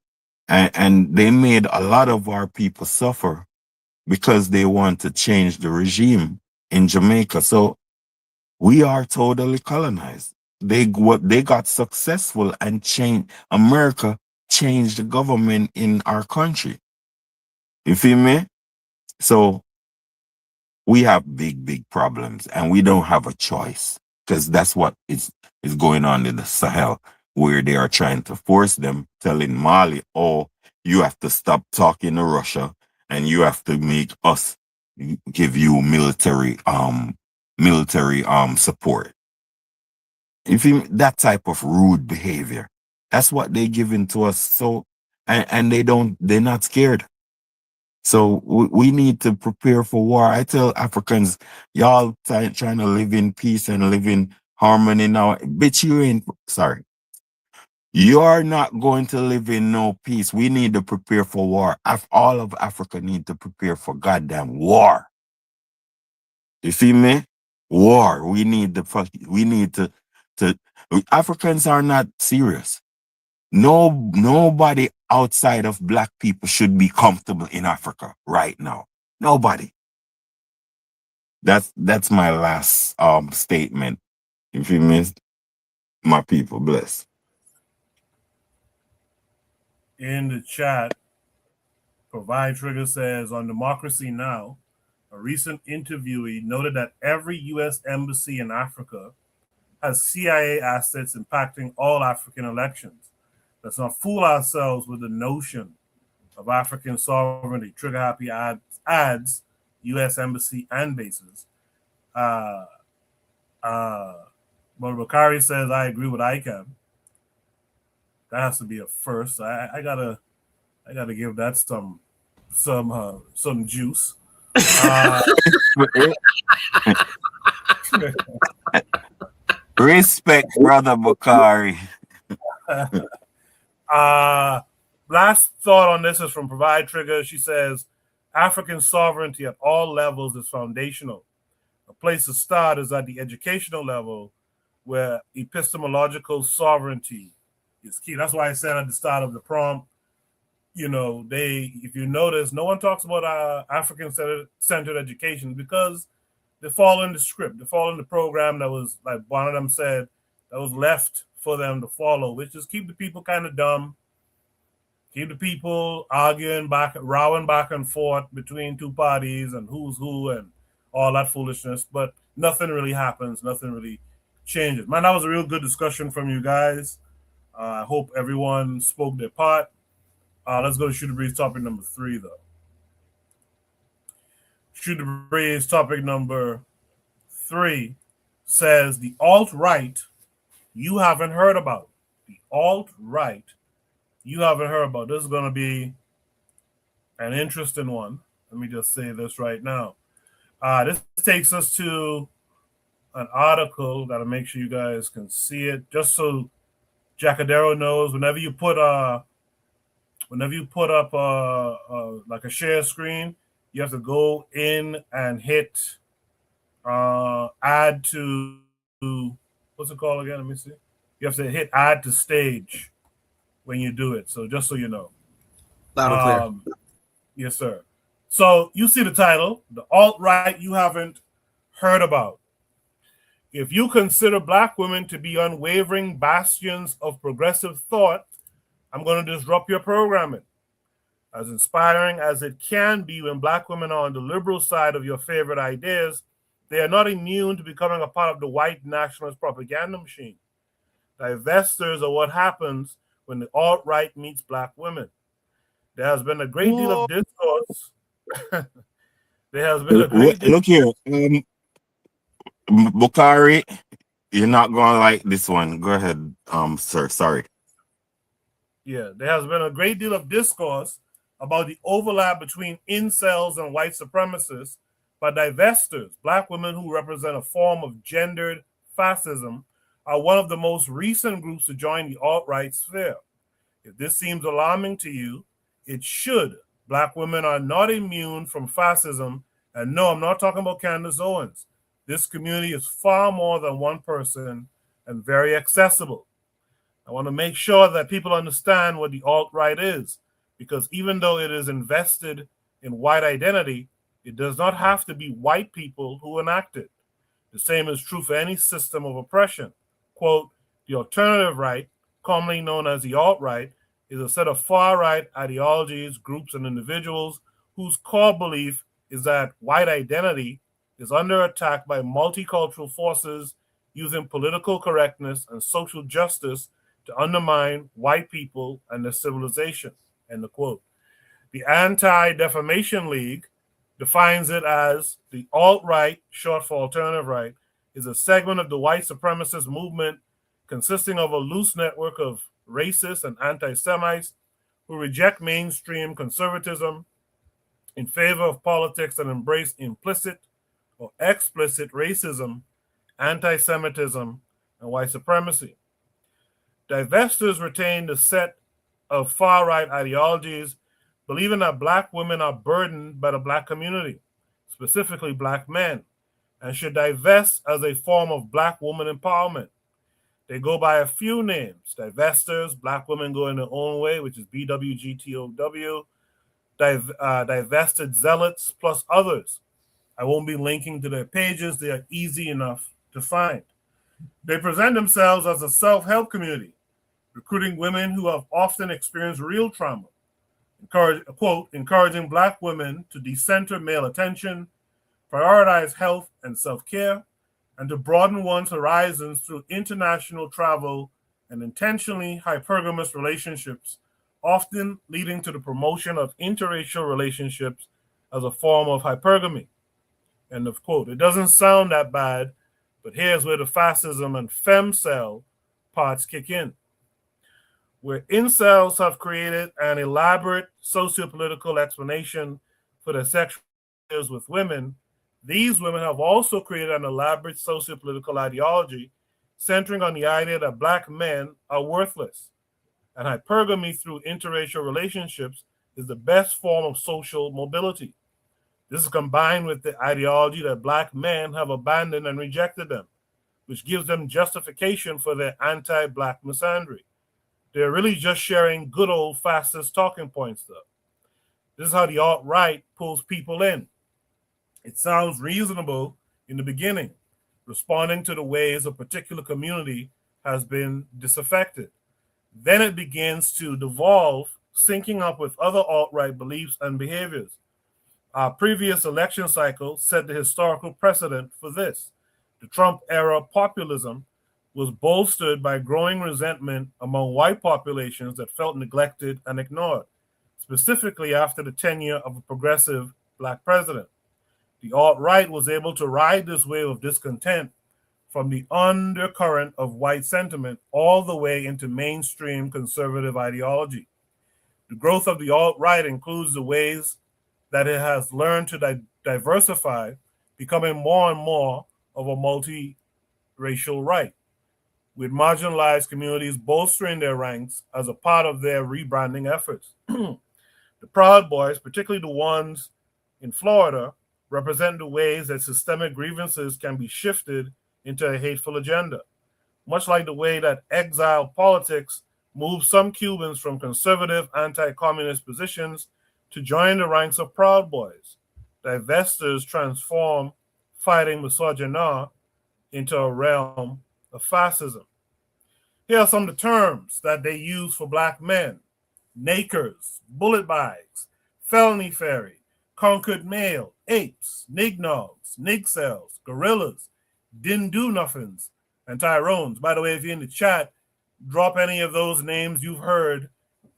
Speaker 12: they made a lot of our people suffer because they want to change the regime in Jamaica. So we are totally colonized. They got successful and changed. America changed the government in our country. You feel me? So we have big problems, and we don't have a choice, because that's what is going on in the Sahel, where they are trying to force them, telling Mali, oh, you have to stop talking to Russia, and you have to make us give you military support. If you that type of rude behavior, that's what they're giving to us. So and they're not scared. So we need to prepare for war. I tell Africans, y'all trying to live in peace and live in harmony now. Bitch, you ain't, sorry. You're not going to live in no peace. We need to prepare for war. All of Africa need to prepare for goddamn war. You see me? War. We need to Africans are not serious. Nobody outside of black people should be comfortable in Africa right now. Nobody. That's my last statement. If you miss my people, bless.
Speaker 1: In the chat, Provide Trigger says, on Democracy Now!, a recent interviewee noted that every U.S. embassy in Africa has CIA assets impacting all African elections. Let's not fool ourselves with the notion of African sovereignty. Trigger Happy adds U.S. embassy and bases. But Bakari says, I agree with ICAM. That has to be a first. I gotta give that some juice.
Speaker 12: Respect, brother Bakari.
Speaker 1: Last thought on this is from Provide Trigger. She says, African sovereignty at all levels is foundational. A place to start is at the educational level, where epistemological sovereignty is key. That's why I said at the start of the prompt, if you notice, no one talks about African-centered education, because they fall in the script. They fall in the program that was, like one of them said, that was left for them to follow, which is keep the people kind of dumb, keep the people rowing back and forth between two parties and who's who and all that foolishness. But nothing really happens. Nothing really changes. Man, that was a real good discussion from you guys. I hope everyone spoke their part. Let's go to Shooter Breeze topic number 3, though. Shoot the Breeze topic number 3 says the alt-right you haven't heard about. The alt-right you haven't heard about. This is going to be an interesting one. Let me just say this right now. This takes us to an article. Got to make sure you guys can see it, just so Jacadero knows. Whenever you put up like a share screen, you have to go in and hit add to, what's it called again? Let me see. You have to hit add to stage when you do it. So just so you know.
Speaker 6: Loud and clear.
Speaker 1: Yes, sir. So you see the title, the alt-right you haven't heard about. If you consider Black women to be unwavering bastions of progressive thought, I'm going to disrupt your programming. As inspiring as it can be when Black women are on the liberal side of your favorite ideas, they are not immune to becoming a part of the white nationalist propaganda machine. Divestors are what happens when the alt-right meets Black women. There has been a great deal of discourse.
Speaker 12: Look here, Bukari, you're not gonna like this one. Go ahead, sir. Sorry.
Speaker 1: Yeah, there has been a great deal of discourse about the overlap between incels and white supremacists, but divestors, Black women who represent a form of gendered fascism, are one of the most recent groups to join the alt-right sphere. If this seems alarming to you, it should. Black women are not immune from fascism, and no, I'm not talking about Candace Owens. This community is far more than one person and very accessible. I want to make sure that people understand what the alt-right is, because even though it is invested in white identity, it does not have to be white people who enact it. The same is true for any system of oppression. Quote, the alternative right, commonly known as the alt-right, is a set of far-right ideologies, groups, and individuals whose core belief is that white identity is under attack by multicultural forces using political correctness and social justice to undermine white people and their civilization, end of quote. The Anti-Defamation League defines it as the alt-right, short for alternative right, is a segment of the white supremacist movement consisting of a loose network of racists and anti-Semites who reject mainstream conservatism in favor of politics that embrace implicit or explicit racism, anti-Semitism, and white supremacy. Divestors retain the set of far-right ideologies, believing that Black women are burdened by the Black community, specifically Black men, and should divest as a form of Black woman empowerment. They go by a few names: divestors, Black women go in their own way, which is BWGTOW, divested zealots, plus others. I won't be linking to their pages. They are easy enough to find. They present themselves as a self-help community, recruiting women who have often experienced real trauma, encouraging Black women to decenter male attention, prioritize health and self-care, and to broaden one's horizons through international travel and intentionally hypergamous relationships, often leading to the promotion of interracial relationships as a form of hypergamy. End of quote. It doesn't sound that bad, but here's where the fascism and femcel parts kick in. Where incels have created an elaborate sociopolitical explanation for their sexual affairs with women, these women have also created an elaborate sociopolitical ideology centering on the idea that Black men are worthless, and hypergamy through interracial relationships is the best form of social mobility. This is combined with the ideology that Black men have abandoned and rejected them, which gives them justification for their anti-Black misandry. They're really just sharing good old fascist talking points, though. This is how the alt-right pulls people in. It sounds reasonable in the beginning, responding to the ways a particular community has been disaffected. Then it begins to devolve, syncing up with other alt-right beliefs and behaviors. Our previous election cycle set the historical precedent for this. The Trump-era populism was bolstered by growing resentment among white populations that felt neglected and ignored, specifically after the tenure of a progressive Black president. The alt-right was able to ride this wave of discontent from the undercurrent of white sentiment all the way into mainstream conservative ideology. The growth of the alt-right includes the ways that it has learned to diversify, becoming more and more of a multi-racial right, with marginalized communities bolstering their ranks as a part of their rebranding efforts. The Proud Boys, particularly the ones in Florida, represent the ways that systemic grievances can be shifted into a hateful agenda, much like the way that exile politics moved some Cubans from conservative anti-communist positions to join the ranks of Proud Boys. Divestors transform fighting misogyny into a realm of fascism. Here are some of the terms that they use for black men: nakers, bullet bags, felony fairy, conquered male, apes, nignogs, nigcells, gorillas, didn't do nothings, and Tyrones. By the way, if you're in the chat, drop any of those names you've heard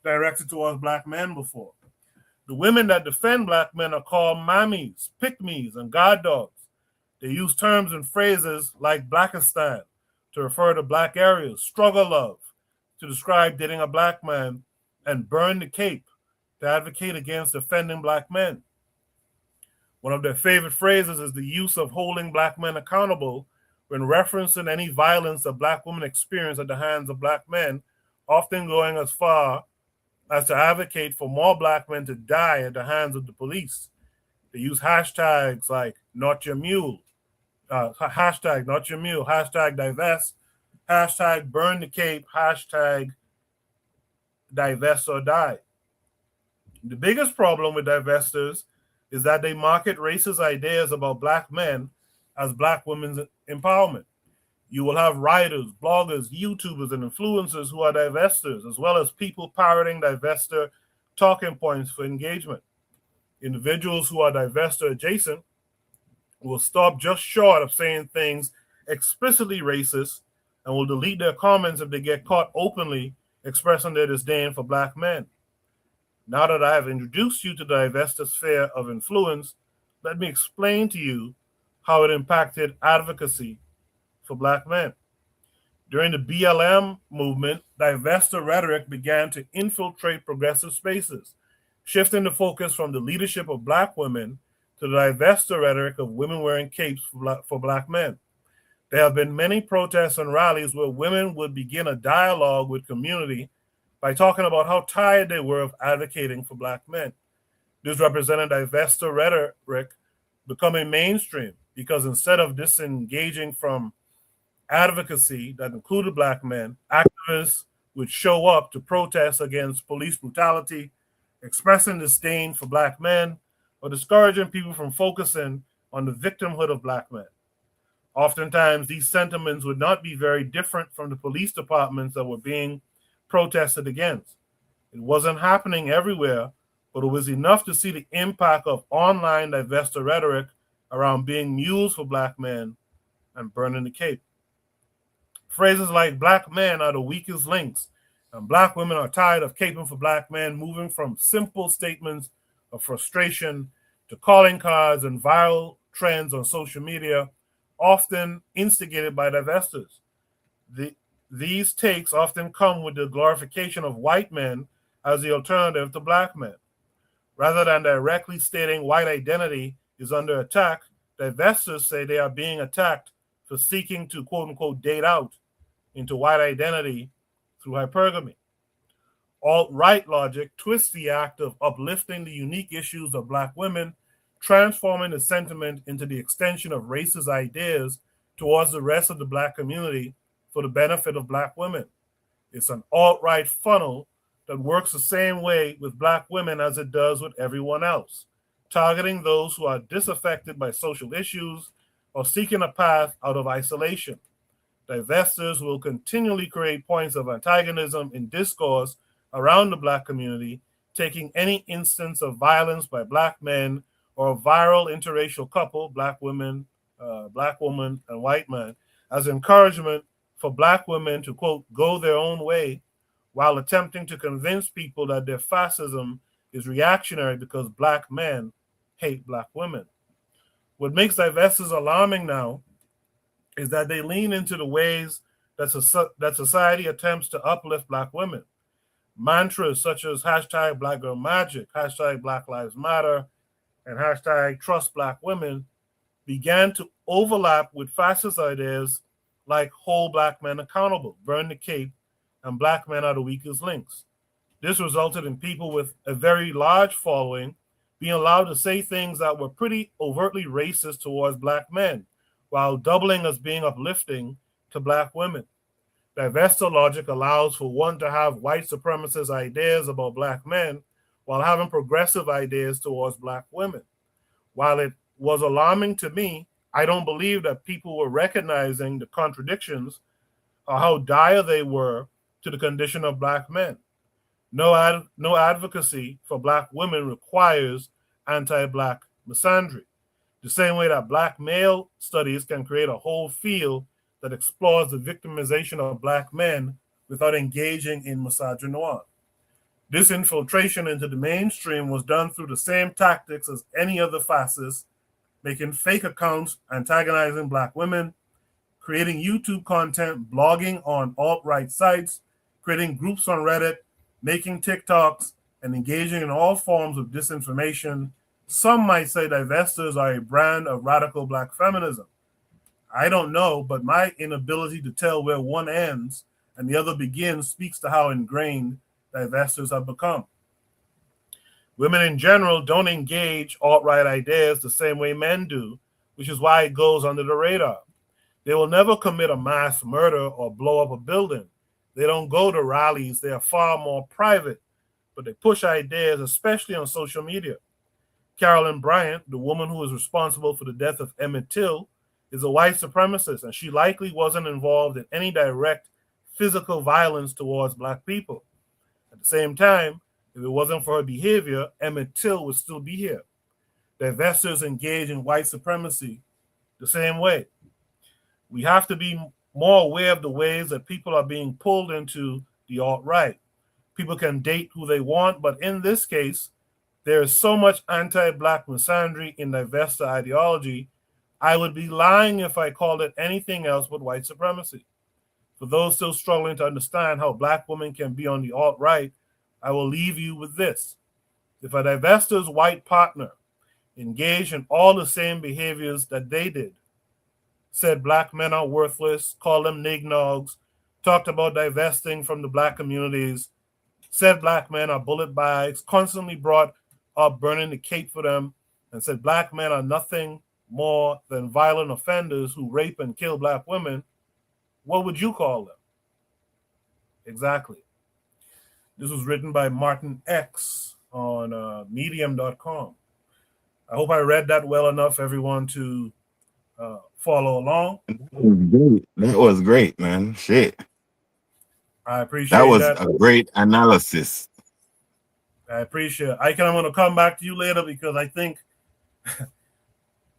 Speaker 1: directed towards black men before. The women that defend black men are called mammies, pick-me's, and guard dogs. They use terms and phrases like Blackistan to refer to black areas, struggle love to describe dating a black man, and burn the cape to advocate against defending black men. One of their favorite phrases is the use of holding black men accountable when referencing any violence that black women experience at the hands of black men, often going as far as to advocate for more black men to die at the hands of the police. They use hashtags like not your mule, hashtag not your mule, hashtag divest, hashtag burn the cape, hashtag divest or die. The biggest problem with divestors is that they market racist ideas about black men as black women's empowerment. You will have writers, bloggers, YouTubers, and influencers who are divestors, as well as people parroting divestor talking points for engagement. Individuals who are divestor adjacent will stop just short of saying things explicitly racist and will delete their comments if they get caught openly expressing their disdain for black men. Now that I have introduced you to the divestor sphere of influence, let me explain to you how it impacted advocacy for black men. During the BLM movement, divestor rhetoric began to infiltrate progressive spaces, shifting the focus from the leadership of black women to the divestor rhetoric of women wearing capes for black men. There have been many protests and rallies where women would begin a dialogue with community by talking about how tired they were of advocating for black men. This represented divestor rhetoric becoming mainstream because instead of disengaging from advocacy that included black men, activists would show up to protest against police brutality, expressing disdain for black men, or discouraging people from focusing on the victimhood of black men. Oftentimes, these sentiments would not be very different from the police departments that were being protested against. It wasn't happening everywhere, but it was enough to see the impact of online divestor rhetoric around being mules for black men and burning the cape. Phrases like black men are the weakest links and black women are tired of caping for black men, moving from simple statements of frustration to calling cards and viral trends on social media, often instigated by divestors. These takes often come with the glorification of white men as the alternative to black men. Rather than directly stating white identity is under attack, divestors say they are being attacked for seeking to quote-unquote date out into white identity through hypergamy. Alt-right logic twists the act of uplifting the unique issues of black women, transforming the sentiment into the extension of racist ideas towards the rest of the black community for the benefit of black women. It's an alt-right funnel that works the same way with black women as it does with everyone else, targeting those who are disaffected by social issues or seeking a path out of isolation. Divestors will continually create points of antagonism in discourse around the black community, taking any instance of violence by black men or a viral interracial couple, black woman and white man, as encouragement for black women to, quote, go their own way, while attempting to convince people that their fascism is reactionary because black men hate black women. What makes divestors alarming now is that they lean into the ways that society attempts to uplift Black women. Mantras such as hashtag Black Girl Magic, hashtag Black Lives Matter, and hashtag Trust Black Women began to overlap with fascist ideas like hold Black men accountable, burn the cape, and Black men are the weakest links. This resulted in people with a very large following being allowed to say things that were pretty overtly racist towards Black men, while doubling as being uplifting to Black women. Divestor logic allows for one to have white supremacist ideas about Black men while having progressive ideas towards Black women. While it was alarming to me, I don't believe that people were recognizing the contradictions or how dire they were to the condition of Black men. No advocacy for Black women requires anti-Black misandry. The same way that Black male studies can create a whole field that explores the victimization of Black men without engaging in misogynoir. This infiltration into the mainstream was done through the same tactics as any other fascists, making fake accounts, antagonizing Black women, creating YouTube content, blogging on alt-right sites, creating groups on Reddit, making TikToks, and engaging in all forms of disinformation. Some might say divestors are a brand of radical Black feminism. I don't know, but my inability to tell where one ends and the other begins speaks to how ingrained divestors have become. Women in general don't engage alt-right ideas the same way men do, which is why it goes under the radar. They will never commit a mass murder or blow up a building. They don't go to rallies. They are far more private, but they push ideas, especially on social media. Carolyn Bryant, the woman who is responsible for the death of Emmett Till, is a white supremacist, and she likely wasn't involved in any direct physical violence towards Black people. At the same time, if it wasn't for her behavior, Emmett Till would still be here. Divestors engage in white supremacy the same way. We have to be more aware of the ways that people are being pulled into the alt-right. People can date who they want, but in this case, there is so much anti-Black misandry in divestor ideology, I would be lying if I called it anything else but white supremacy. For those still struggling to understand how Black women can be on the alt-right, I will leave you with this. If a divestor's white partner engaged in all the same behaviors that they did, said Black men are worthless, called them nignogs, talked about divesting from the Black communities, said Black men are bullet bags, constantly brought up burning the cape for them, and said Black men are nothing more than violent offenders who rape and kill Black women, what would you call them? Exactly. This was written by Martin X on medium.com. I hope I read that well enough, everyone, to follow along.
Speaker 12: That was great, man. Shit.
Speaker 1: I appreciate
Speaker 12: that. Was
Speaker 1: that.
Speaker 12: A great analysis.
Speaker 1: I appreciate it. I'm going to come back to you later because I think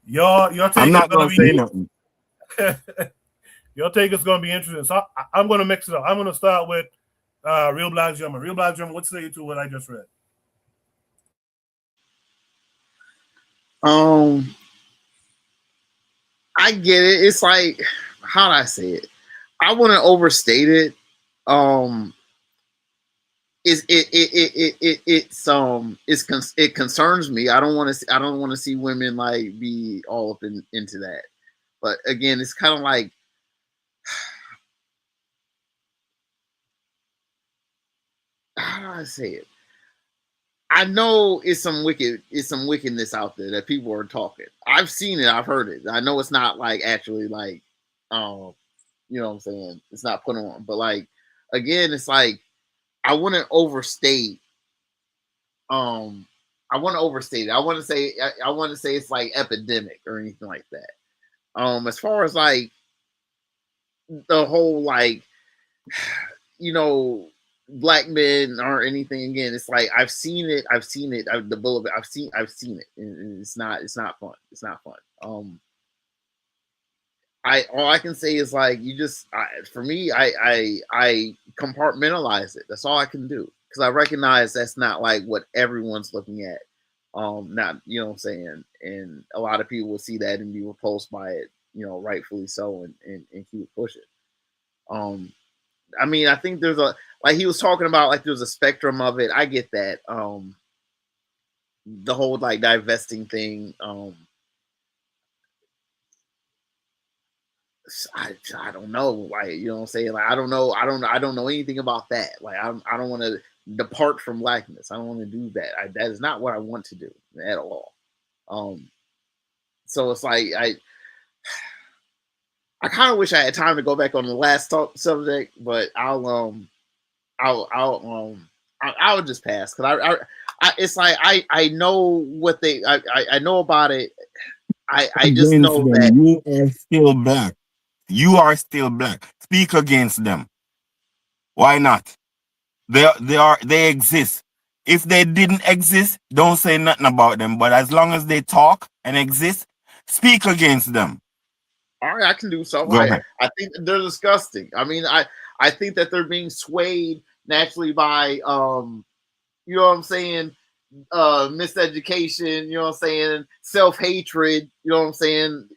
Speaker 1: your take
Speaker 12: I'm not
Speaker 1: is going to
Speaker 12: say
Speaker 1: be
Speaker 12: nothing.
Speaker 1: Your take is going to be interesting. So I'm going to mix it up. I'm going to start with Real Black German. Real Black German, what say you to what I just read?
Speaker 10: I get it. It's like, how do I say it? I wouldn't overstate it. It concerns me. I don't want to see women like be all up into that. But again, it's kind of like, how do I say it? I know it's some wickedness out there that people are talking. I've seen it, I've heard it. I know it's not like actually like, you know what I'm saying? It's not put on, but like, again, it's like, I wouldn't overstate. I want to overstate it. I want to say it's like epidemic or anything like that. As far as like the whole like, you know, Black men or anything, again, it's like I've seen it. The bullet. I've seen it. And it's not fun. It's not fun. All I can say is like, you just, for me, I compartmentalize it. That's all I can do, because I recognize that's not like what everyone's looking at. Not, you know what I'm saying, and a lot of people will see that and be repulsed by it, you know, rightfully so, and keep pushing. I mean, I think there's a, like he was talking about, like there's a spectrum of it. I get that. The whole like divesting thing. I don't know, like, you know what I'm saying? Like I don't know anything about that. Like I don't want to depart from blackness. I don't want to do that. That is not what I want to do at all. So it's like I kind of wish I had time to go back on the last subject, but I'll just pass, because I it's like I know what I know about it. I just
Speaker 12: Against
Speaker 10: know
Speaker 12: them,
Speaker 10: that
Speaker 12: you are still black. You are still black. Speak against them. Why not? They exist. If they didn't exist, don't say nothing about them. But as long as they talk and exist, speak against them.
Speaker 10: all right, I can do so.
Speaker 12: Go ahead.
Speaker 10: I think that they're disgusting. I mean, I think that they're being swayed naturally by you know what I'm saying, miseducation, you know what I'm saying, self-hatred, you know what I'm saying,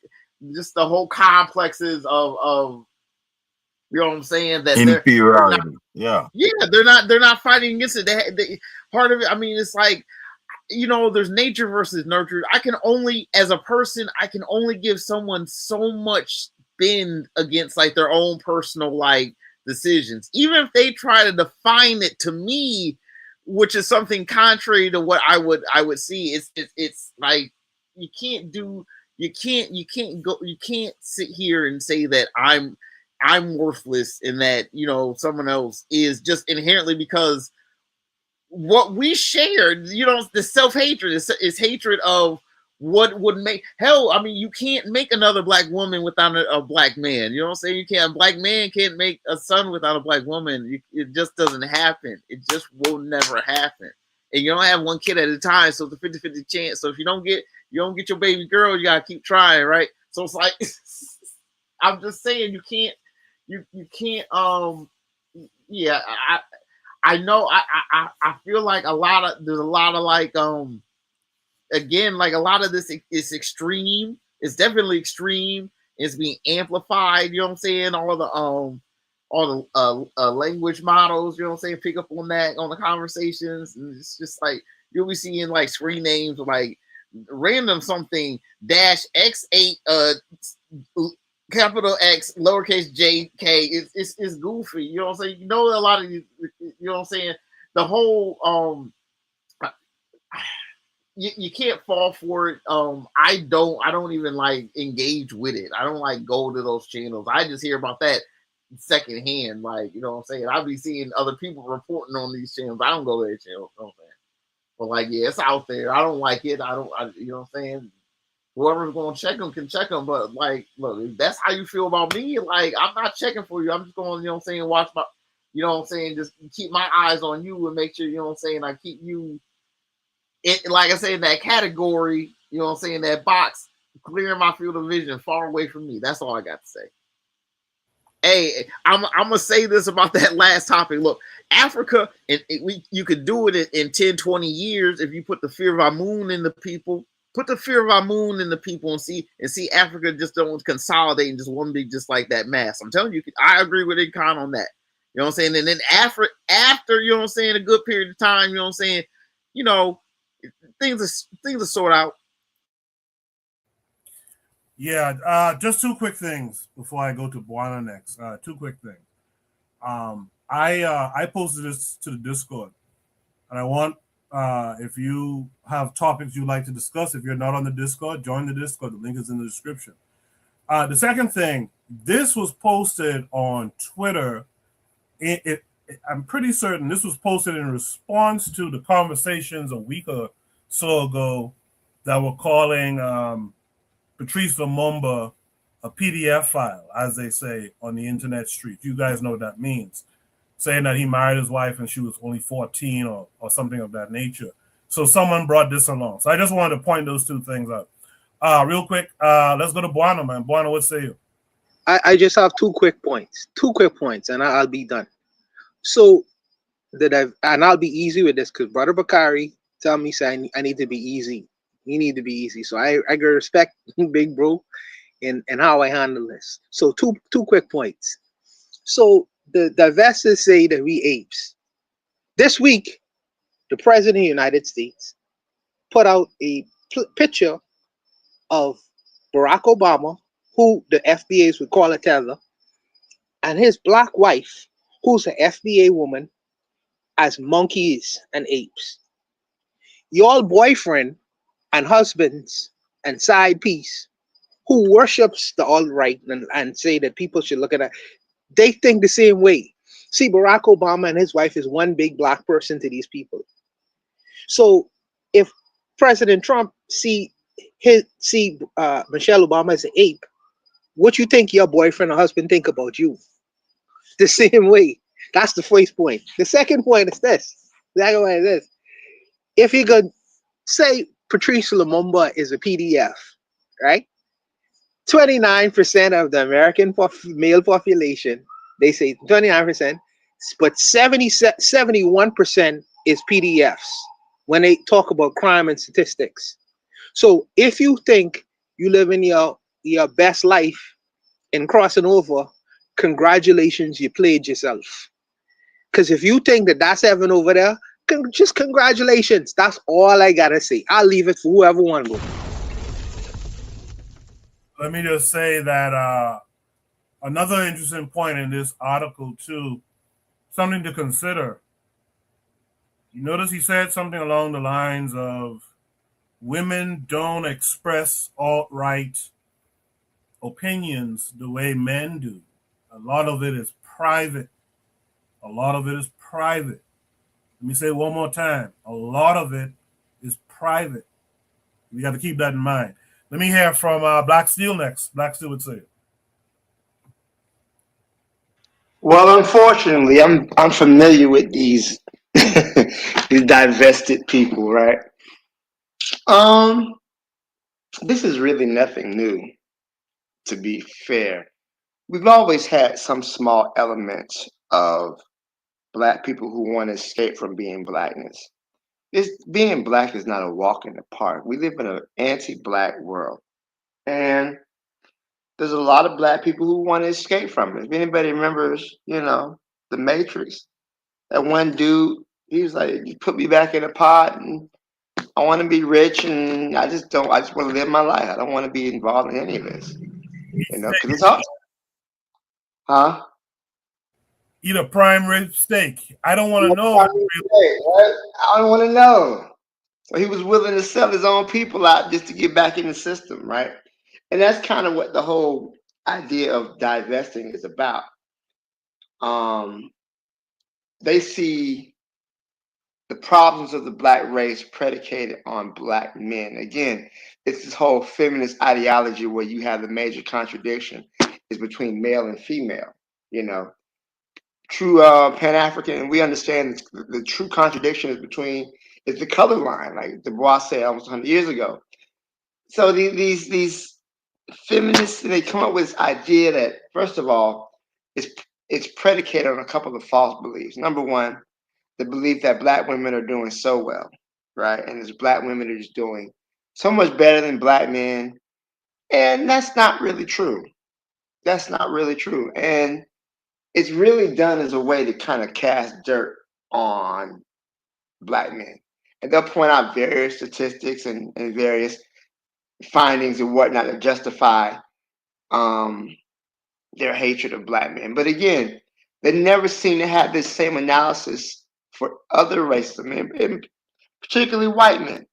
Speaker 10: just the whole complexes of you know what I'm saying, that
Speaker 12: Inferiority. Yeah.
Speaker 10: they're not fighting against it. Part of it, I mean, it's like, you know, there's nature versus nurture. I can only, as a person, I can only give someone so much bend against like their own personal like decisions, even if they try to define it to me, which is something contrary to what I would see. It's like you can't sit here and say that I'm worthless and that, you know, someone else is, just inherently because what we shared, you know, the self-hatred is hatred of what would make, hell, I mean, you can't make another black woman without a black man. You know what I'm saying? You can't, a black man can't make a son without a black woman. It just doesn't happen. It just will never happen. And you don't have one kid at a time, so it's a 50-50 chance. So if you don't get your baby girl, you gotta keep trying, right? So it's like I'm just saying, you can't yeah, I know I feel like there's a lot of like again, like a lot of this is extreme. It's definitely extreme. It's being amplified, you know what I'm saying? All the language models, you know what I'm saying, pick up on that, on the conversations. And it's just like you'll be seeing like screen names like random something -X8 capital X, lowercase j, k. It's goofy. You know what I'm saying? You know, a lot of you know what I'm saying? The whole you can't fall for it. I don't even like engage with it. I don't like go to those channels. I just hear about that secondhand. Like, you know what I'm saying? I'll be seeing other people reporting on these channels. I don't go to their channels, you know what I'm saying? But like, yeah, it's out there. I don't like it. You know what I'm saying? Whoever's going to check them can check them. But like, look, if that's how you feel about me, like, I'm not checking for you. I'm just going, you know what I'm saying, watch my, you know what I'm saying, just keep my eyes on you and make sure, you know what I'm saying, I keep you, like I say, in that category, you know what I'm saying, that box, clearing my field of vision far away from me. That's all I got to say. Hey, I'm going to say this about that last topic. Look, Africa, you could do it in 10, 20 years if you put the fear of Amun in the people. Put the fear of Amun in the people and see Africa just don't consolidate and just want to be just like that mass. I'm telling you, I agree with Ikon on that. You know what I'm saying? And then after, you know what I'm saying, a good period of time, you know what I'm saying, you know, things are sort out.
Speaker 1: Yeah, just two quick things before I go to Buana next. Two quick things. I posted this to the Discord, and I want, if you have topics you'd like to discuss, if you're not on the Discord, join the Discord. The link is in the description. The second thing, this was posted on Twitter. I'm pretty certain this was posted in response to the conversations a week or so ago that were calling Patrice Lumumba a PDF file, as they say on the internet street. You guys know what that means. Saying that he married his wife and she was only 14 or something of that nature. So someone brought this along. So I just wanted to point those two things out. Real quick, let's go to Buana, man. Buana, what say you?
Speaker 9: I just have two quick points, and I'll be done. So and I'll be easy with this because Brother Bakari tell me, say I need to be easy. He need to be easy. So I can respect Big Bro and how I handle this. So two quick points. So the divestors say that we apes. This week, the President of the United States put out a picture of Barack Obama, who the FBAs would call a tether, and his black wife, who's an FBA woman, as monkeys and apes. Your boyfriend and husbands and side piece who worships the alt right and say that people should look at that, they think the same way. See, Barack Obama and his wife is one big black person to these people. So if President Trump see Michelle Obama as an ape, what you think your boyfriend or husband think about you? The same way. That's the first point. The second point is this. Exactly what it is. If you could say Patrice Lumumba is a PDF, right? 29% of the American male population, they say 29%, but 71% is PDFs when they talk about crime and statistics. So if you think you live in your best life in crossing over, congratulations, you played yourself. Because if you think that that's heaven over there, just congratulations. That's all I gotta say. I'll leave it for whoever wants to go.
Speaker 1: Let me just say that another interesting point in this article too, something to consider. You notice he said something along the lines of women don't express alt-right opinions the way men do. A lot of it is private. A lot of it is private. Let me say it one more time. A lot of it is private. We got to keep that in mind. Let me hear from Black Steel next. Black Steel would say it.
Speaker 7: Well, unfortunately, I'm familiar with these these divested people, right? Um, this is really nothing new, to be fair. We've always had some small elements of black people who want to escape from being blackness. This being black is not a walk in the park. We live in an anti-black world, and there's a lot of black people who want to escape from it. If anybody remembers, the Matrix, that one dude, he was like, "You put me back in a pot, and I want to be rich, and I just don't. I just want to live my life. I don't want to be involved in any of this, because it's hard." Huh?
Speaker 1: Eat a prime rib steak. I don't want to know.
Speaker 7: I don't want to know. So he was willing to sell his own people out just to get back in the system, right? And that's kind of what the whole idea of divesting is about. They see the problems of the black race predicated on black men. Again, it's this whole feminist ideology where you have the major contradiction is between male and female. True Pan-African, and we understand the true contradiction is the color line, like Du Bois said almost 100 years ago. So these feminists, they come up with this idea that, first of all, it's predicated on a couple of false beliefs. Number one, the belief that black women are doing so well, right? And as black women are just doing so much better than black men. And that's not really true. That's not really true. And it's really done as a way to kind of cast dirt on black men. And they'll point out various statistics and various findings and whatnot to justify their hatred of black men. But again, they never seem to have this same analysis for other races of men, and particularly white men.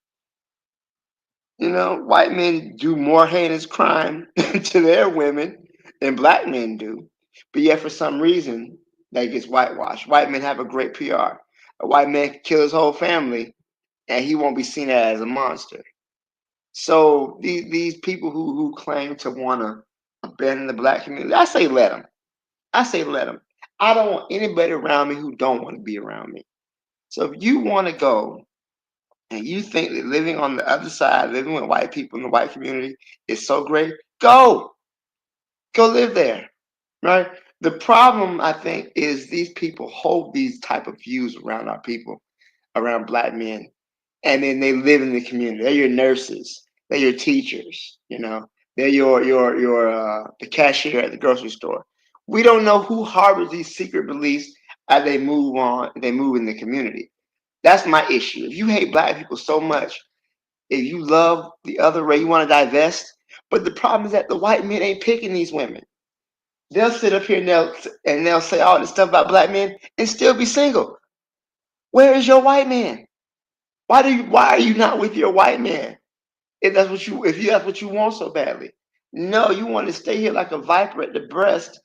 Speaker 7: White men do more heinous crime to their women than black men do. But yet, for some reason, that gets whitewashed. White men have a great PR. A white man can kill his whole family, and he won't be seen as a monster. So these people who claim to want to abandon the black community, I say let them. I say let them. I don't want anybody around me who don't want to be around me. So if you want to go and you think that living on the other side, living with white people in the white community is so great, go live there, right? The problem, I think, is these people hold these type of views around our people, around black men, and then they live in the community. They're your nurses. They're your teachers. They're your the cashier at the grocery store. We don't know who harbors these secret beliefs as they move on. They move in the community. That's my issue. If you hate Black people so much, if you love the other race, you want to divest. But the problem is that the white men ain't picking these women. They'll sit up here and they'll say all this stuff about Black men and still be single. Where is your white man? Why are you not with your white man? If that's what you want so badly. No, you want to stay here like a viper at the breast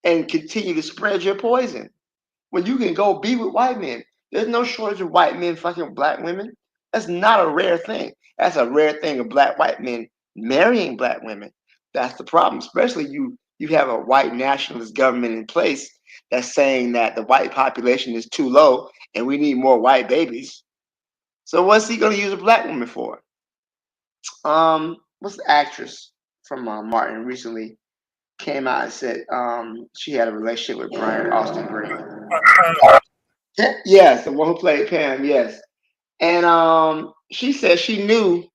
Speaker 7: and continue to spread your poison. When you can go be with white men. There's no shortage of white men fucking Black women. That's not a rare thing. That's a rare thing of Black white men marrying Black women. That's the problem. Especially you have a white nationalist government in place that's saying that the white population is too low and we need more white babies. So what's he going to use a Black woman for? What's the actress from Martin recently came out and said she had a relationship with Brian Austin Green? Yes, the one who played Pam. Yes, and she said she knew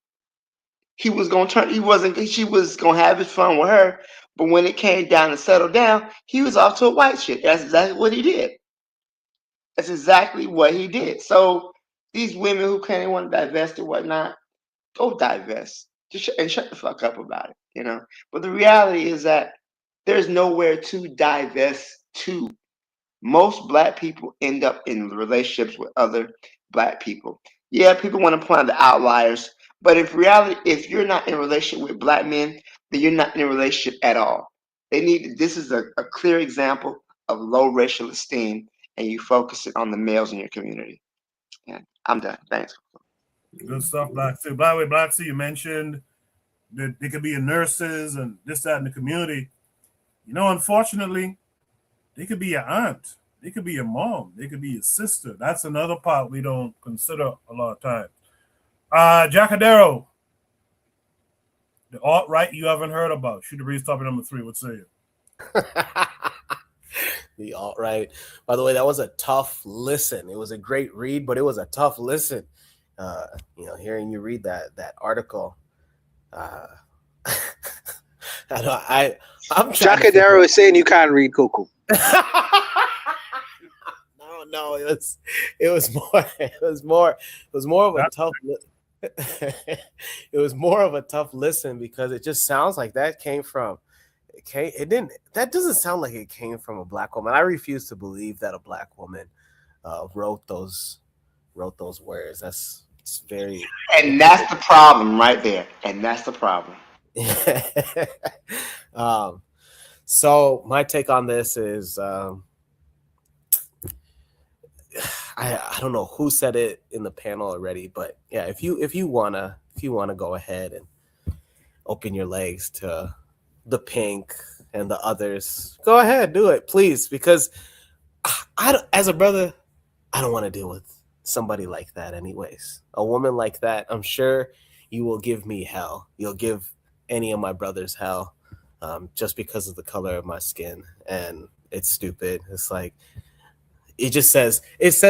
Speaker 7: he was gonna turn. She was gonna have his fun with her, but when it came down to settle down, he was off to a white chick. That's exactly what he did. That's exactly what he did. So these women who can't want to divest or whatnot, go divest. And shut the fuck up about it. But the reality is that there's nowhere to divest to. Most Black people end up in relationships with other Black people. Yeah, people want to point out the outliers, but if you're not in a relationship with Black men, then you're not in a relationship at all. This is a clear example of low racial esteem, and you focus it on the males in your community. Yeah, I'm done. Thanks.
Speaker 1: Good stuff, Black Sea. By the way, Black Sea, you mentioned that they could be nurses and this, that in the community. Unfortunately, they could be your aunt. They could be your mom. They could be your sister. That's another part we don't consider a lot of times. Jacadero, the alt-right you haven't heard about. Shoot the breeze topic number 3. What say you?
Speaker 6: The alt-right. By the way, that was a tough listen. It was a great read, but it was a tough listen. Hearing you read that article. I'm
Speaker 9: Jacadero is saying you can't read Coco.
Speaker 6: No, it was more of a tough. It was more of a tough listen because it just sounds like that came from. That doesn't sound like it came from a Black woman. I refuse to believe that a Black woman wrote those words. It's very.
Speaker 7: And that's the problem right there. And that's the problem.
Speaker 6: So my take on this is I don't know who said it in the panel already, but yeah, if you wanna go ahead and open your legs to the Pink and the others, go ahead, do it, please, because as a brother, I don't want to deal with somebody like that anyways. A woman like that, I'm sure you will give me hell. You'll give any of my brothers hell just because of the color of my skin. And it's stupid. It's like, it says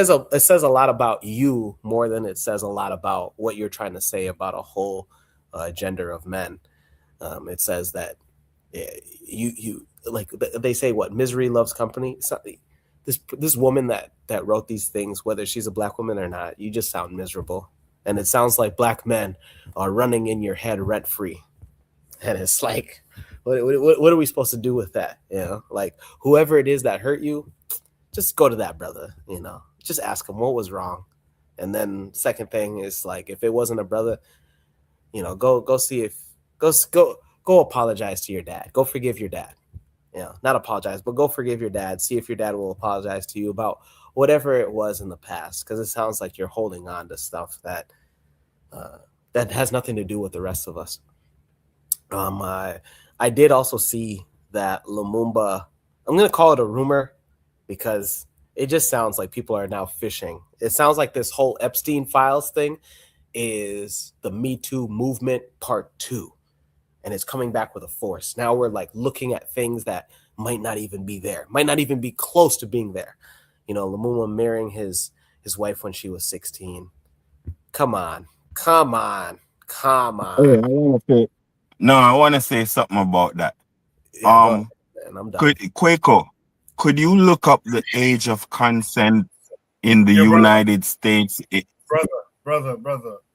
Speaker 6: a lot about you more than it says a lot about what you're trying to say about a whole gender of men. It says that you like they say what misery loves company. So this woman that wrote these things, whether she's a Black woman or not, you just sound miserable, and it sounds like Black men are running in your head rent free, and it's like, what are we supposed to do with that? Like whoever it is that hurt you, just go to that brother, just ask him what was wrong. And then second thing is like, if it wasn't a brother, go see if go apologize to your dad. Go forgive your dad. Not apologize, but go forgive your dad. See if your dad will apologize to you about whatever it was in the past. Because it sounds like you're holding on to stuff that has nothing to do with the rest of us. I did also see that Lumumba, I'm going to call it a rumor, because it just sounds like people are now fishing. It sounds like this whole Epstein Files thing is the Me Too movement part 2, and it's coming back with a force. Now we're like looking at things that might not even be there, might not even be close to being there. Lumumba marrying his wife when she was 16. Come on. Come on. Come on.
Speaker 12: Hey, I want to say something about that.
Speaker 6: Yeah, go ahead, man. I'm done.
Speaker 12: Quaco, could you look up the age of consent in the
Speaker 1: Yeah, brother.
Speaker 12: United States?
Speaker 1: Brother.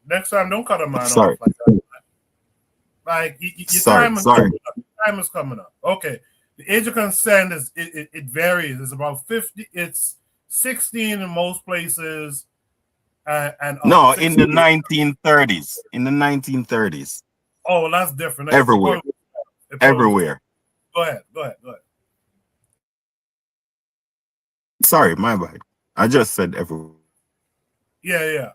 Speaker 1: Next time, don't cut a man
Speaker 12: Sorry.
Speaker 1: off like that. Like your time is
Speaker 12: Sorry.
Speaker 1: time is coming up. Okay, the age of consent is it varies. It's about 50. It's 16 in most places, and
Speaker 12: No, in the
Speaker 1: 16.
Speaker 12: 1930s. In the 1930s.
Speaker 1: Oh, well, that's different.
Speaker 12: Everywhere. Everywhere.
Speaker 1: Go ahead.
Speaker 12: Sorry, my bad. I just said everywhere.
Speaker 1: Yeah.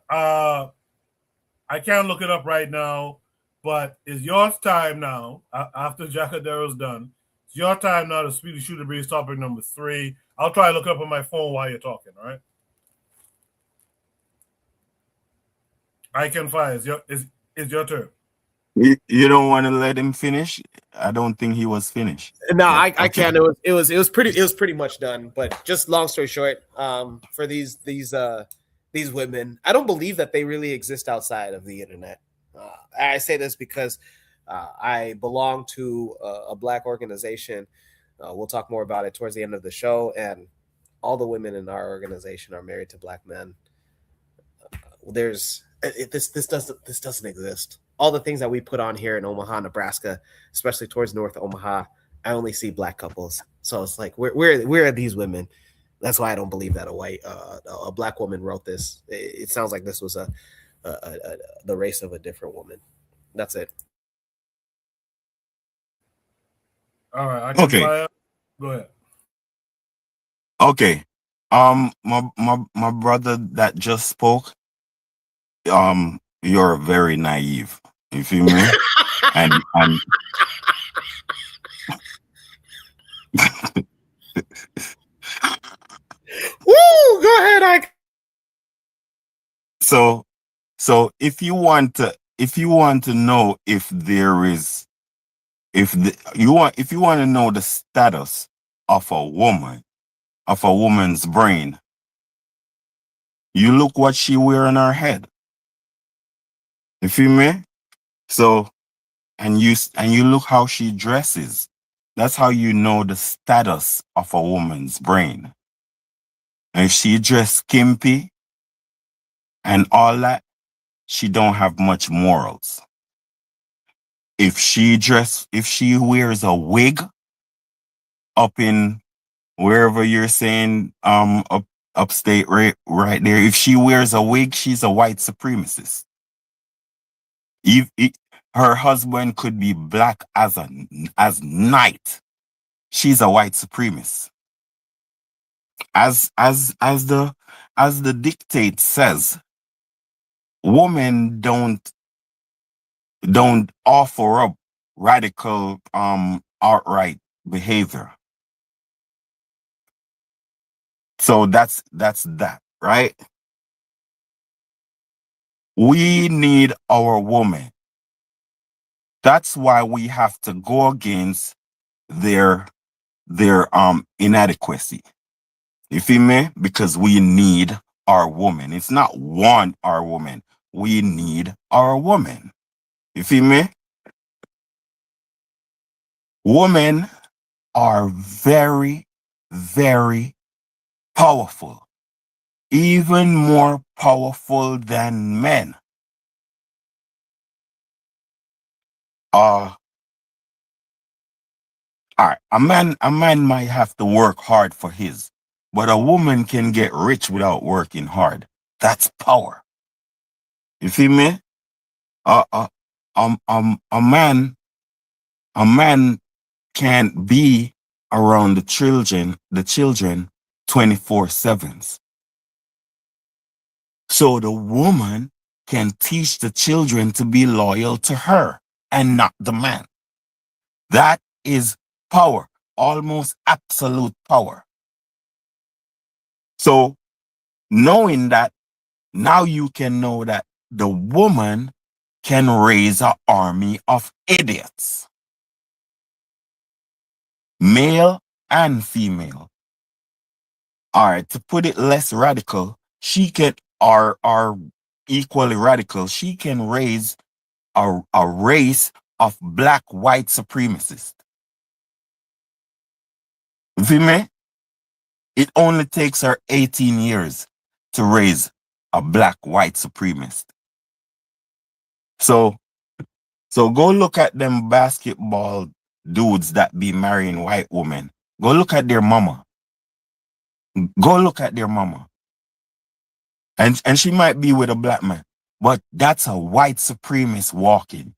Speaker 1: I can't look it up right now, but it's your time now. After Jackadero's done, it's your time now to Speedy Shooter Breeze topic number 3. I'll try to look it up on my phone while you're talking. All right. I can find it's your turn.
Speaker 12: You don't want to let him finish? I don't think he was finished.
Speaker 6: No, I can't. It was pretty much done. But just long story short, for these women, I don't believe that they really exist outside of the internet. I say this because I belong to a Black organization. We'll talk more about it towards the end of the show, and all the women in our organization are married to Black men. This doesn't exist. All the things that we put on here in Omaha, Nebraska, especially towards North Omaha, I only see Black couples. So it's like, where are these women? That's why I don't believe that a Black woman wrote this. It sounds like this was the race of a different woman. That's it.
Speaker 1: All right. I can fire. Go ahead.
Speaker 12: Okay. My brother that just spoke, you're very naive. You feel me? and
Speaker 6: Woo! Go ahead, Ike.
Speaker 12: So if you want to know if there is if you want to know the status of a woman's brain, you look what she wear on her head. You feel me? So and you look how she dresses. That's how you know the status of a woman's brain. And if she dress skimpy and all that, she don't have much morals. If she wears a wig up in wherever you're saying upstate right there, if she wears a wig, she's a white supremacist. Her husband could be black as night. She's a white supremacist. As the dictate says, women don't offer up radical outright behavior. So that's that, right? We need our woman. That's why we have to go against their inadequacy. You feel me? Because we need our woman. It's not want our woman. We need our woman. You feel me? Women are very, very powerful. Even more powerful than men. All right, a man might have to work hard for his, but a woman can get rich without working hard. That's power. You feel me? A man can't be around the children 24/7. So the woman can teach the children to be loyal to her and not the man. That is power, almost absolute power. So knowing that, now you can know that the woman can raise an army of idiots, male and female. All right, to put it less radical, she can, our equally radical. She can raise a race of black white supremacists. You feel me? It only takes her 18 years to raise a black white supremacist. So go look at them basketball dudes that be marrying white women. Go look at their mama. Go look at their mama. And she might be with a black man, but that's a white supremacist walking.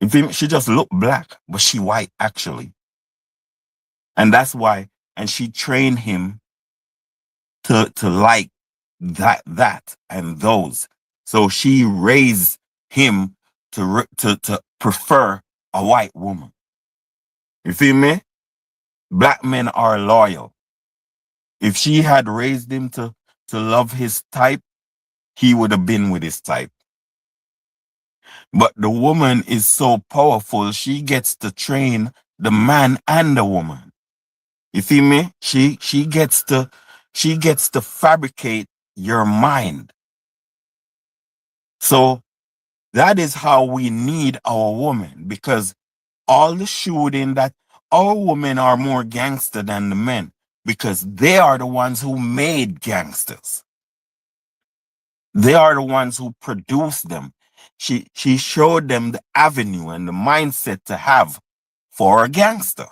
Speaker 12: You feel me? She just look black, but she white actually. And that's why, and she trained him to like that and those. So she raised him to prefer a white woman. You feel me? Black men are loyal. If she had raised him to love his type, he would have been with his type. But the woman is so powerful, she gets to train the man and the woman. You feel me? She gets to fabricate your mind. So that is how we need our woman, because all the shooting that our women are more gangster than the men, because they are the ones who made gangsters. They are the ones who produced them. She showed them the avenue and the mindset to have for a gangster.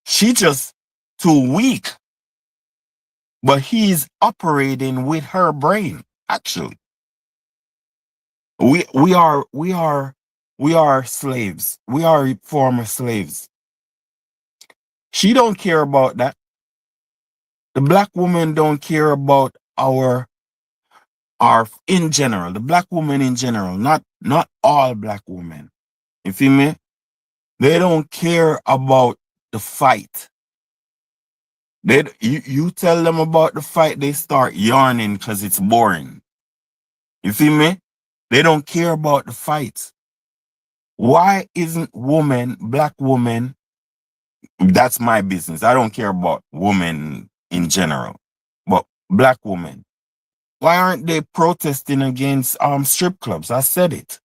Speaker 12: She just too weak, but he's operating with her brain. Actually, we are slaves. We are former slaves. She don't care about that. The black woman don't care about our in general. The black woman in general, not all black women. You feel me? They don't care about the fight. You tell them about the fight, they start yarning because it's boring. You feel me? They don't care about the fights. Why isn't black woman, that's my business. I don't care about women in general, but black women, why aren't they protesting against strip clubs? I said it.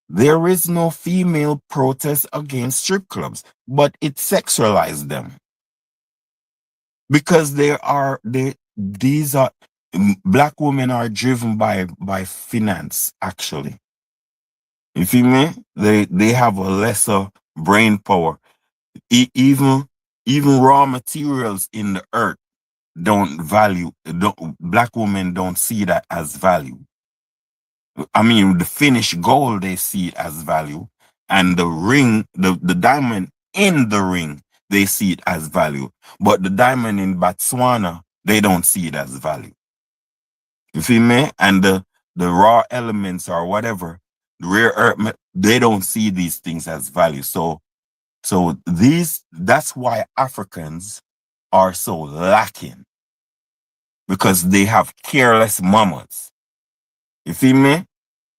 Speaker 12: There is no female protest against strip clubs, but it sexualized them. Because black women are driven by finance, actually. You feel me? They have a lesser brain power. Even raw materials in the earth black women don't see that as value. I mean, the finished gold, they see it as value. And the ring, the diamond in the ring, they see it as value. But the diamond in Botswana, they don't see it as value. You feel me? And the raw elements or whatever, the rare earth, they don't see these things as value. So that's why Africans are so lacking. Because they have careless mamas. You feel me?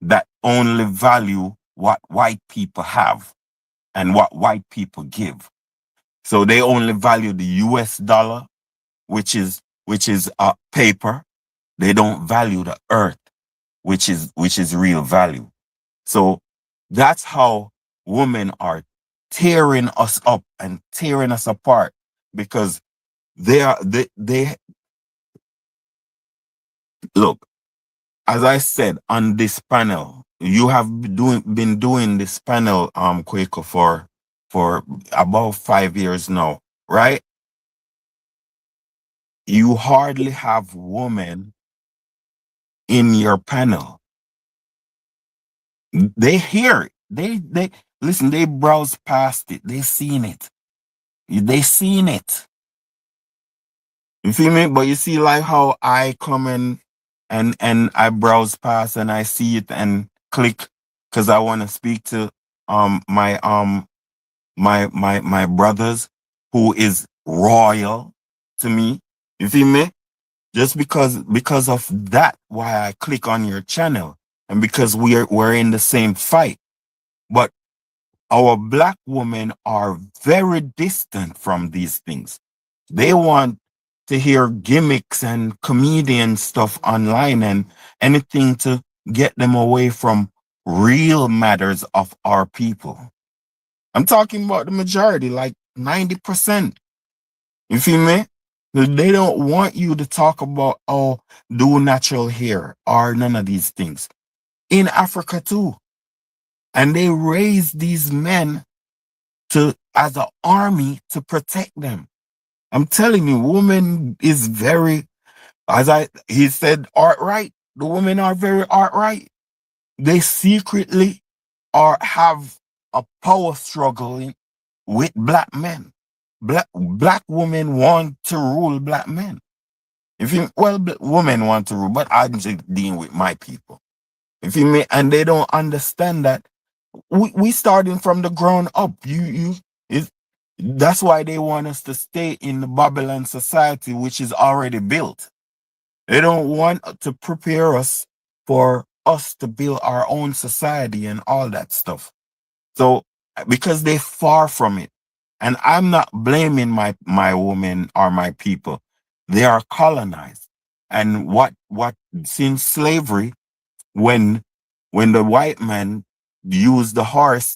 Speaker 12: That only value what white people have and what white people give. So they only value the US dollar, which is paper. They don't value the earth, which is real value. So that's how women are tearing us up and tearing us apart, because they look, as I said on this panel, you have been doing this panel, Quaker, for about 5 years now, right? You hardly have women in your panel. They hear it. They listen, they browse past it. They seen it. They seen it. You feel me? But you see, like how I come in and I browse past and I see it and click because I want to speak to my brothers who is royal to me. You feel me? Just because of that, why I click on your channel, and because we're in the same fight. But our black women are very distant from these things. They want to hear gimmicks and comedian stuff online and anything to get them away from real matters of our people. I'm talking about the majority, like 90%. You feel me? They don't want you to talk about, oh, do natural hair or none of these things. In Africa too. And they raise these men to as an army to protect them. I'm telling you, woman is very, he said, outright. The women are very outright. They secretly have a power struggle with black men. Black women want to rule black men. Women want to rule, but I'm just dealing with my people. If you may, and they don't understand that we starting from the ground up. That's why they want us to stay in the Babylon society, which is already built. They don't want to prepare us for us to build our own society and all that stuff. So, because they're far from it. And I'm not blaming my women or my people. They are colonized. And what since slavery, when the white man used the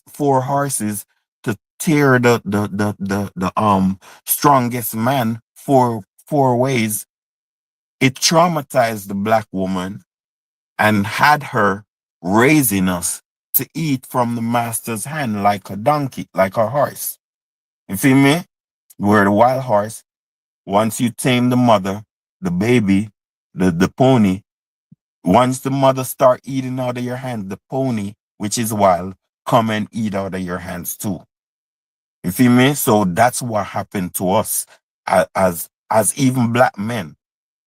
Speaker 12: four horses to tear the strongest man four ways, it traumatized the black woman and had her raising us to eat from the master's hand like a donkey, like a horse. You feel me? We're the wild horse. Once you tame the mother, the baby, the pony, once the mother start eating out of your hand, the pony, which is wild, come and eat out of your hands too. You feel me? So that's what happened to us as even black men.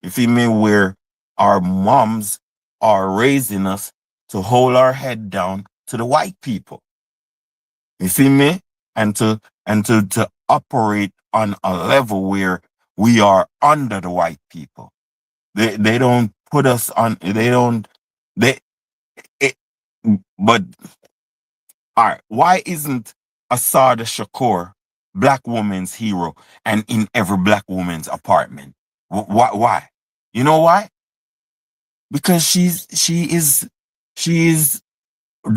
Speaker 12: You feel me? Where our moms are raising us to hold our head down to the white people. You feel me? And to operate on a level where we are under the white people. They don't put us on. They don't. They. It, but all right. Why isn't Asada Shakur black woman's hero and in every black woman's apartment? Why? You know why? Because she is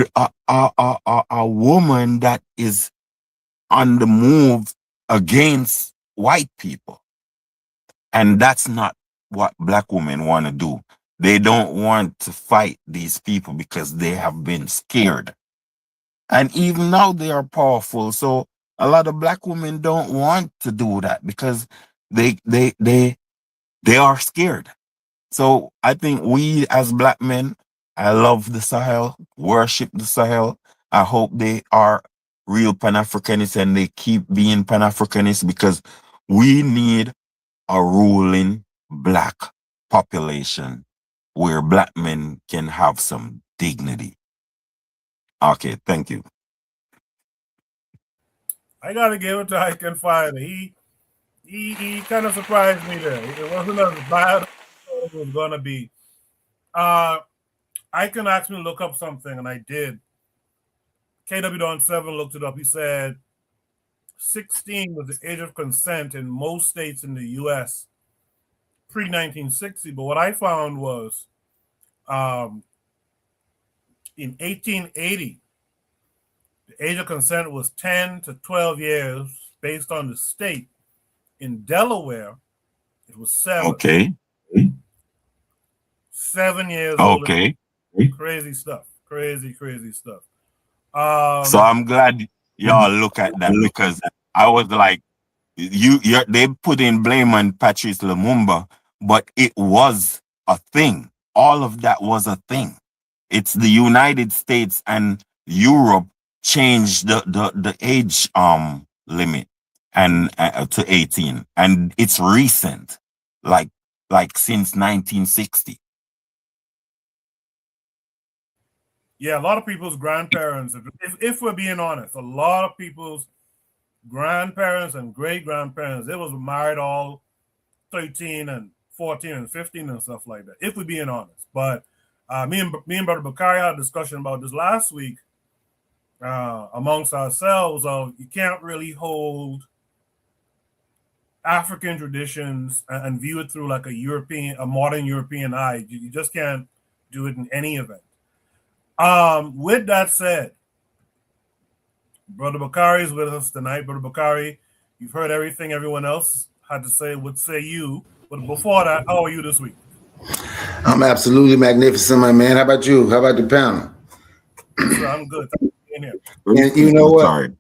Speaker 12: a woman that is on the move against white people. And that's not what black women want to do. They don't want to fight these people because they have been scared. And even now they are powerful. So a lot of black women don't want to do that because they are scared. So I think we as black men, I love the Sahel, worship the Sahel. I hope they are real Pan-Africanists and they keep being Pan-Africanists because we need a ruling black population where black men can have some dignity. Okay, thank you.
Speaker 1: I gotta give it to I Can Find. He kind of surprised me there. It wasn't as bad as it was gonna be. I can ask me to look up something, and I did. KW Don 7 looked it up. He said 16 was the age of consent in most states in the U.S. pre-1960. But what I found was in 1880, the age of consent was 10 to 12 years based on the state. In Delaware, it was 7.
Speaker 12: Okay.
Speaker 1: 7 years
Speaker 12: okay.
Speaker 1: old. Crazy stuff. Crazy stuff.
Speaker 12: So I'm glad y'all look at that because I was like, they put in blame on Patrice Lumumba, but it was a thing. All of that was a thing. It's the United States and Europe changed the age limit and to 18, and it's recent, like since 1960.
Speaker 1: Yeah, a lot of people's grandparents, if we're being honest, a lot of people's grandparents and great-grandparents, they was married all 13 and 14 and 15 and stuff like that, if we're being honest. But me and Brother Bakari had a discussion about this last week amongst ourselves of you can't really hold African traditions and view it through like a modern European eye. You just can't do it in any event. With that said, Brother Bakari is with us tonight. Brother Bakari, you've heard everything everyone else had to say. Would say you, but before that, how are you this week?
Speaker 13: I'm absolutely magnificent, my man. How about you? How about the panel?
Speaker 1: Sir, I'm good. Thanks for being here.
Speaker 13: And you know what?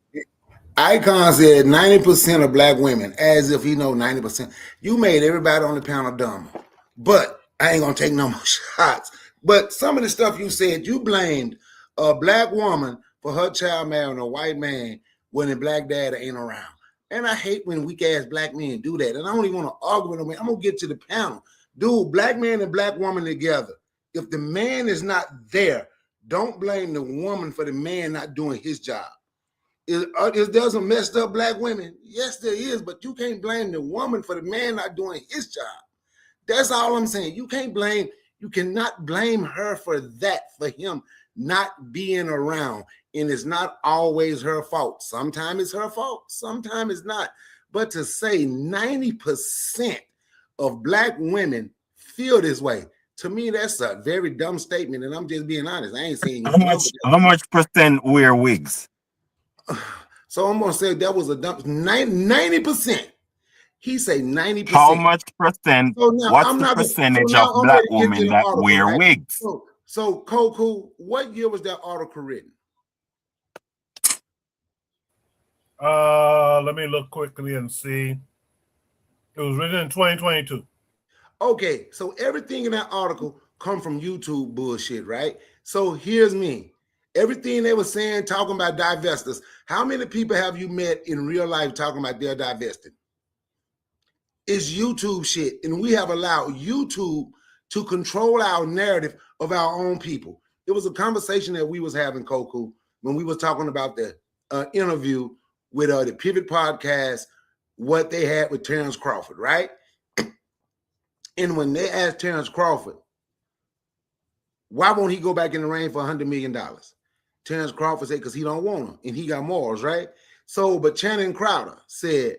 Speaker 13: Icon said 90% of black women, as if he know 90%. You made everybody on the panel dumb. But I ain't gonna take no more shots. But some of the stuff you said, you blamed a black woman for her child marrying a white man when the black dad ain't around. And I hate when weak ass black men do that. And I don't even want to argue with them. I'm gonna get to the panel. Dude, black man and black woman together. If the man is not there, don't blame the woman for the man not doing his job. Is there some messed up black women? Yes, there is, but you can't blame the woman for the man not doing his job. That's all I'm saying. You cannot blame her for that, for him not being around. And it's not always her fault. Sometimes it's her fault, sometimes it's not. But to say 90% of black women feel this way, to me, that's a very dumb statement. And I'm just being honest. I ain't saying
Speaker 12: how much percent wear wigs?
Speaker 13: So I'm gonna say that was a dumb 90%. He say 90%.
Speaker 12: How much percent?
Speaker 13: So now,
Speaker 12: what's the percentage of black women that
Speaker 13: article,
Speaker 12: wear
Speaker 13: right?
Speaker 12: wigs?
Speaker 13: So Koku, what year was that article written?
Speaker 1: Let me look quickly and see. It was written in 2022.
Speaker 13: Okay, so everything in that article come from YouTube bullshit, right? So here's me. Everything they were saying, talking about divestors. How many people have you met in real life talking about they're divesting? It's YouTube shit. And we have allowed YouTube to control our narrative of our own people. It was a conversation that we was having, Koku, when we was talking about the interview with the Pivot Podcast, what they had with Terrence Crawford, right? And when they asked Terrence Crawford, why won't he go back in the ring for $100 million? Terrence Crawford said, because he don't want him, and he got morals, right? So, but Channing Crowder said,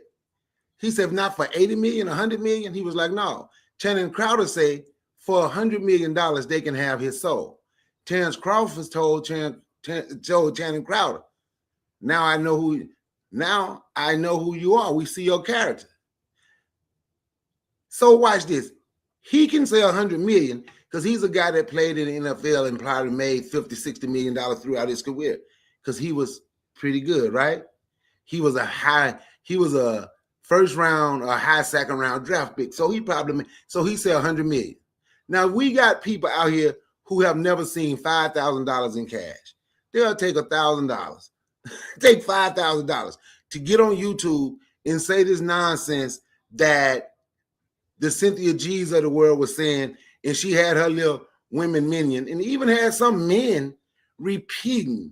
Speaker 13: he said, not for 80 million, 100 million. He was like, no. Channing Crowder said, for $100 million, they can have his soul. Terrence Crawford told Channing Crowder, now I know who you are. We see your character. So watch this. He can say 100 million because he's a guy that played in the NFL and probably made $50, $60 million throughout his career because he was pretty good, right? He was a first round or high second round draft pick. So he said 100 million. Now we got people out here who have never seen $5,000 in cash. They'll take $1,000, take $5,000 to get on YouTube and say this nonsense that the Cynthia G's of the world was saying, and she had her little women minion, and even had some men repeating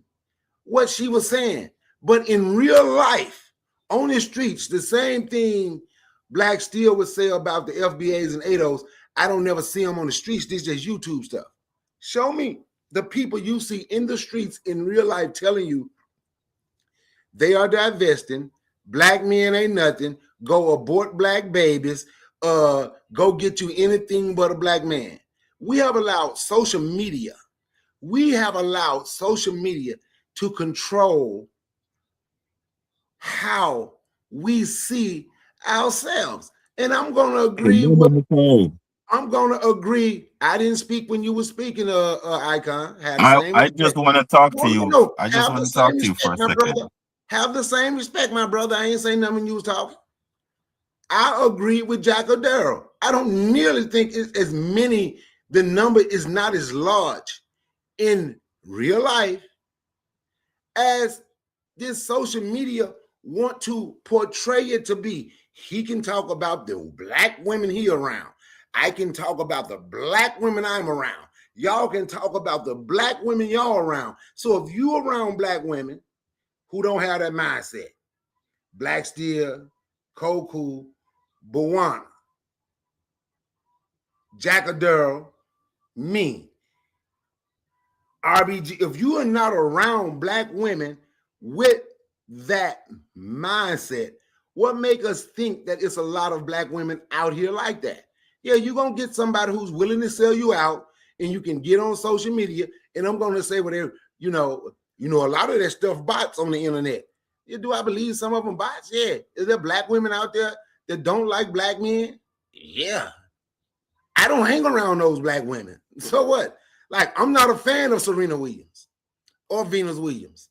Speaker 13: what she was saying. But in real life, on the streets, the same thing Black Steel would say about the FBAs and ADOs, I don't never see them on the streets. This is just YouTube stuff. Show me the people you see in the streets in real life telling you they are divesting, black men ain't nothing, go abort black babies, go get you anything but a black man. We have allowed social media to control how we see ourselves. And I'm going to agree. I didn't speak when you were speaking, Icon.
Speaker 12: I just want to talk to you. I just want to talk to you for a second.
Speaker 13: Brother. Have the same respect, my brother. I ain't saying nothing when you was talking. I agree with Jack O'Darrell. I don't nearly think it's as many. The number is not as large in real life as this social media want to portray it to be. He can talk about the black women he around. I can talk about the black women I'm around. Y'all can talk about the black women y'all around. So if you around black women who don't have that mindset, Black Steel, Koku, Bawana, Jack O'Darrell, me, RBG, if you are not around black women with that mindset, What make us think that it's a lot of black women out here like that? Yeah, you're gonna get somebody who's willing to sell you out, and you can get on social media, and I'm gonna say whatever, you know, a lot of that stuff bots on the internet. Yeah, do I believe some of them bots? Yeah. Is there black women out there that don't like black men? Yeah. I don't hang around those black women. So what? Like, I'm not a fan of Serena Williams or Venus Williams.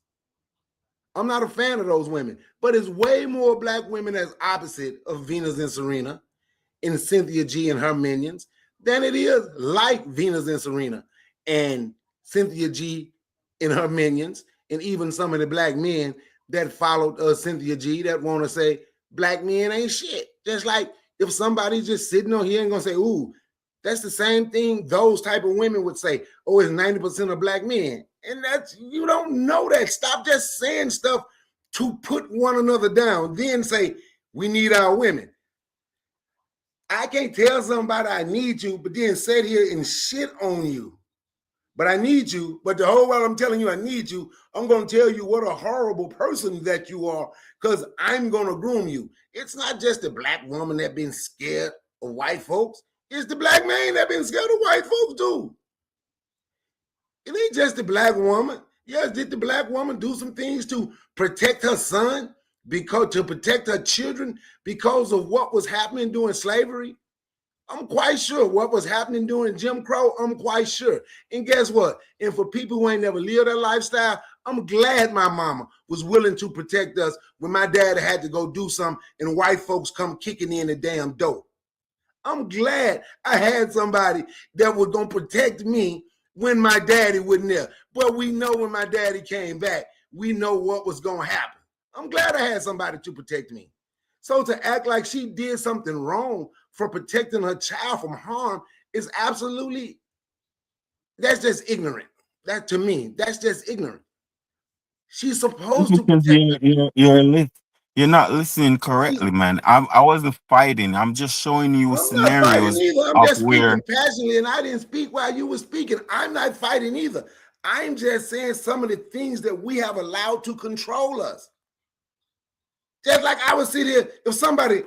Speaker 13: I'm not a fan of those women, but it's way more black women that's opposite of Venus and Serena and Cynthia G and her minions than it is like Venus and Serena and Cynthia G and her minions, and even some of the black men that followed Cynthia G that want to say black men ain't shit. Just like if somebody's just sitting on here and gonna say, ooh, that's the same thing those type of women would say, oh, it's 90% of black men. And that's, you don't know that. Stop just saying stuff to put one another down, then say, we need our women. I can't tell somebody I need you, but then sit here and shit on you. But I need you. But the whole while I'm telling you I need you, I'm going to tell you what a horrible person that you are, because I'm going to groom you. It's not just the black woman that been scared of white folks. It's the black man that been scared of white folks too. It ain't just the black woman. Yes, did the black woman do some things to protect her son, to protect her children because of what was happening during slavery? I'm quite sure what was happening during Jim Crow. I'm quite sure. And guess what? And for people who ain't never lived that lifestyle, I'm glad my mama was willing to protect us when my dad had to go do something and white folks come kicking in the damn door. I'm glad I had somebody that was going to protect me when my daddy wasn't there. But we know when my daddy came back, we know what was going to happen. I'm glad I had somebody to protect me. So to act like she did something wrong for protecting her child from harm is absolutely, that's just ignorant. That, to me, that's just ignorant. She's supposed to protect
Speaker 12: you're not listening correctly, man. I wasn't fighting. I'm just showing you
Speaker 13: I'm
Speaker 12: scenarios
Speaker 13: not fighting either. I'm
Speaker 12: of
Speaker 13: just
Speaker 12: where
Speaker 13: speaking passionately, and I didn't speak while you were speaking. I'm not fighting either. I'm just saying some of the things that we have allowed to control us. Just like I would sit here, if somebody,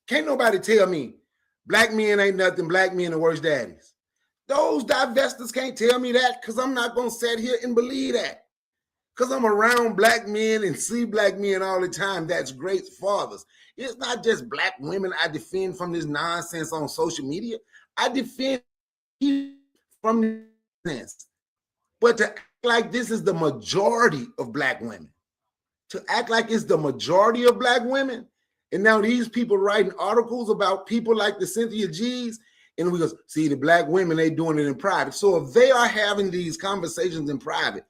Speaker 13: can't nobody tell me black men ain't nothing, black men are worse daddies. Those divestors can't tell me that, because I'm not going to sit here and believe that. Because I'm around black men and see black men all the time. That's great fathers. It's not just black women I defend from this nonsense on social media. I defend from this nonsense. But to act like this is the majority of black women, to act like it's the majority of black women, and now these people writing articles about people like the Cynthia G's, and we go, see, the black women, they doing it in private. So if they are having these conversations in private,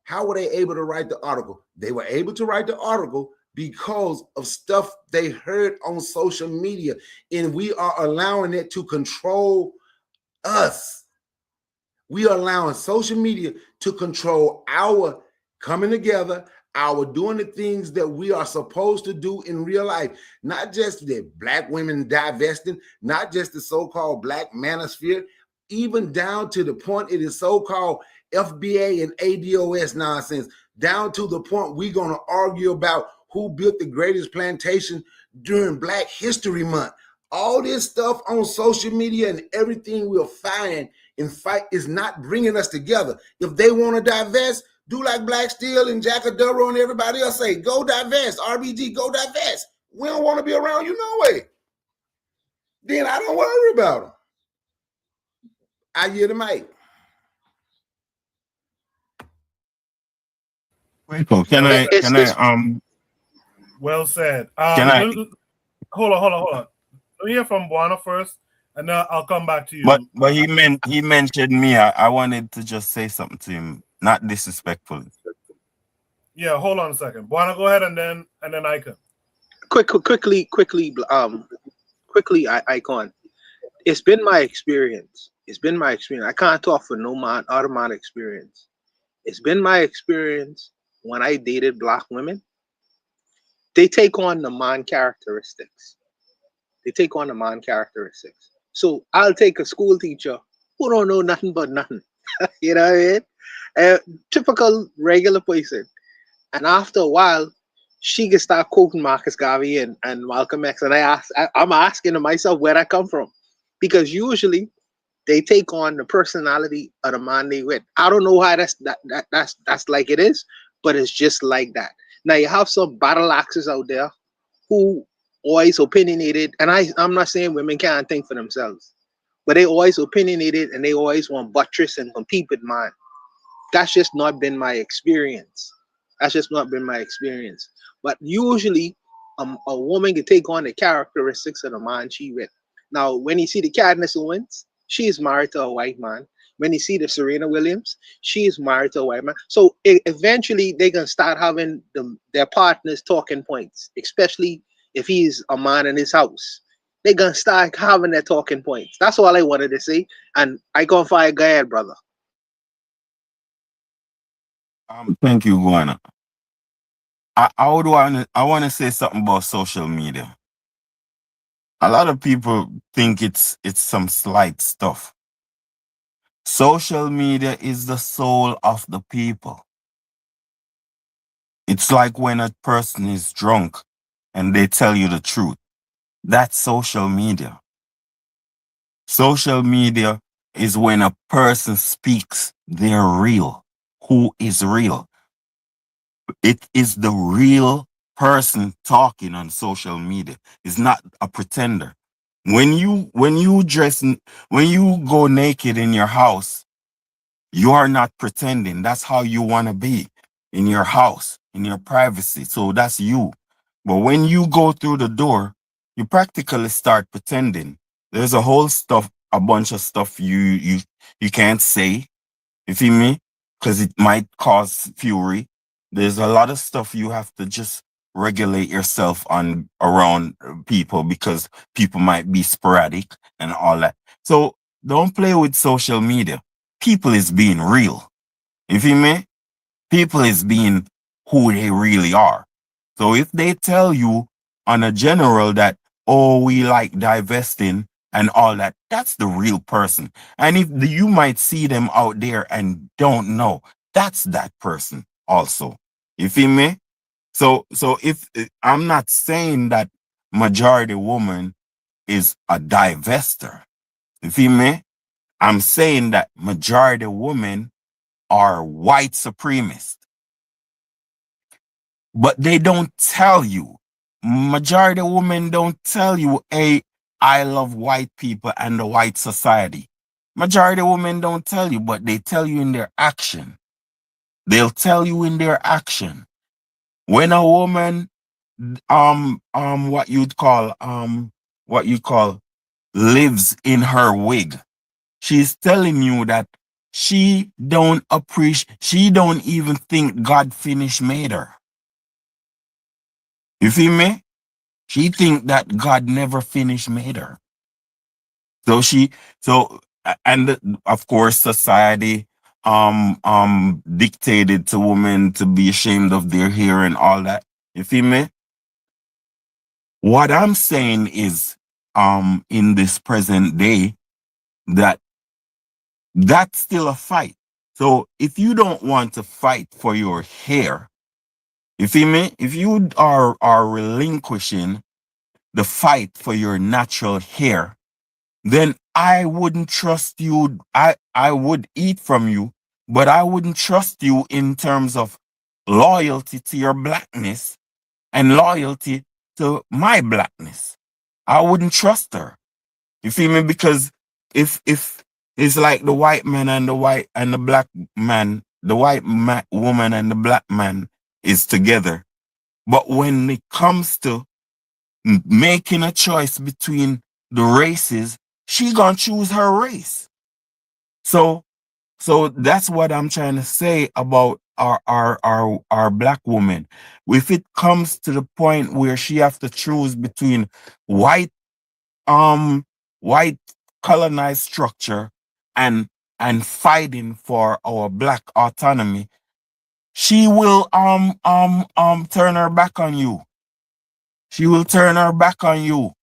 Speaker 13: how were they able to write the article? They were able to write the article because of stuff they heard on social media, and we are allowing it to control us. We are allowing social media to control our coming together, our doing the things that we are supposed to do in real life. Not just the black women divesting, not just the so-called black manosphere, even down to the point it is so-called FBA and ADOS nonsense, down to the point we're going to argue about who built the greatest plantation during Black History Month. All this stuff on social media and everything we'll find and fight is not bringing us together. If they want to divest, do like Black Steel and Jack Aduro and everybody else say, go divest, RBG, go divest. We don't want to be around you no way. Then I don't worry about them. I hear the mic.
Speaker 12: Can I
Speaker 1: Well said.
Speaker 12: Can I?
Speaker 1: Hold on. Let me hear from Buana first, and then I'll come back to you.
Speaker 12: But he mentioned me. I wanted to just say something to him, not disrespectfully.
Speaker 1: Yeah, hold on a second. Buana, go ahead, and then I can.
Speaker 9: Quickly, Icon. It's been my experience. I can't talk for no man out of my experience. It's been my experience when I dated black women. They take on the man characteristics. So I'll take a school teacher who don't know nothing but nothing. You know what I mean? A typical regular person. And after a while, she can start quoting Marcus Garvey and Malcolm X, and I'm asking to myself where that come from, because usually they take on the personality of the man they with. I don't know how that's like it is, but it's just like that. Now you have some battle axes out there who always opinionated, and I'm not saying women can't think for themselves, but they always opinionated and they always want buttress and compete with mine. That's just not been my experience. That's just not been my experience. But usually, a woman can take on the characteristics of the man she with. Now, when you see the Cadmus Owens, she is married to a white man. When you see the Serena Williams, she is married to a white man. So eventually, they can start having their partners talking points, especially if he's a man in his house. They gonna start having their talking points. That's all I wanted to say. And I gonna fire Gael, brother.
Speaker 12: Thank you, Guana. I want to say something about social media. A lot of people think it's some slight stuff. Social media is the soul of the people. It's like when a person is drunk and they tell you the truth. That's social media. Social media is when a person speaks their real, who is real. It is the real person talking on social media. It's not a pretender. When you when you go naked in your house, you are not pretending. That's how you want to be in your house, in your privacy. So that's you. But when you go through the door, you practically start pretending. There's a bunch of stuff you can't say. You feel me? Because it might cause fury. There's a lot of stuff you have to just regulate yourself on around people, because people might be sporadic and all that. So don't play with social media. People is being real. You feel me? People is being who they really are. So if they tell you on a general that, oh, we like divesting and all that, that's the real person. And if you might see them out there and don't know, that's that person also. You feel me? So if I'm not saying that majority woman is a divester. You feel me? I'm saying that majority women are white supremacists. But they don't tell you. Majority of women don't tell you, hey, I love white people and the white society. Majority of women don't tell you, but they tell you in their action. They'll tell you in their action. When a woman, what you call lives in her wig, she's telling you that she don't even think God finished made her. You feel me? She think that God never finished made her. Of course society dictated to women to be ashamed of their hair and all that. You feel me? What I'm saying is in this present day that that's still a fight. So if you don't want to fight for your hair, you feel me? If you are relinquishing the fight for your natural hair, then I wouldn't trust you. I would eat from you, but I wouldn't trust you in terms of loyalty to your blackness and loyalty to my blackness. I wouldn't trust her. You feel me? Because if it's like the white man and the black man, the woman and the black man is together. But when it comes to making a choice between the races, she gonna choose her race. So that's what I'm trying to say about our black woman. If it comes to the point where she have to choose between white white colonized structure and fighting for our black autonomy, she will turn her back on you. She will turn her back on you.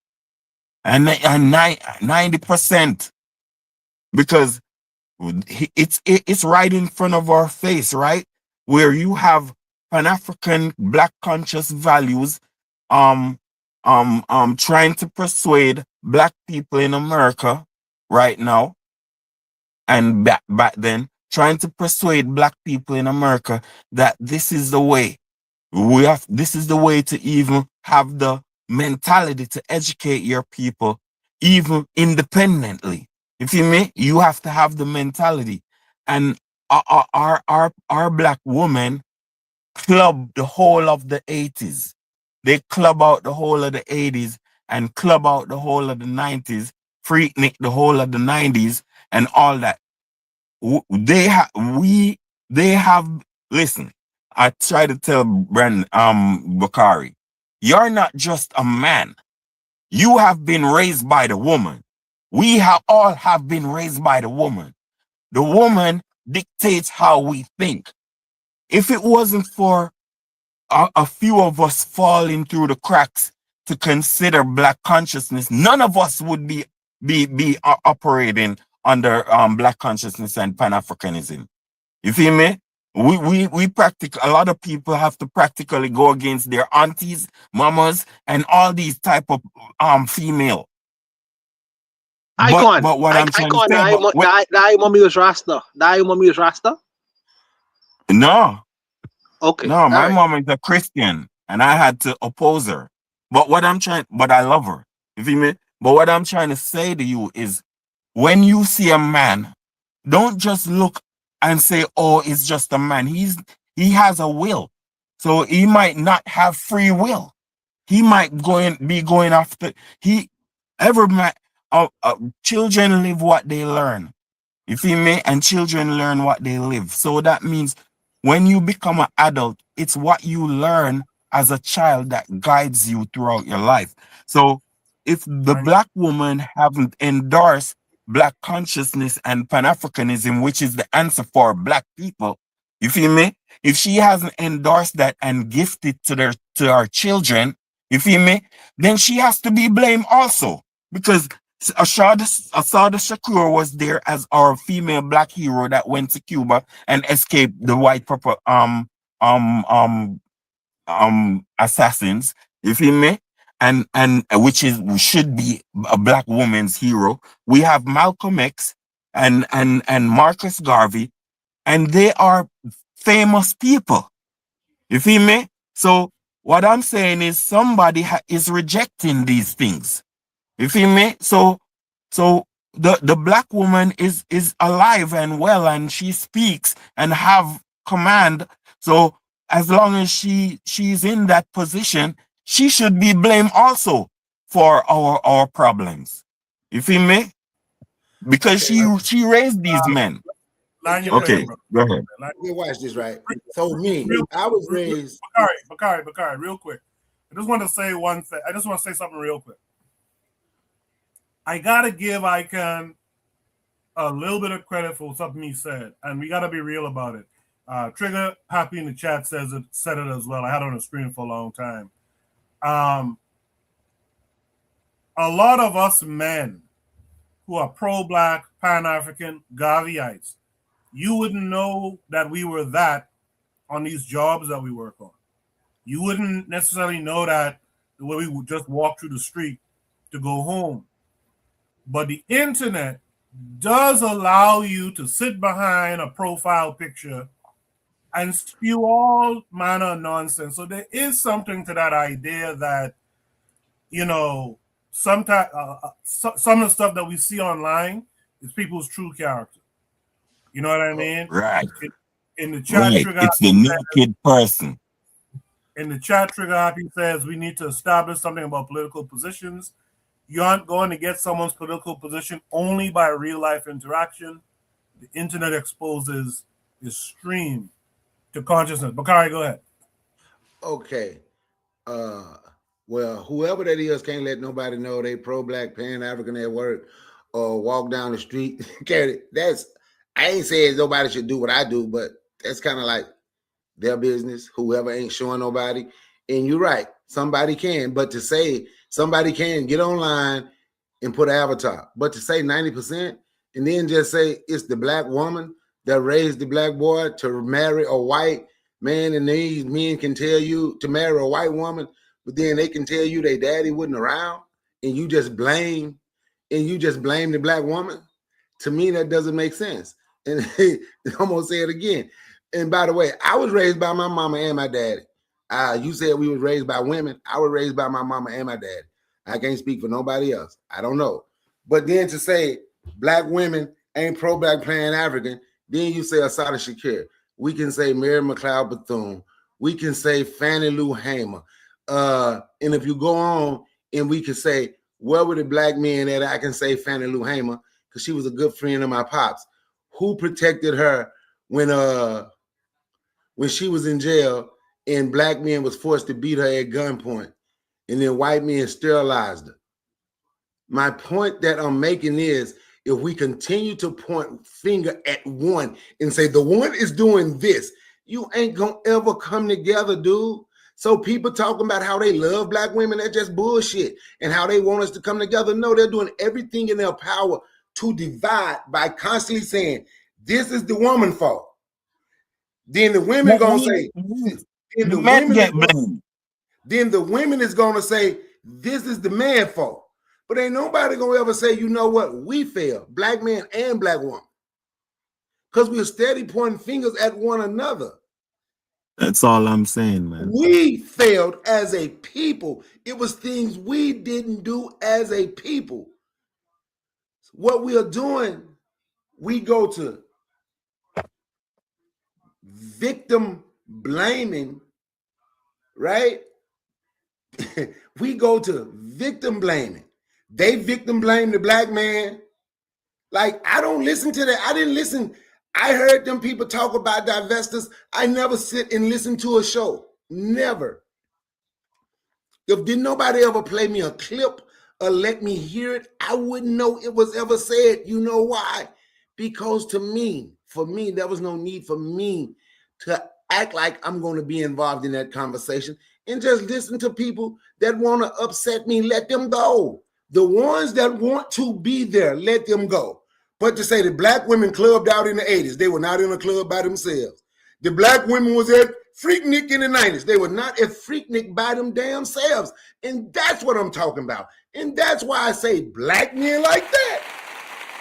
Speaker 12: And 90%, because it's right in front of our face, right? Where you have Pan-African black conscious values, trying to persuade black people in America right now, and back then, trying to persuade black people in America that this is the way. This is the way to even have the mentality to educate your people, even independently. You feel me? You have to have the mentality. And our black women club the whole of the 80s. They club out the whole of the 80s and club out the whole of the 90s, freaknik the whole of the 90s and all that. They have listen, I try to tell Bakari, you're not just a man. You have been raised by the woman. We all have been raised by the woman. The woman dictates how we think. If it wasn't for a few of us falling through the cracks to consider black consciousness, none of us would be operating under black consciousness and Pan-Africanism. You feel me? We a lot of people have to practically go against their aunties, mamas, and all these type of female.
Speaker 9: Icon.
Speaker 12: But what I'm trying to say,
Speaker 9: that mommy was Rasta. That mommy was Rasta.
Speaker 12: No.
Speaker 9: Okay.
Speaker 12: No, my mom is a Christian and I had to oppose her. But I love her. You feel me? But what I'm trying to say to you is when you see a man, don't just look and say, oh, it's just a man. He has a will. So he might not have free will. He might be going after children live what they learn. You feel me? And children learn what they live. So that means when you become an adult, it's what you learn as a child that guides you throughout your life. So if the black woman haven't endorsed black consciousness and Pan-Africanism, which is the answer for black people, you feel me? If she hasn't endorsed that and gifted to our children, you feel me? Then she has to be blamed also. Because Asada Shakur was there as our female black hero that went to Cuba and escaped the white assassins. You feel me? And should be a black woman's hero. We have Malcolm X and Marcus Garvey, and they are famous people. You feel me? So what I'm saying is somebody is rejecting these things. You feel me? So the black woman is alive and well, and she speaks and have command. So as long as she's in that position, she should be blamed also for our problems. You feel me? Because she raised these men. Okay, go ahead.
Speaker 13: Watch this, right? So I was raised.
Speaker 1: Bakari, real quick. I just want to say one thing. I just want to say something real quick. I gotta give Icon a little bit of credit for something he said, and we gotta be real about it. Trigger Happy in the chat said it as well. I had it on the screen for a long time. A lot of us men who are pro-black, Pan-African, Garveyites, you wouldn't know that we were that on these jobs that we work on. You wouldn't necessarily know that the way we would just walk through the street to go home. But the internet does allow you to sit behind a profile picture and spew all manner of nonsense. So there is something to that idea that, sometimes some of the stuff that we see online is people's true character. You know what I mean?
Speaker 12: Right.
Speaker 1: In the chat,
Speaker 12: right. It's the naked person.
Speaker 1: In the chat, Trigger Happy says we need to establish something about political positions. You aren't going to get someone's political position only by real life interaction. The internet exposes extreme to consciousness. Bakari, go ahead.
Speaker 13: Okay. Well, whoever that is can't let nobody know they pro-black, Pan-African at work or walk down the street. I ain't saying nobody should do what I do, but that's kind of like their business. Whoever ain't showing nobody. And you're right. Somebody can, but to say somebody can get online and put an avatar, but to say 90% and then just say it's the black woman that raised the black boy to marry a white man, and these men can tell you to marry a white woman, but then they can tell you their daddy wasn't around, and you just blame the black woman. To me, that doesn't make sense. And I'm gonna say it again. And by the way, I was raised by my mama and my daddy. You said we was raised by women. I was raised by my mama and my daddy. I can't speak for nobody else. I don't know. But then to say black women ain't pro-black Pan-African, then you say Assata Shakur. We can say Mary McLeod Bethune. We can say Fannie Lou Hamer. And if you go on and we can say, where were the black men that I can say Fannie Lou Hamer, because she was a good friend of my pops. Who protected her when she was in jail and black men was forced to beat her at gunpoint and then white men sterilized her? My point that I'm making is, if we continue to point finger at one and say the one is doing this, you ain't gonna ever come together, dude. So people talking about how they love black women, that's just bullshit. And how they want us to come together. No, they're doing everything in their power to divide by constantly saying, this is the woman's fault. Then the women gonna say, then the women is gonna say, this is the man's fault. But ain't nobody gonna ever say, you know what, we failed, black man and black woman. Because we're steady pointing fingers at one another.
Speaker 12: That's all I'm saying, man.
Speaker 13: We failed as a people. It was things we didn't do as a people. What we are doing, we go to victim blaming, right? We go to victim blaming. They victim blame the black man. Like, I don't listen to that. I didn't listen. I heard them people talk about divestors. I never sit and listen to a show. Never. If did nobody ever play me a clip or let me hear it, I wouldn't know it was ever said. You know why? Because for me, there was no need for me to act like I'm going to be involved in that conversation and just listen to people that want to upset me. Let them go. The ones that want to be there, let them go. But to say the black women clubbed out in the 80s, they were not in a club by themselves. The black women was at Freaknik in the 90s. They were not at Freaknik by them damn selves. And that's what I'm talking about. And that's why I say black men like that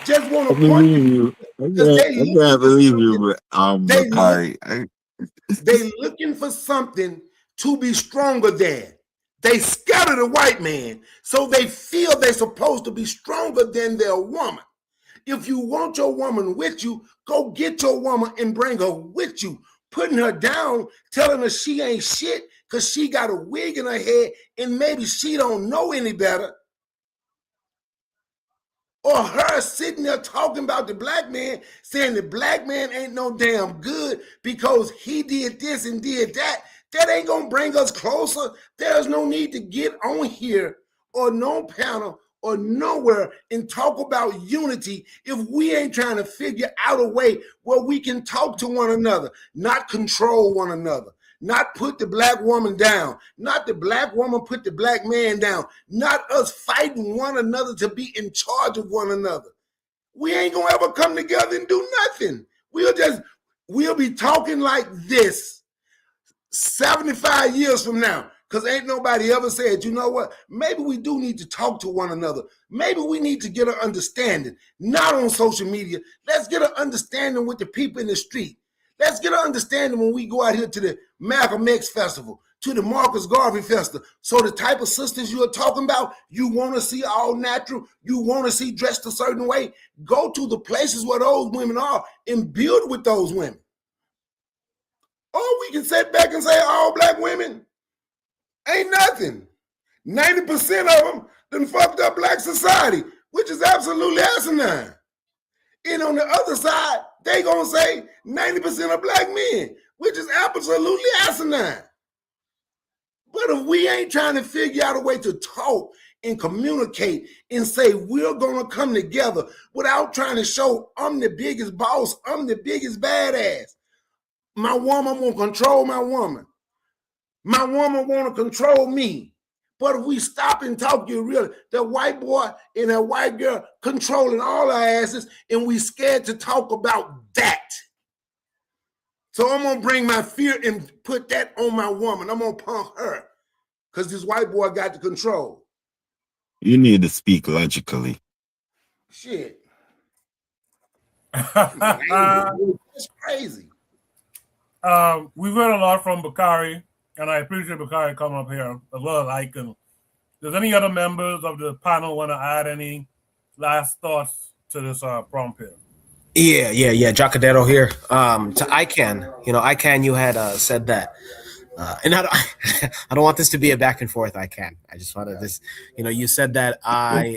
Speaker 13: just want to point you.
Speaker 12: I can't believe you, Bakari.
Speaker 13: They looking for something to be stronger than. They scatter the white man, so they feel they're supposed to be stronger than their woman. If you want your woman with you, go get your woman and bring her with you. Putting her down, telling her she ain't shit because she got a wig in her head and maybe she don't know any better. Or her sitting there talking about the black man, saying the black man ain't no damn good because he did this and did that. That ain't gonna bring us closer. There's no need to get on here or no panel or nowhere and talk about unity if we ain't trying to figure out a way where we can talk to one another, not control one another, not put the black woman down, not the black woman put the black man down, not us fighting one another to be in charge of one another. We ain't gonna ever come together and do nothing. We'll be talking like this 75 years from now, because ain't nobody ever said, you know what, maybe we do need to talk to one another. Maybe we need to get an understanding, not on social media. Let's get an understanding with the people in the street. Let's get an understanding when we go out here to the Malcolm X Festival, to the Marcus Garvey Festival. So the type of sisters you're talking about, you want to see all natural, you want to see dressed a certain way, go to the places where those women are and build with those women. Or we can sit back and say all black women ain't nothing. 90% of them done fucked up black society, which is absolutely asinine. And on the other side, they gonna say 90% of black men, which is absolutely asinine. But if we ain't trying to figure out a way to talk and communicate and say we're gonna come together without trying to show I'm the biggest boss, I'm the biggest badass. My woman won't control my woman. My woman want to control me. But if we stop and talk, you really, that white boy and that white girl controlling all our asses, and we scared to talk about that. So I'm gonna bring my fear and put that on my woman. I'm gonna punk her because this white boy got the control.
Speaker 12: You need to speak logically.
Speaker 13: Shit. It's crazy.
Speaker 1: We've heard a lot from Bakari, and I appreciate Bakari coming up here as well as Icon. Does any other members of the panel want to add any last thoughts to this prompt here?
Speaker 6: Yeah. Jacadero here. To ICANN, ICANN, you had said that, and I don't want this to be a back and forth. ICANN, I just wanted this. You said that I'm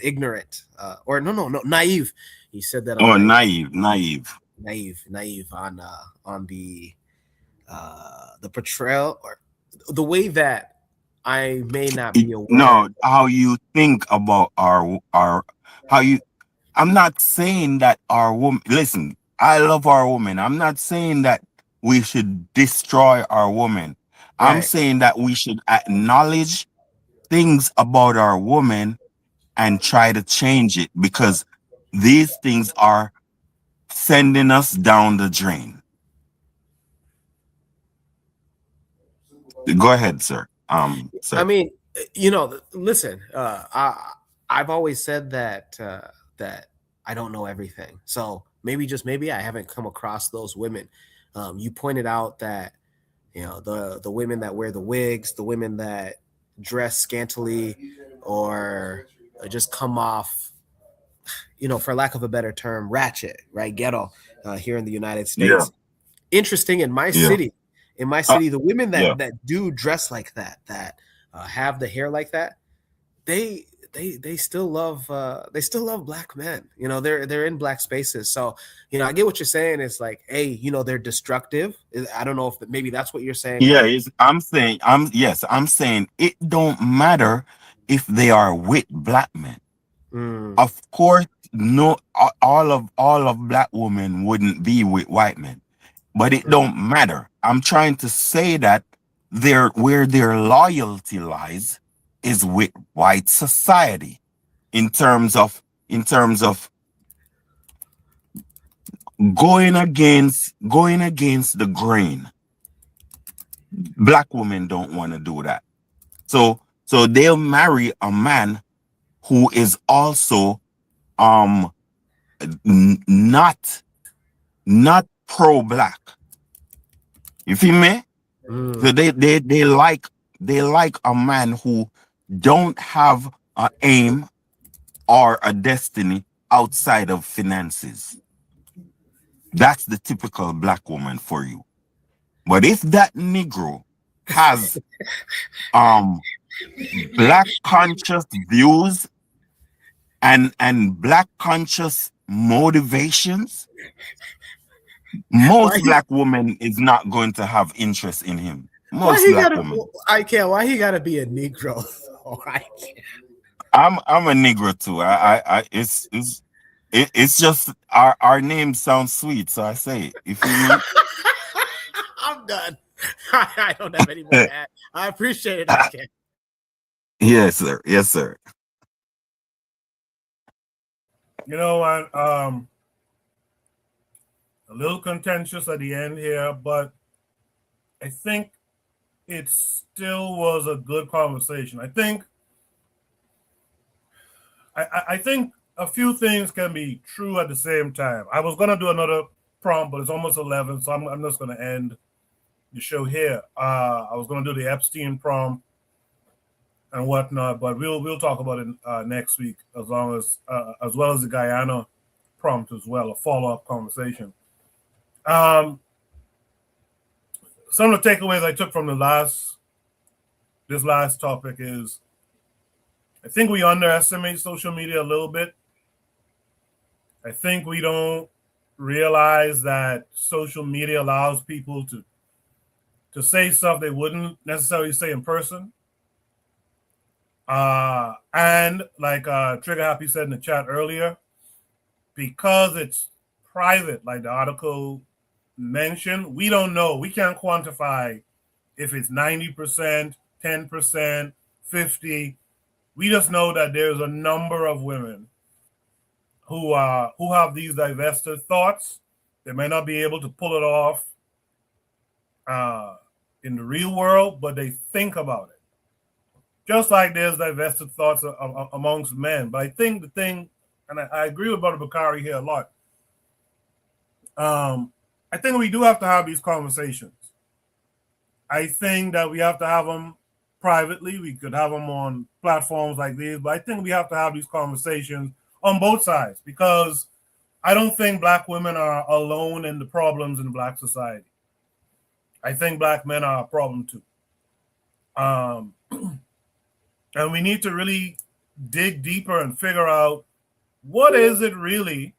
Speaker 6: ignorant, or no, naive. You said that I'm
Speaker 12: naive
Speaker 6: on the portrayal or the way that I may not be aware.
Speaker 12: No, how you think about our how you. I'm not saying that our woman. Listen, I love our woman. I'm not saying that we should destroy our woman. Right. I'm saying that we should acknowledge things about our woman and try to change it, because these things are sending us down the drain. Go ahead, sir. Sir.
Speaker 6: I mean, listen, I've always said that I don't know everything. So maybe I haven't come across those women. You pointed out that, the women that wear the wigs, the women that dress scantily or just come off, for lack of a better term, ratchet, right? Ghetto, here in the United States. Yeah. Interesting, in my city, the women that do dress like that have the hair like that, they still love black men. They're in black spaces. So I get what you're saying. It's like, hey, they're destructive. I don't know if maybe that's what you're saying.
Speaker 12: Yeah, I'm saying it don't matter if they are with black men. Of course, no, all of black women wouldn't be with white men, but it don't matter. I'm trying to say that where their loyalty lies is with white society, in terms of going against the grain. Black women don't want to do that, so they'll marry a man who is also not pro-black. You feel me? So they like a man who don't have an aim or a destiny outside of finances. That's the typical black woman for you. But if that Negro has black conscious views and black conscious motivations, most black women is not going to have interest in him. Most black women.
Speaker 6: Why he gotta be a Negro?
Speaker 12: I'm a Negro too. It's just our name sounds sweet, so I say it. You feel me?
Speaker 6: I'm done. I don't have any more to add. I appreciate it. Okay.
Speaker 12: Yes, sir. Yes, sir.
Speaker 1: A little contentious at the end here, but I think it still was a good conversation. I think a few things can be true at the same time. I was going to do another prompt, but it's almost 11, so I'm just going to end the show here. I was going to do the Epstein prompt and whatnot, but we'll talk about it next week, as well as the Guyana prompt as well, a follow-up conversation. Some of the takeaways I took from this last topic is, I think we underestimate social media a little bit. I think we don't realize that social media allows people to say stuff they wouldn't necessarily say in person. And like Trigger Happy said in the chat earlier, because it's private, like the article mentioned, we don't know. We can't quantify if it's 90%, 10%, 50%. We just know that there's a number of women who have these divested thoughts They may not be able to pull it off in the real world, but they think about it. Just like there's divested thoughts amongst men. But I think the thing, and I agree with Brother Bakari here a lot, I think we do have to have these conversations. I think that we have to have them privately. We could have them on platforms like these, but I think we have to have these conversations on both sides, because I don't think Black women are alone in the problems in Black society. I think Black men are a problem too. And we need to really dig deeper and figure out what is it really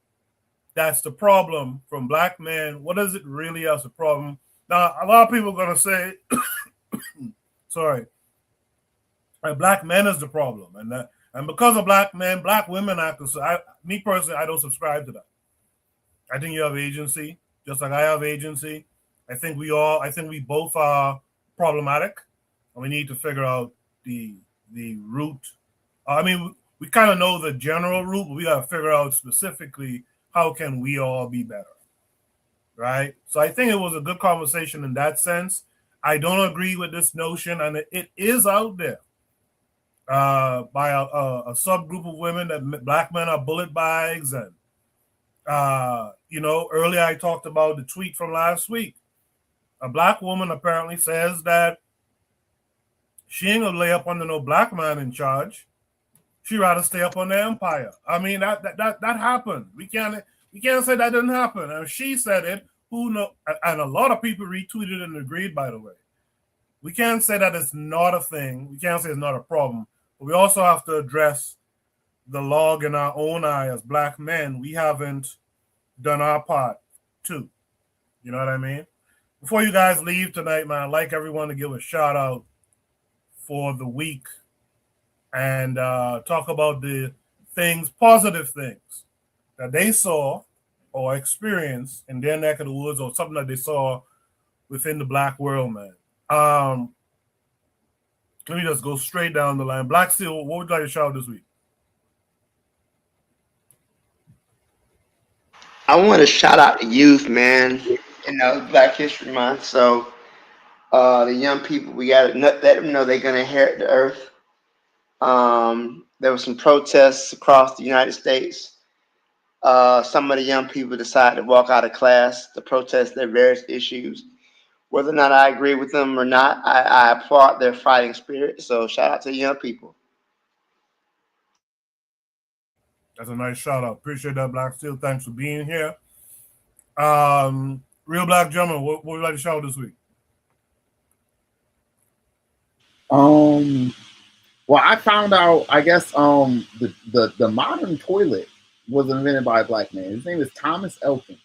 Speaker 1: that's the problem from Black men. What is it really as a problem? Now, a lot of people are going to say, sorry, Black men is the problem. And because of Black men, Black women act. Me personally, I don't subscribe to that. I think you have agency, just like I have agency. I think we both are problematic, and we need to figure out the root. I mean, we kind of know the general root, but we got to figure out specifically how can we all be better, right? So I think it was a good conversation in that sense. I don't agree with this notion, and it is out there by a subgroup of women that Black men are bullet bags. And earlier I talked about the tweet from last week. A Black woman apparently says that she ain't gonna lay up under no Black man in charge. She'd rather stay up on the empire. I mean, that happened. We can't say that didn't happen. And if she said it, who know? And a lot of people retweeted and agreed, by the way. We can't say that it's not a thing. We can't say it's not a problem. But we also have to address the log in our own eye as Black men. We haven't done our part too. You know what I mean? Before you guys leave tonight, man, I'd like everyone to give a shout out for the week and talk about the positive things that they saw or experienced in their neck of the woods, or something that they saw within the Black world, man. Let me just go straight down the line. Black Steel, what would you like to shout out this week?
Speaker 7: I want to shout out the youth, man. Black History Month. So the young people, we got to let them know they're going to inherit the earth. There were some protests across the United States. Some of the young people decided to walk out of class to protest their various issues. Whether or not I agree with them or not, I applaud their fighting spirit. So shout out to the young people.
Speaker 1: That's a nice shout out. Appreciate that, Black Steel. Thanks for being here. Real Black Gentleman, what would you like to shout out this week?
Speaker 10: Well, I found out, I guess, the modern toilet was invented by a Black man. His name is Thomas Elkins.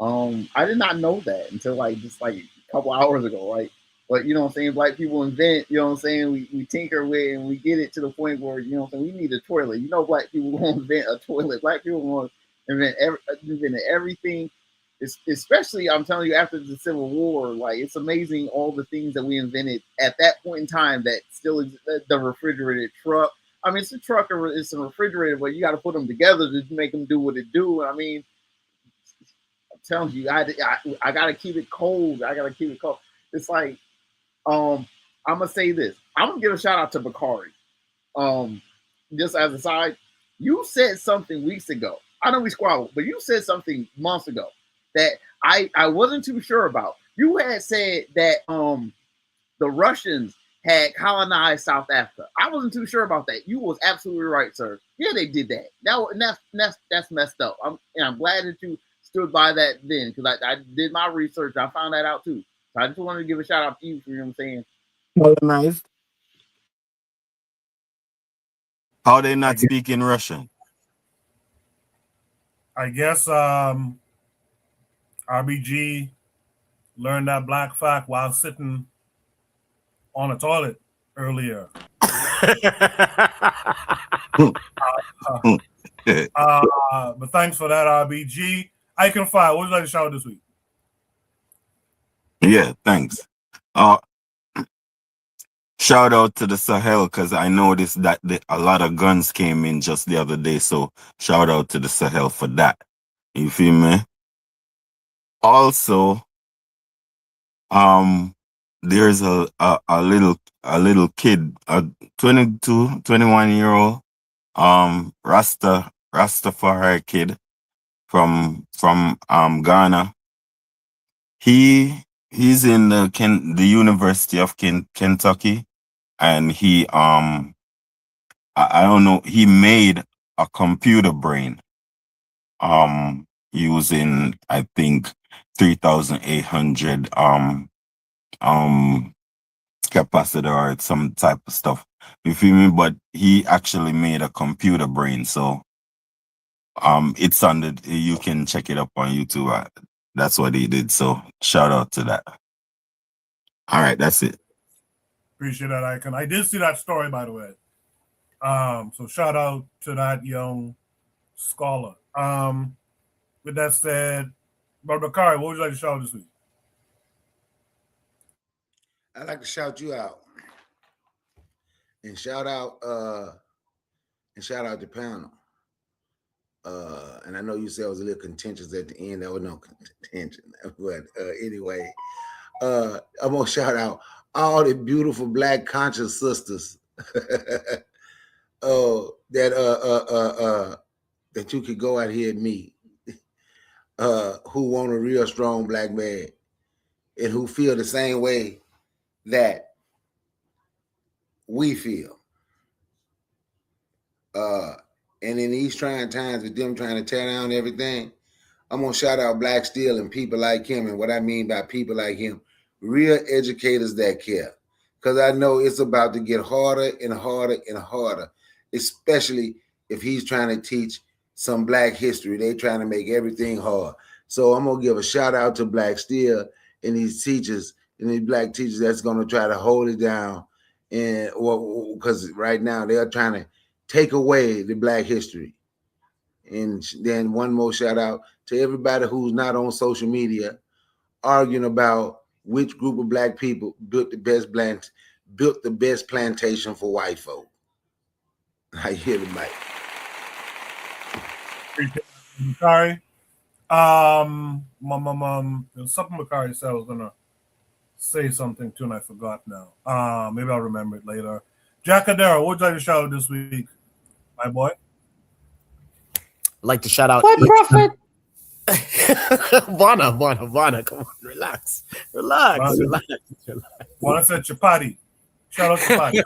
Speaker 10: I did not know that until just a couple hours ago, right? But you know what I'm saying? Black people invent, you know what I'm saying? We tinker with and we get it to the point where, you know what I'm saying, we need a toilet. Black people won't invent a toilet. Black people won't invent everything. Especially, I'm telling you, after the Civil War, it's amazing all the things that we invented at that point in time that still exist. The refrigerated truck. I mean, it's a truck or it's a refrigerator, but you got to put them together to make them do what it do. I mean, I'm telling you, I got to keep it cold. I got to keep it cold. It's like, I'm going to say this. I'm going to give a shout out to Bakari. Just as a side, you said something weeks ago. I know we squabbled, but you said something months ago that I wasn't too sure about. You had said that the Russians had colonized South Africa. I wasn't too sure about that. You was absolutely right, sir. Yeah, they did that. That's messed up. I'm glad that you stood by that then, because I did my research. I found that out too. So I just wanted to give a shout out to you for, you know what I'm saying, colonized.
Speaker 12: How they not speaking Russian?
Speaker 1: I guess RBG learned that Black fact while sitting on a toilet earlier. But thanks for that, RBG. I can fire. What would you like to shout out this week?
Speaker 12: Yeah, thanks. Shout out to the Sahel, because I noticed that a lot of guns came in just the other day. So shout out to the Sahel for that. You feel me? Also, there's a little kid, a 22, 21-year-old Rastafari kid from Ghana. He's in the University of Kentucky, and he I don't know, he made a computer brain using, I think, 3,800 capacitor or some type of stuff. You feel me? But he actually made a computer brain, so it's on you can check it up on YouTube. That's what he did. So shout out to that. All right, that's it.
Speaker 1: Appreciate that, Icon. I did see that story, by the way. So shout out to that young scholar. With that said, Brother Bakari, what would you like to shout out this week?
Speaker 13: I'd like to shout you out. And shout out the panel. And I know you said it was a little contentious at the end. There was no contention. But anyway, I'm gonna shout out all the beautiful Black conscious sisters that you could go out here and meet, who want a real strong Black man and who feel the same way that we feel. And in these trying times with them trying to tear down everything, I'm gonna shout out Black Steel and people like him. And what I mean by people like him, real educators that care. Because I know it's about to get harder and harder and harder, especially if he's trying to teach some Black history. They trying to make everything hard. So I'm gonna give a shout out to Black Steel and these teachers and these Black teachers that's gonna try to hold it down. And because right now they are trying to take away the Black history. And then one more shout out to everybody who's not on social media arguing about which group of Black people built the best plantation for white folk. I hear the mic.
Speaker 1: Bakari. Something Bakari said I was gonna say something too, and I forgot now. Maybe I'll remember it later. Jack Cadero, what would you like to shout out this week, my boy?
Speaker 14: I'd like to shout out.
Speaker 7: What prophet?
Speaker 14: Vana, come on, relax.
Speaker 1: Vana said chapati. Shout out chapati.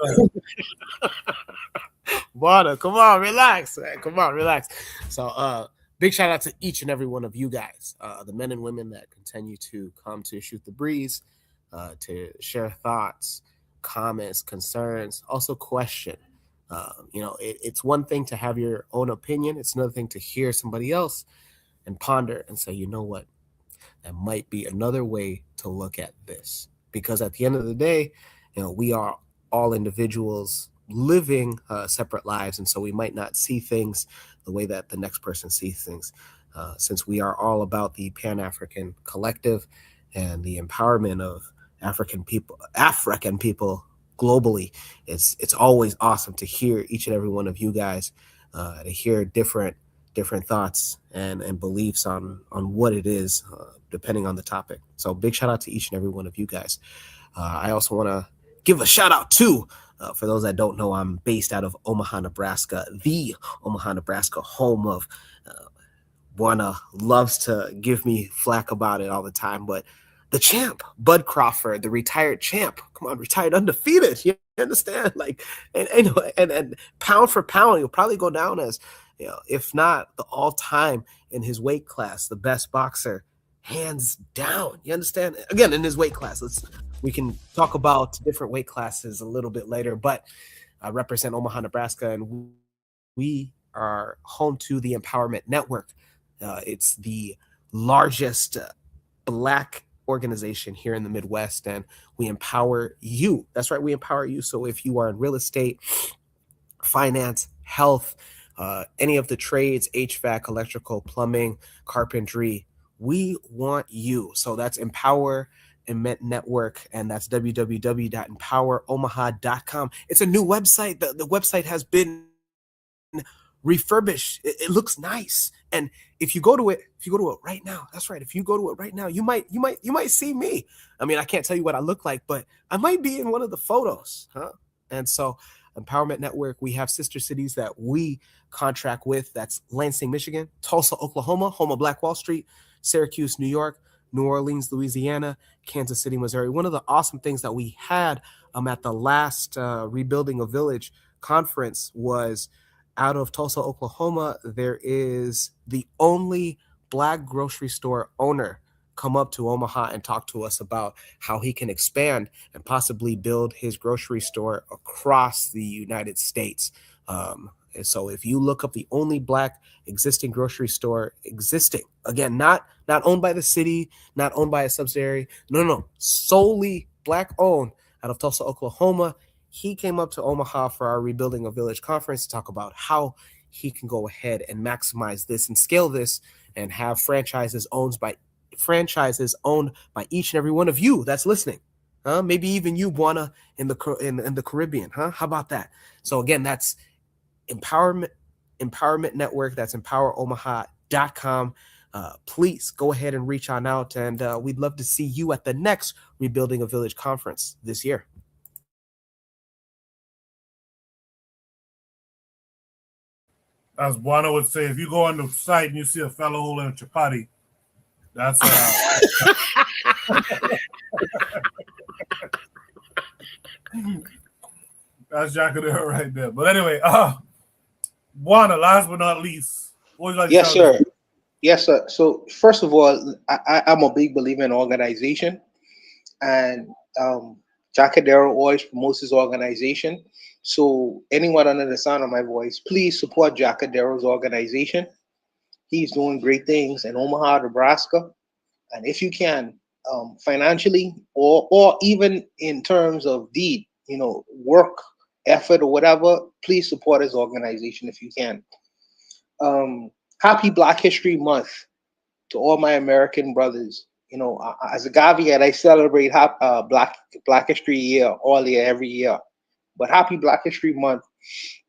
Speaker 14: Vana, come on, relax, man. Come on, relax. So, big shout out to each and every one of you guys, the men and women that continue to come to Shoot the Breeze, to share thoughts, comments, concerns, also question. It's one thing to have your own opinion. It's another thing to hear somebody else and ponder and say, you know what, that might be another way to look at this. Because at the end of the day, we are all individuals living separate lives. And so we might not see things the way that the next person sees things. Since we are all about the Pan-African collective and the empowerment of African people globally, it's always awesome to hear each and every one of you guys, to hear different thoughts and beliefs on what it is, depending on the topic. So big shout out to each and every one of you guys. I also want to give a shout out to, for those that don't know, I'm based out of Omaha, Nebraska, the Omaha, Nebraska home of, Buana loves to give me flack about it all the time, but the champ, Bud Crawford, the retired champ, come on, retired undefeated. You understand? And pound for pound, he'll probably go down as, if not the all-time in his weight class, the best boxer, hands down. You understand? Again, in his weight class. We can talk about different weight classes a little bit later, but I represent Omaha, Nebraska, and we are home to the Empowerment Network. It's the largest Black organization here in the Midwest, and we empower you. That's right, we empower you. So if you are in real estate, finance, health, any of the trades, HVAC, electrical, plumbing, carpentry, we want you. So that's Empower Network, and that's www.empoweromaha.com. It's a new website. The website has been refurbished. It looks nice. And if you go to it right now, that's right. If you go to it right now, you might see me. I mean, I can't tell you what I look like, but I might be in one of the photos, huh? And so Empowerment Network, we have sister cities that we contract with. That's Lansing, Michigan, Tulsa, Oklahoma, home of Black Wall Street, Syracuse, New York, New Orleans, Louisiana, Kansas City, Missouri. One of the awesome things that we had at the last Rebuilding a Village conference was out of Tulsa, Oklahoma, there is the only Black grocery store owner come up to Omaha and talk to us about how he can expand and possibly build his grocery store across the United States. And so if you look up the only Black existing grocery store existing, again, not owned by the city, not owned by a subsidiary, no, solely Black owned out of Tulsa, Oklahoma, he came up to Omaha for our Rebuilding a Village conference to talk about how he can go ahead and maximize this and scale this and have franchises owned by each and every one of you that's listening. Maybe even you, Buana, in the Caribbean. How about that? So again, that's Empowerment Network. That's empoweromaha.com. Please go ahead and reach on out, and we'd love to see you at the next Rebuilding a Village conference this year.
Speaker 1: As Buana would say, if you go on the site and you see a fellow holding a chapati, that's that's Jacadero right there. But anyway, Buana, last but not least, what would you like to
Speaker 9: Yes,
Speaker 1: tell us?
Speaker 9: sir. Yes, sir. So first of all, I'm a big believer in organization, and Jacadero always promotes his organization. So anyone under the sound of my voice, please support Jacadero's organization. He's doing great things in Omaha, Nebraska, and if you can, financially or even in terms of deed, work, effort, or whatever, please support his organization if you can. Happy Black History Month to all my American brothers. As a Gaviat, I celebrate Black History Year all year, every year. But happy Black History Month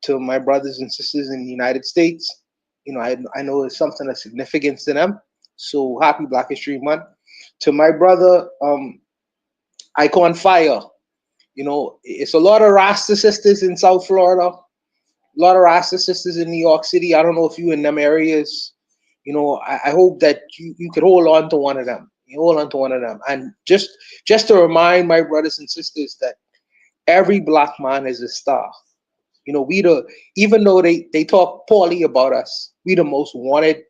Speaker 9: to my brothers and sisters in the United States. I know it's something of significance to them. So happy Black History Month. To my brother, Icon Fire. It's a lot of Rasta sisters in South Florida, a lot of Rasta sisters in New York City. I don't know if you in them areas. I hope that you could hold on to one of them. You hold on to one of them. And just to remind my brothers and sisters that every Black man is a star. Even though they talk poorly about us, we the most wanted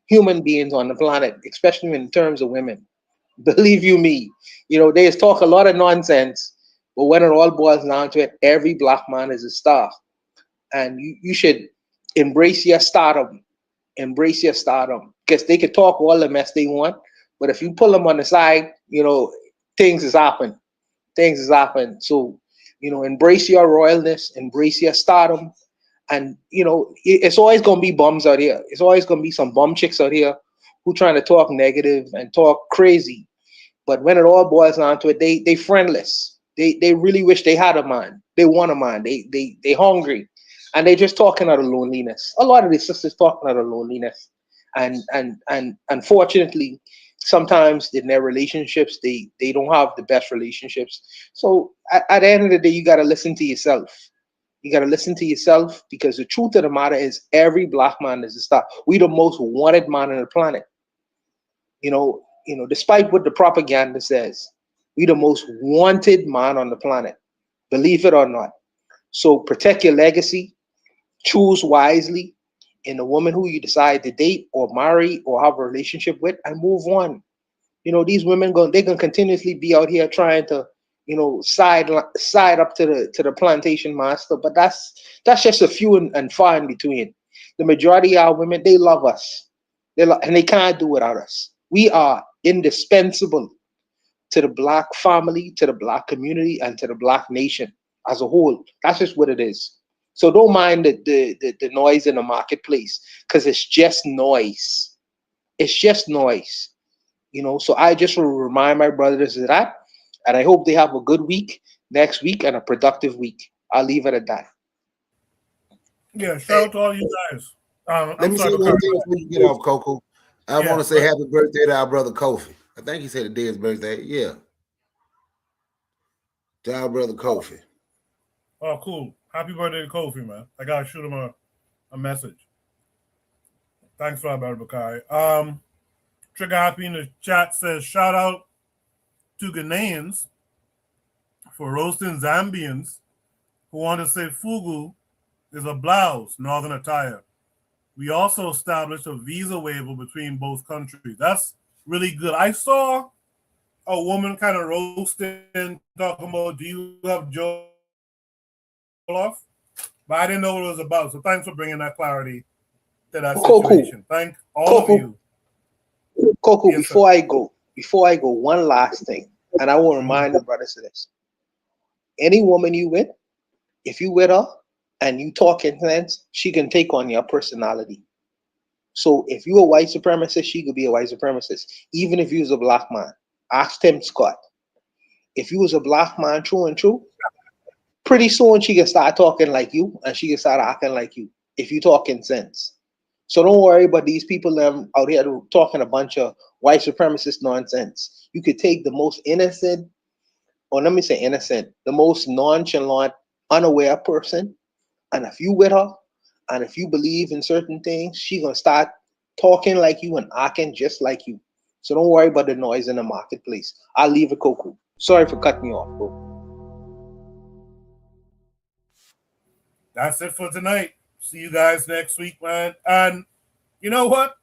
Speaker 9: human beings on the planet, especially in terms of women. Believe you me, they talk a lot of nonsense, but when it all boils down to it, every Black man is a star. And you should embrace your stardom. Embrace your stardom. Because they could talk all the mess they want, but if you pull them on the side, things is happen. Things is happen. So, embrace your royalness, embrace your stardom. And, it's always going to be bums out here. It's always going to be some bum chicks out here who trying to talk negative and talk crazy. But when it all boils down to it, they friendless. They really wish they had a man. They want a man. They hungry. And they just talking out of loneliness. A lot of these sisters talking out of loneliness. And unfortunately, sometimes in their relationships, they don't have the best relationships. So at the end of the day, you got to listen to yourself. You got to listen to yourself, because the truth of the matter is every Black man is a star. We the most wanted man on the planet. Despite what the propaganda says, we the most wanted man on the planet. Believe it or not. So protect your legacy, choose wisely in the woman who you decide to date or marry or have a relationship with, and move on. These women they're gonna continuously be out here trying to, side up to the plantation master, but that's just a few and far in between. The majority of our women, they love us. And they can't do without us. We are indispensable to the Black family, to the Black community, and to the Black nation as a whole. That's just what it is. So don't mind the noise in the marketplace, because it's just noise. It's just noise. So I just will remind my brothers of that. And I hope they have a good week next week and a productive week. I'll leave it at that.
Speaker 1: Yeah, shout out to all you guys.
Speaker 13: Let
Speaker 1: I'm
Speaker 13: me
Speaker 1: sorry,
Speaker 13: say one
Speaker 1: Bakari.
Speaker 13: thing before you get off, Coco. I
Speaker 1: Yeah,
Speaker 13: want to say happy birthday to our brother Kofi. I think he said the day is birthday. Yeah. To our brother Kofi.
Speaker 1: Oh, cool. Happy birthday to Kofi, man. I gotta shoot him a message. Thanks for that, brother Bakari. Trigger Happy in the chat says, shout out to Ghanaians for roasting Zambians who want to say fugu is a blouse, northern attire. We also established a visa waiver between both countries. That's really good. I saw a woman kind of roasting, talking about, do you have Joe off? But I didn't know what it was about. So thanks for bringing that clarity to that situation. Thank all of you.
Speaker 9: Coco,
Speaker 1: Yes,
Speaker 9: before I go, one last thing, and I will remind the brothers of this. Any woman you with, if you with her and you talking sense, she can take on your personality. So if you a white supremacist, she could be a white supremacist. Even if you was a black man. Ask Tim Scott. If you was a black man true and true, pretty soon she can start talking like you and she can start acting like you if you talking sense. So don't worry about these people out here talking a bunch of white supremacist nonsense. You could take the most innocent, or let me say innocent, the most nonchalant, unaware person, and if you with her, and if you believe in certain things, she gonna start talking like you and acting just like you. So don't worry about the noise in the marketplace. I'll leave it, Coco. Sorry for cutting you off, bro.
Speaker 1: That's it for tonight. See you guys next week, man. And you know what?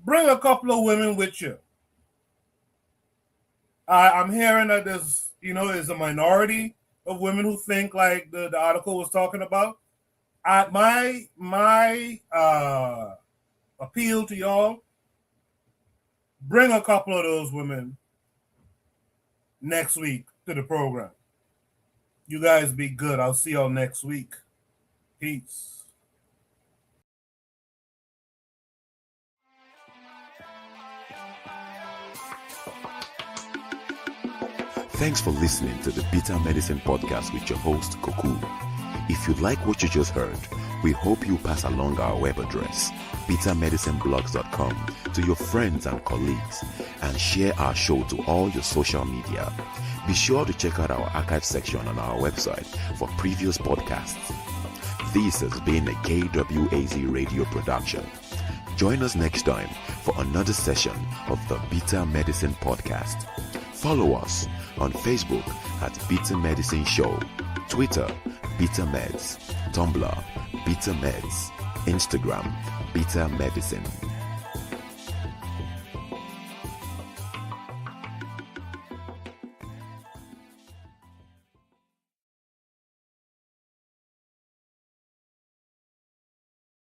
Speaker 1: Bring a couple of women with you. I'm hearing that there's a minority of women who think like the article was talking about. My appeal to y'all, bring a couple of those women next week to the program. You guys be good. I'll see y'all next week. Peace.
Speaker 2: Thanks for listening to the Bitter Medicine Podcast with your host, Koku. If you like what you just heard, we hope you pass along our web address, bittermedicineblogs.com, to your friends and colleagues, and share our show to all your social media. Be sure to check out our archive section on our website for previous podcasts. This has been a KWAZ radio production. Join us next time for another session of the Bitter Medicine Podcast. Follow us on Facebook at Bitter Medicine Show, Twitter, Bitter Meds, Tumblr, Bitter Meds, Instagram, Bitter Medicine.